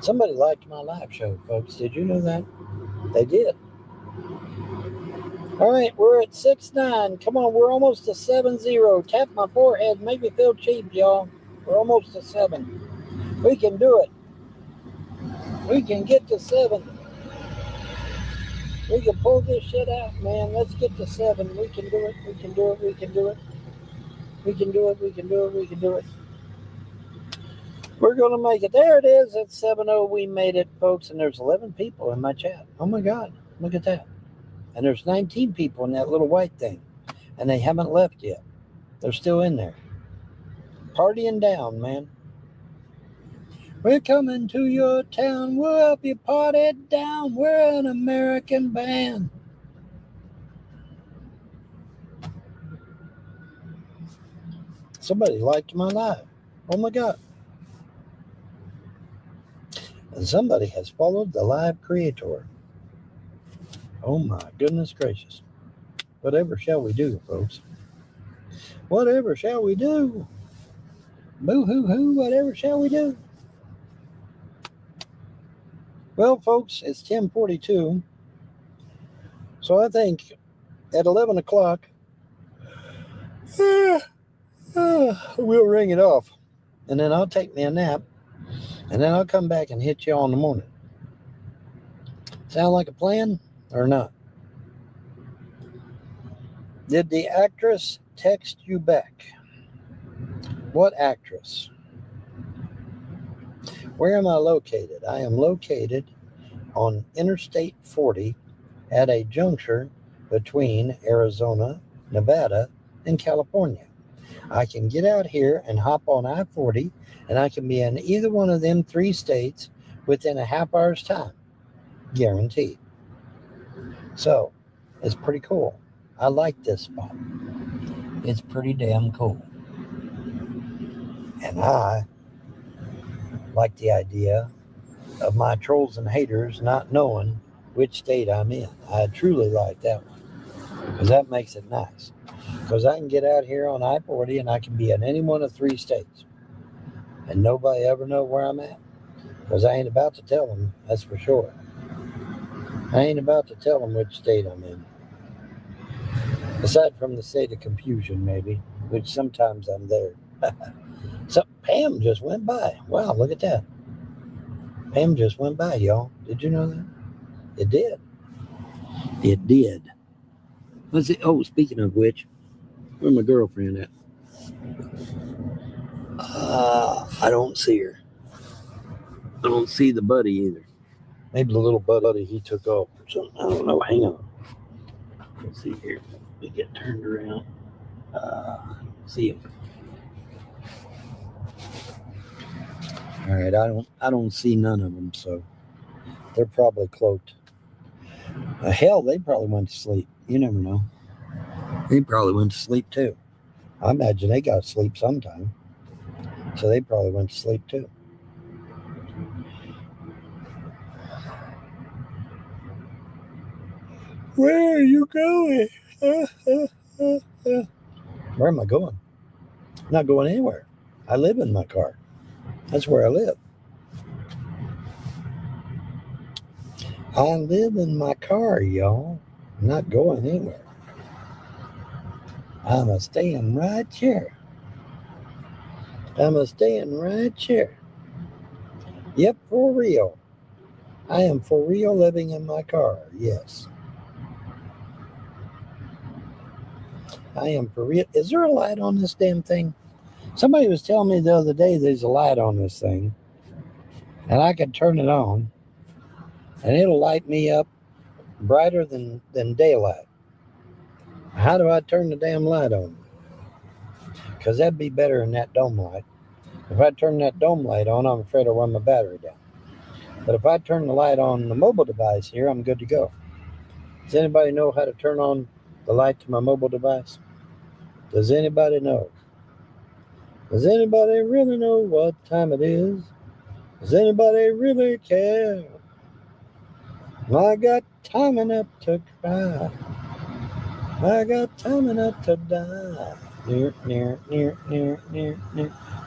Somebody liked my live show, folks. Did you know that? They did. All right, we're at 6-9. Come on, we're almost to 7-0. Tap my forehead, make me feel cheap, y'all. We're almost to 7. We can do it. We can get to 7. We can pull this shit out, man. Let's get to 7. We can do it. We can do it. We can do it. We can do it. We can do it. We can do it. We're going to make it. There it is. It's 7-0. We made it, folks. And there's 11 people in my chat. Oh, my God. Look at that. And there's 19 people in that little white thing. And they haven't left yet. They're still in there. Partying down, man. We're coming to your town. We'll help you party down. We're an American band. Somebody liked my live. Oh, my God. And somebody has followed the live creator. Oh, my goodness gracious. Whatever shall we do, folks? Whatever shall we do? Boo-hoo-hoo, whatever shall we do? Well, folks, it's 10:42. So I think at 11 o'clock, we'll ring it off. And then I'll take me a nap. And then I'll come back and hit you all in the morning. Sound like a plan or not? Did the actress text you back? What actress? Where am I located? I am located on Interstate 40 at a juncture between Arizona, Nevada, and California. I can get out here and hop on I-40, and I can be in either one of them 3 states within a half hour's time. Guaranteed. So, it's pretty cool. I like this spot. It's pretty damn cool. And I like the idea of my trolls and haters not knowing which state I'm in. I truly like that one because that makes it nice. Because I can get out here on I-40 and I can be in any one of 3 states. And nobody ever know where I'm at. Because I ain't about to tell them, that's for sure. I ain't about to tell them which state I'm in. Aside from the state of confusion, maybe, which sometimes I'm there. So Pam just went by. Wow, look at that. Pam just went by, y'all. Did you know that? It did. It did. Let's see. Oh, speaking of which, where's my girlfriend at? I don't see her. I don't see the buddy either. Maybe the little buddy he took off or something. I don't know. Hang on. Let's see here. We get turned around. See him. All right. I don't see none of them, so they're probably cloaked. Hell, they probably went to sleep. You never know. They probably went to sleep too. I imagine they got to sleep sometime. So they probably went to sleep too. Where are you going? Where am I going? I'm not going anywhere. I live in my car. That's where I live. I live in my car, y'all. I'm not going anywhere. I'm a staying right here. I'm a staying right here. Yep, for real. I am for real living in my car. Yes. I am for real. Is there a light on this damn thing? Somebody was telling me the other day there's a light on this thing. And I could turn it on. And it'll light me up brighter than daylight. How do I turn the damn light on? Because that'd be better than that dome light. If I turn that dome light on, I'm afraid I'll run my battery down. But if I turn the light on the mobile device here, I'm good to go. Does anybody know how to turn on the light to my mobile device? Does anybody know? Does anybody really know what time it is? Does anybody really care? I got time enough to cry. I got time enough to die. Near.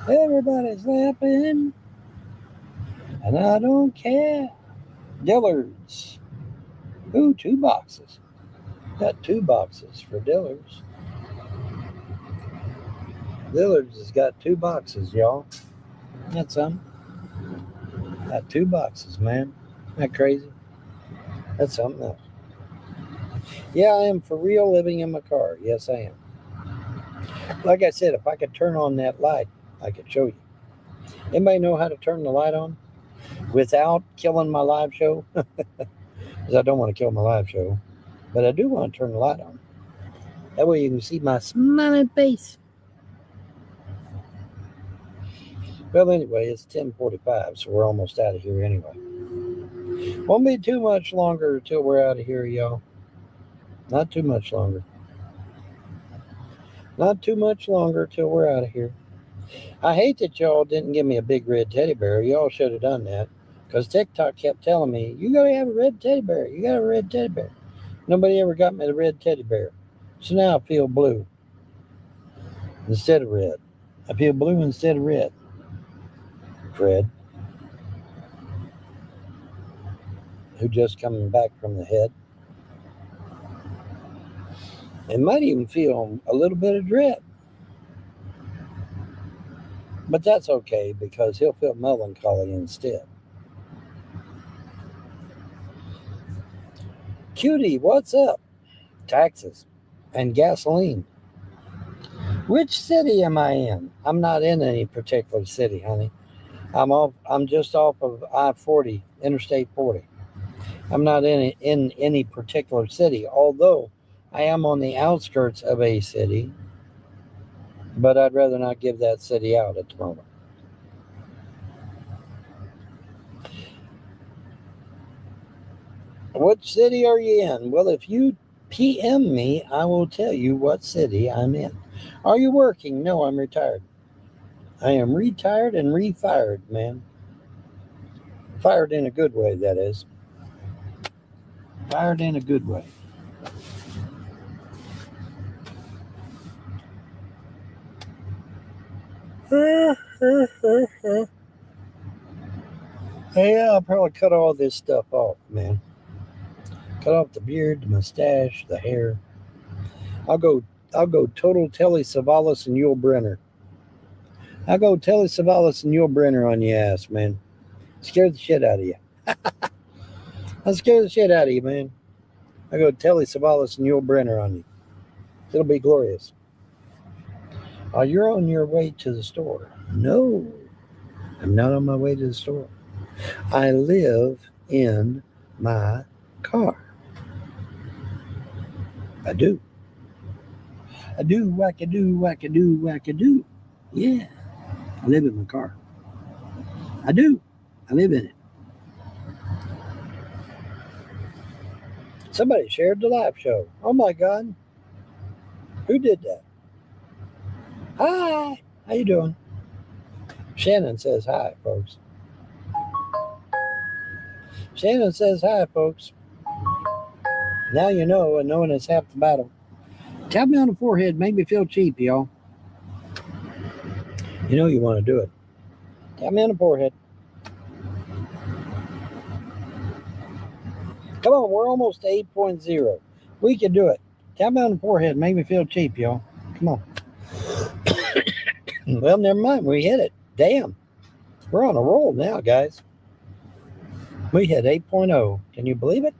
Everybody's laughing. And I don't care. Dillards. Ooh, 2 boxes. Got 2 boxes for Dillard's. Dillard's has got 2 boxes, y'all. That's something. Got 2 boxes, man. Isn't that crazy? That's something else. Yeah, I am for real living in my car. Yes, I am. Like I said, if I could turn on that light, I could show you. Anybody know how to turn the light on without killing my live show? Because I don't want to kill my live show. But I do want to turn the light on. That way you can see my smiling face. Well, anyway, it's 10:45, so we're almost out of here anyway. Won't be too much longer till we're out of here, y'all. Not too much longer. Not too much longer till we're out of here. I hate that y'all didn't give me a big red teddy bear. Y'all should have done that. Because TikTok kept telling me, you got to have a red teddy bear. You got to have a red teddy bear. Nobody ever got me the red teddy bear. So now I feel blue instead of red. I feel blue instead of red. Fred, who just coming back from the head. It might even feel a little bit of dread. But that's okay because he'll feel melancholy instead. Cutie, what's up? Taxes and gasoline. Which city am I in? I'm not in any particular city, honey. I'm just off of I-40, Interstate 40. I'm not in any particular city, although I am on the outskirts of a city, but I'd rather not give that city out at the moment. What city are you in? Well, if you PM me, I will tell you what city I'm in. Are you working? No, I'm retired. I am retired and refired, man. Fired in a good way, that is. Fired in a good way. Yeah, I'll probably cut all this stuff off, man. Cut off the beard, the mustache, the hair. I'll go total Telly Savalas and Yul Brynner. I'll go Telly Savalas and Yul Brynner on your ass, man. Scare the shit out of you. I'll scare the shit out of you, man. I'll go Telly Savalas and Yul Brynner on you. It'll be glorious. You're on your way to the store. No, I'm not on my way to the store. I live in my car. I do. I do, wackadoo, wackadoo, wackadoo. Yeah, I live in my car. I do. I live in it. Somebody shared the live show. Oh my God. Who did that? Hi. How you doing? Shannon says hi, folks. Shannon says hi, folks. Now you know, and knowing is half the battle. Tap me on the forehead, make me feel cheap, y'all. You know you want to do it. Tap me on the forehead. Come on, we're almost to 8.0. We can do it. Tap me on the forehead, make me feel cheap, y'all. Come on. Well, never mind. We hit it. Damn. We're on a roll now, guys. We hit 8.0. Can you believe it?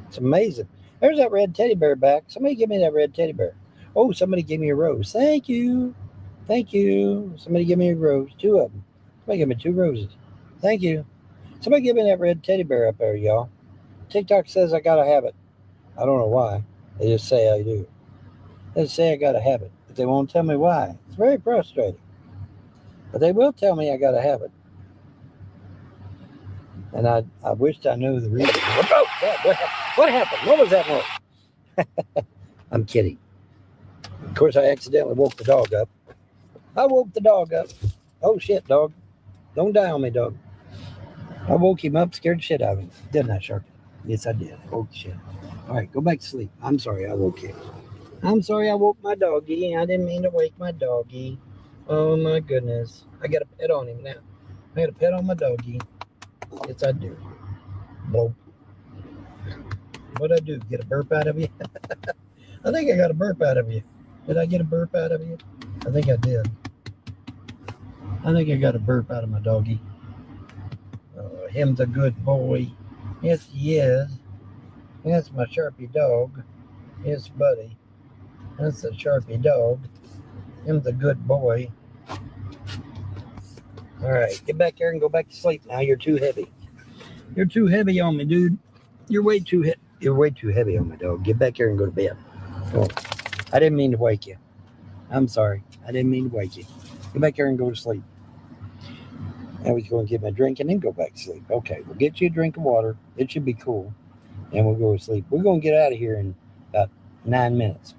It's amazing. There's that red teddy bear back. Somebody give me that red teddy bear. Oh, somebody gave me a rose. Thank you. Thank you. Somebody give me a rose. 2 of them. Somebody give me 2 roses. Thank you. Somebody give me that red teddy bear up there, y'all. TikTok says I gotta have it. I don't know why. They just say I do. They say I gotta have it, but they won't tell me why. It's very frustrating. But they will tell me I gotta have it. And I wished I knew the reason. Oh, what happened? What was that noise? I'm kidding. Of course, I accidentally woke the dog up. I woke the dog up. Oh, shit, dog. Don't die on me, dog. I woke him up, scared the shit out of him. Didn't I, Sharky? Yes, I did. Oh, shit. All right, go back to sleep. I'm sorry I woke you. I'm sorry I woke my doggy. I didn't mean to wake my doggy. Oh, my goodness. I got a pet on him now. I got a pet on my doggy. Yes, I do. Bloop. What'd I do? Get a burp out of you? I think I got a burp out of you. Did I get a burp out of you? I think I did. I think I got a burp out of my doggy. Him's a good boy. Yes, he is. That's my Sharpie dog. Yes, buddy. That's a Sharpie dog. Him's a good boy. All right, get back there and go back to sleep now. You're too heavy. You're too heavy on me, dude. You're way too heavy on me, dog. Get back here and go to bed. Come on. I didn't mean to wake you. I'm sorry. I didn't mean to wake you. Get back here and go to sleep. I was going to get my drink and then go back to sleep. Okay, we'll get you a drink of water. It should be cool. And we'll go to sleep. We're going to get out of here in about 9 minutes.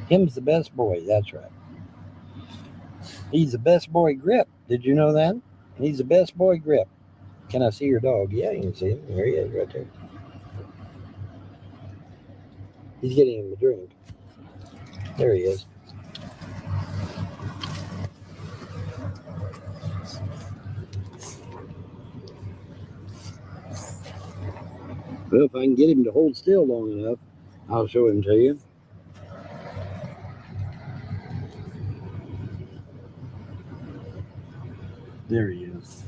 Him's the best boy. That's right. He's the best boy grip. Did you know that? He's the best boy grip. Can I see your dog? Yeah, you can see him. There he is right there. He's getting him a drink. There he is. Well, if I can get him to hold still long enough, I'll show him to you. There he is.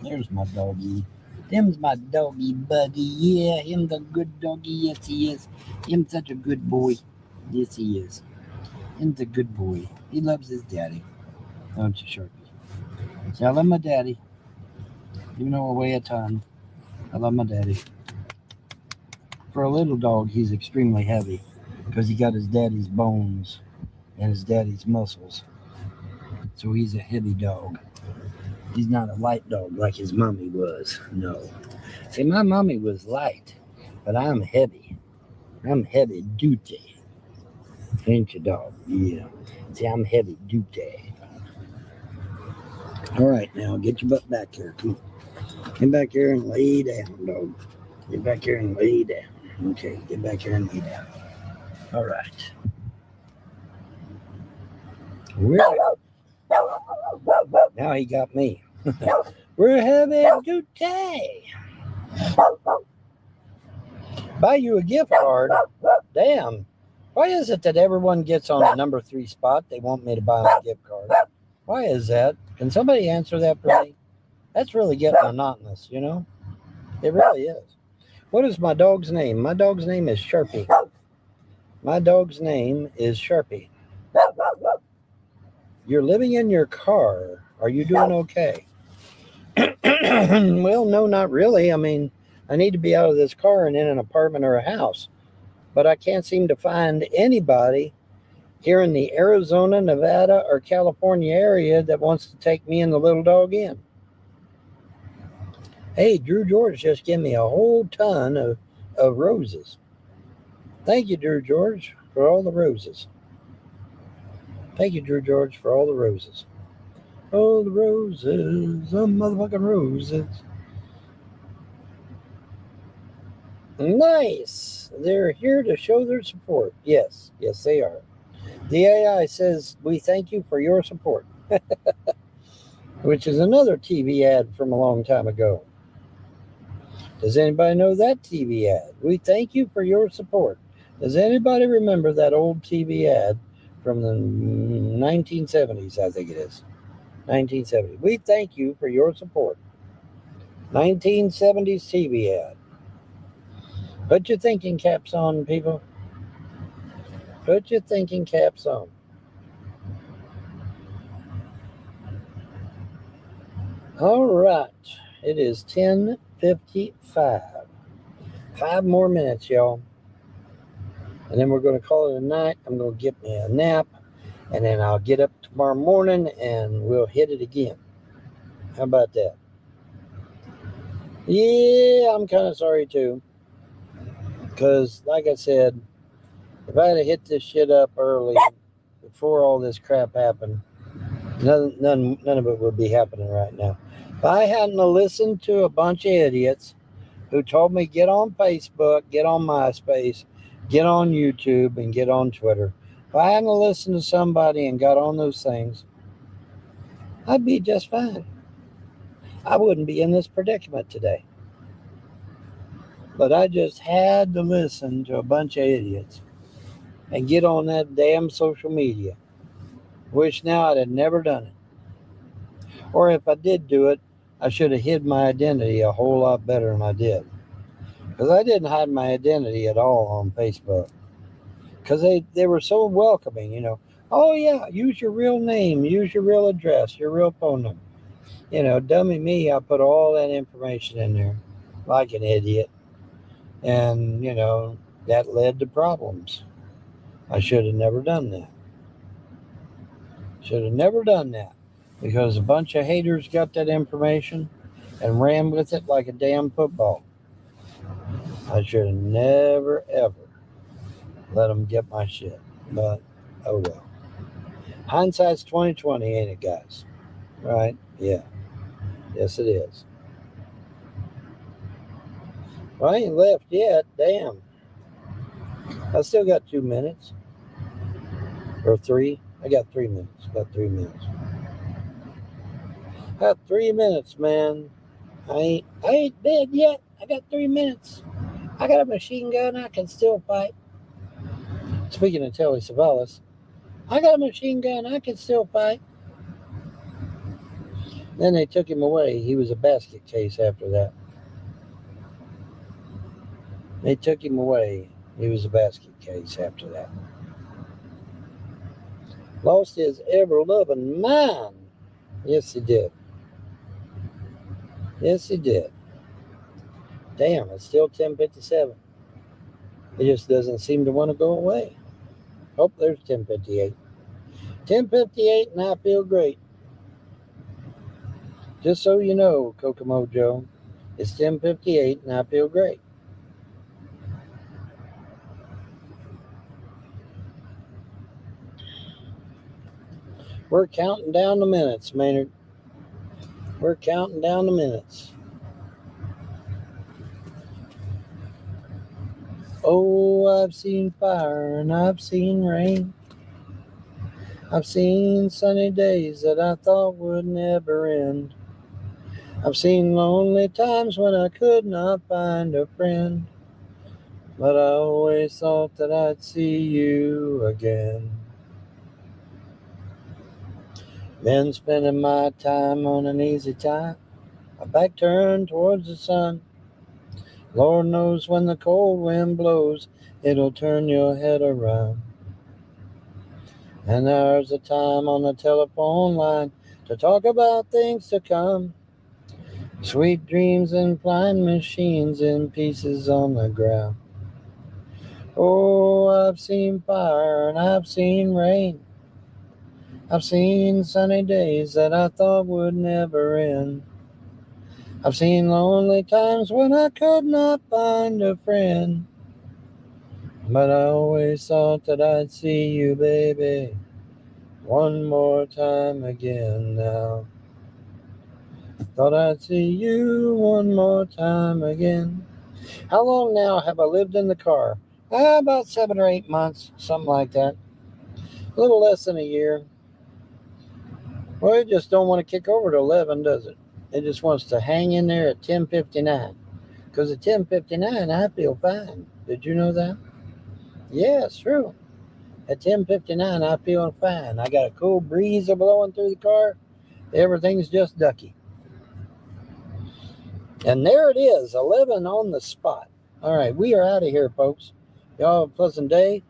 There's my doggy. Them's my doggy buddy. Yeah, him's a good doggy. Yes, he is. Him's such a good boy. Yes, he is. Him's a good boy. He loves his daddy. Don't you, Sharpie? See, I love my daddy. Even though I weigh a ton, I love my daddy. For a little dog, he's extremely heavy because he got his daddy's bones and his daddy's muscles. So he's a heavy dog. He's not a light dog like his mommy was. No. See, my mommy was light, but I'm heavy. I'm heavy duty. Ain't you, dog? Yeah. See, I'm heavy duty. All right, now get your butt back here. Come on. Get back here and lay down, dog. Get back here and lay down. Okay, get back here and lay down. All right. Now he got me. We're having duty. Buy you a gift card. Damn. Why is it that everyone gets on the number 3 spot? They want me to buy them a gift card. Why is that? Can somebody answer that for me? That's really getting monotonous, you know? It really is. What is my dog's name? My dog's name is Sharpie. My dog's name is Sharpie. You're living in your car. Are you doing okay? Well, no, not really. I mean, I need to be out of this car and in an apartment or a house. But I can't seem to find anybody here in the Arizona, Nevada, or California area that wants to take me and the little dog in. Hey, Drew George just gave me a whole ton of roses. Thank you, Drew George, for all the roses. Thank you, Drew George, for all the roses. All the roses, some motherfucking roses. Nice. They're here to show their support. Yes, they are. The AI says, we thank you for your support. Which is another TV ad from a long time ago. Does anybody know that TV ad? We thank you for your support. Does anybody remember that old TV ad from the 1970s, I think it is. 1970. We thank you for your support. 1970s TV ad. Put your thinking caps on, people. Put your thinking caps on. All right. It is 10:55. 5 more minutes, y'all. And then we're going to call it a night. I'm going to get me a nap. And then I'll get up tomorrow morning and we'll hit it again. How about that? Yeah, I'm kind of sorry too. Because, like I said, if I had hit this shit up early, before all this crap happened, none of it would be happening right now. If I hadn't listened to a bunch of idiots who told me get on Facebook, get on MySpace, get on YouTube, and get on Twitter, if I hadn't listened to somebody and got on those things, I'd be just fine. I wouldn't be in this predicament today. But I just had to listen to a bunch of idiots and get on that damn social media. Wish now I'd have never done it. Or if I did do it, I should have hid my identity a whole lot better than I did. Because I didn't hide my identity at all on Facebook. Because they were so welcoming, Oh, yeah, use your real name, use your real address, your real phone number. Dummy me, I put all that information in there like an idiot. And, that led to problems. I should have never done that. Should have never done that. Because a bunch of haters got that information and ran with it like a damn football. I should have never, ever let them get my shit. But, oh well. Hindsight's 2020, ain't it, guys? Right? Yeah. Yes, it is. Well, I ain't left yet. Damn. I still got 2 minutes. Or 3. I got 3 minutes. Got 3 minutes. Got 3 minutes, man. I ain't dead yet. I got 3 minutes. I got a machine gun. I can still fight. Speaking of Telly Savalas, I got a machine gun. I can still fight. Then they took him away. He was a basket case after that. They took him away. He was a basket case after that. Lost his ever-loving mind. Yes, he did. Yes, he did. Damn, it's still 10:57. It just doesn't seem to want to go away. Oh, there's 10:58. 10:58, and I feel great. Just so you know, Kokomo Joe, it's 10:58, and I feel great. We're counting down the minutes, Maynard. We're counting down the minutes. Oh, I've seen fire and I've seen rain. I've seen sunny days that I thought would never end. I've seen lonely times when I could not find a friend. But I always thought that I'd see you again. Been spending my time on an easy time, my back turned towards the sun. Lord knows when the cold wind blows, it'll turn your head around. And there's a time on the telephone line to talk about things to come. Sweet dreams and flying machines in pieces on the ground. Oh, I've seen fire and I've seen rain. I've seen sunny days that I thought would never end. I've seen lonely times when I could not find a friend. But I always thought that I'd see you, baby, one more time again now. Thought I'd see you one more time again. How long now have I lived in the car? About 7 or 8 months, something like that. A little less than a year. Well, it just don't want to kick over to 11, does it? It just wants to hang in there at 10:59. Because at 10:59, I feel fine. Did you know that? Yeah, it's true. At 10:59, I feel fine. I got a cool breeze blowing through the car. Everything's just ducky. And there it is, 11 on the spot. All right, we are out of here, folks. Y'all have a pleasant day.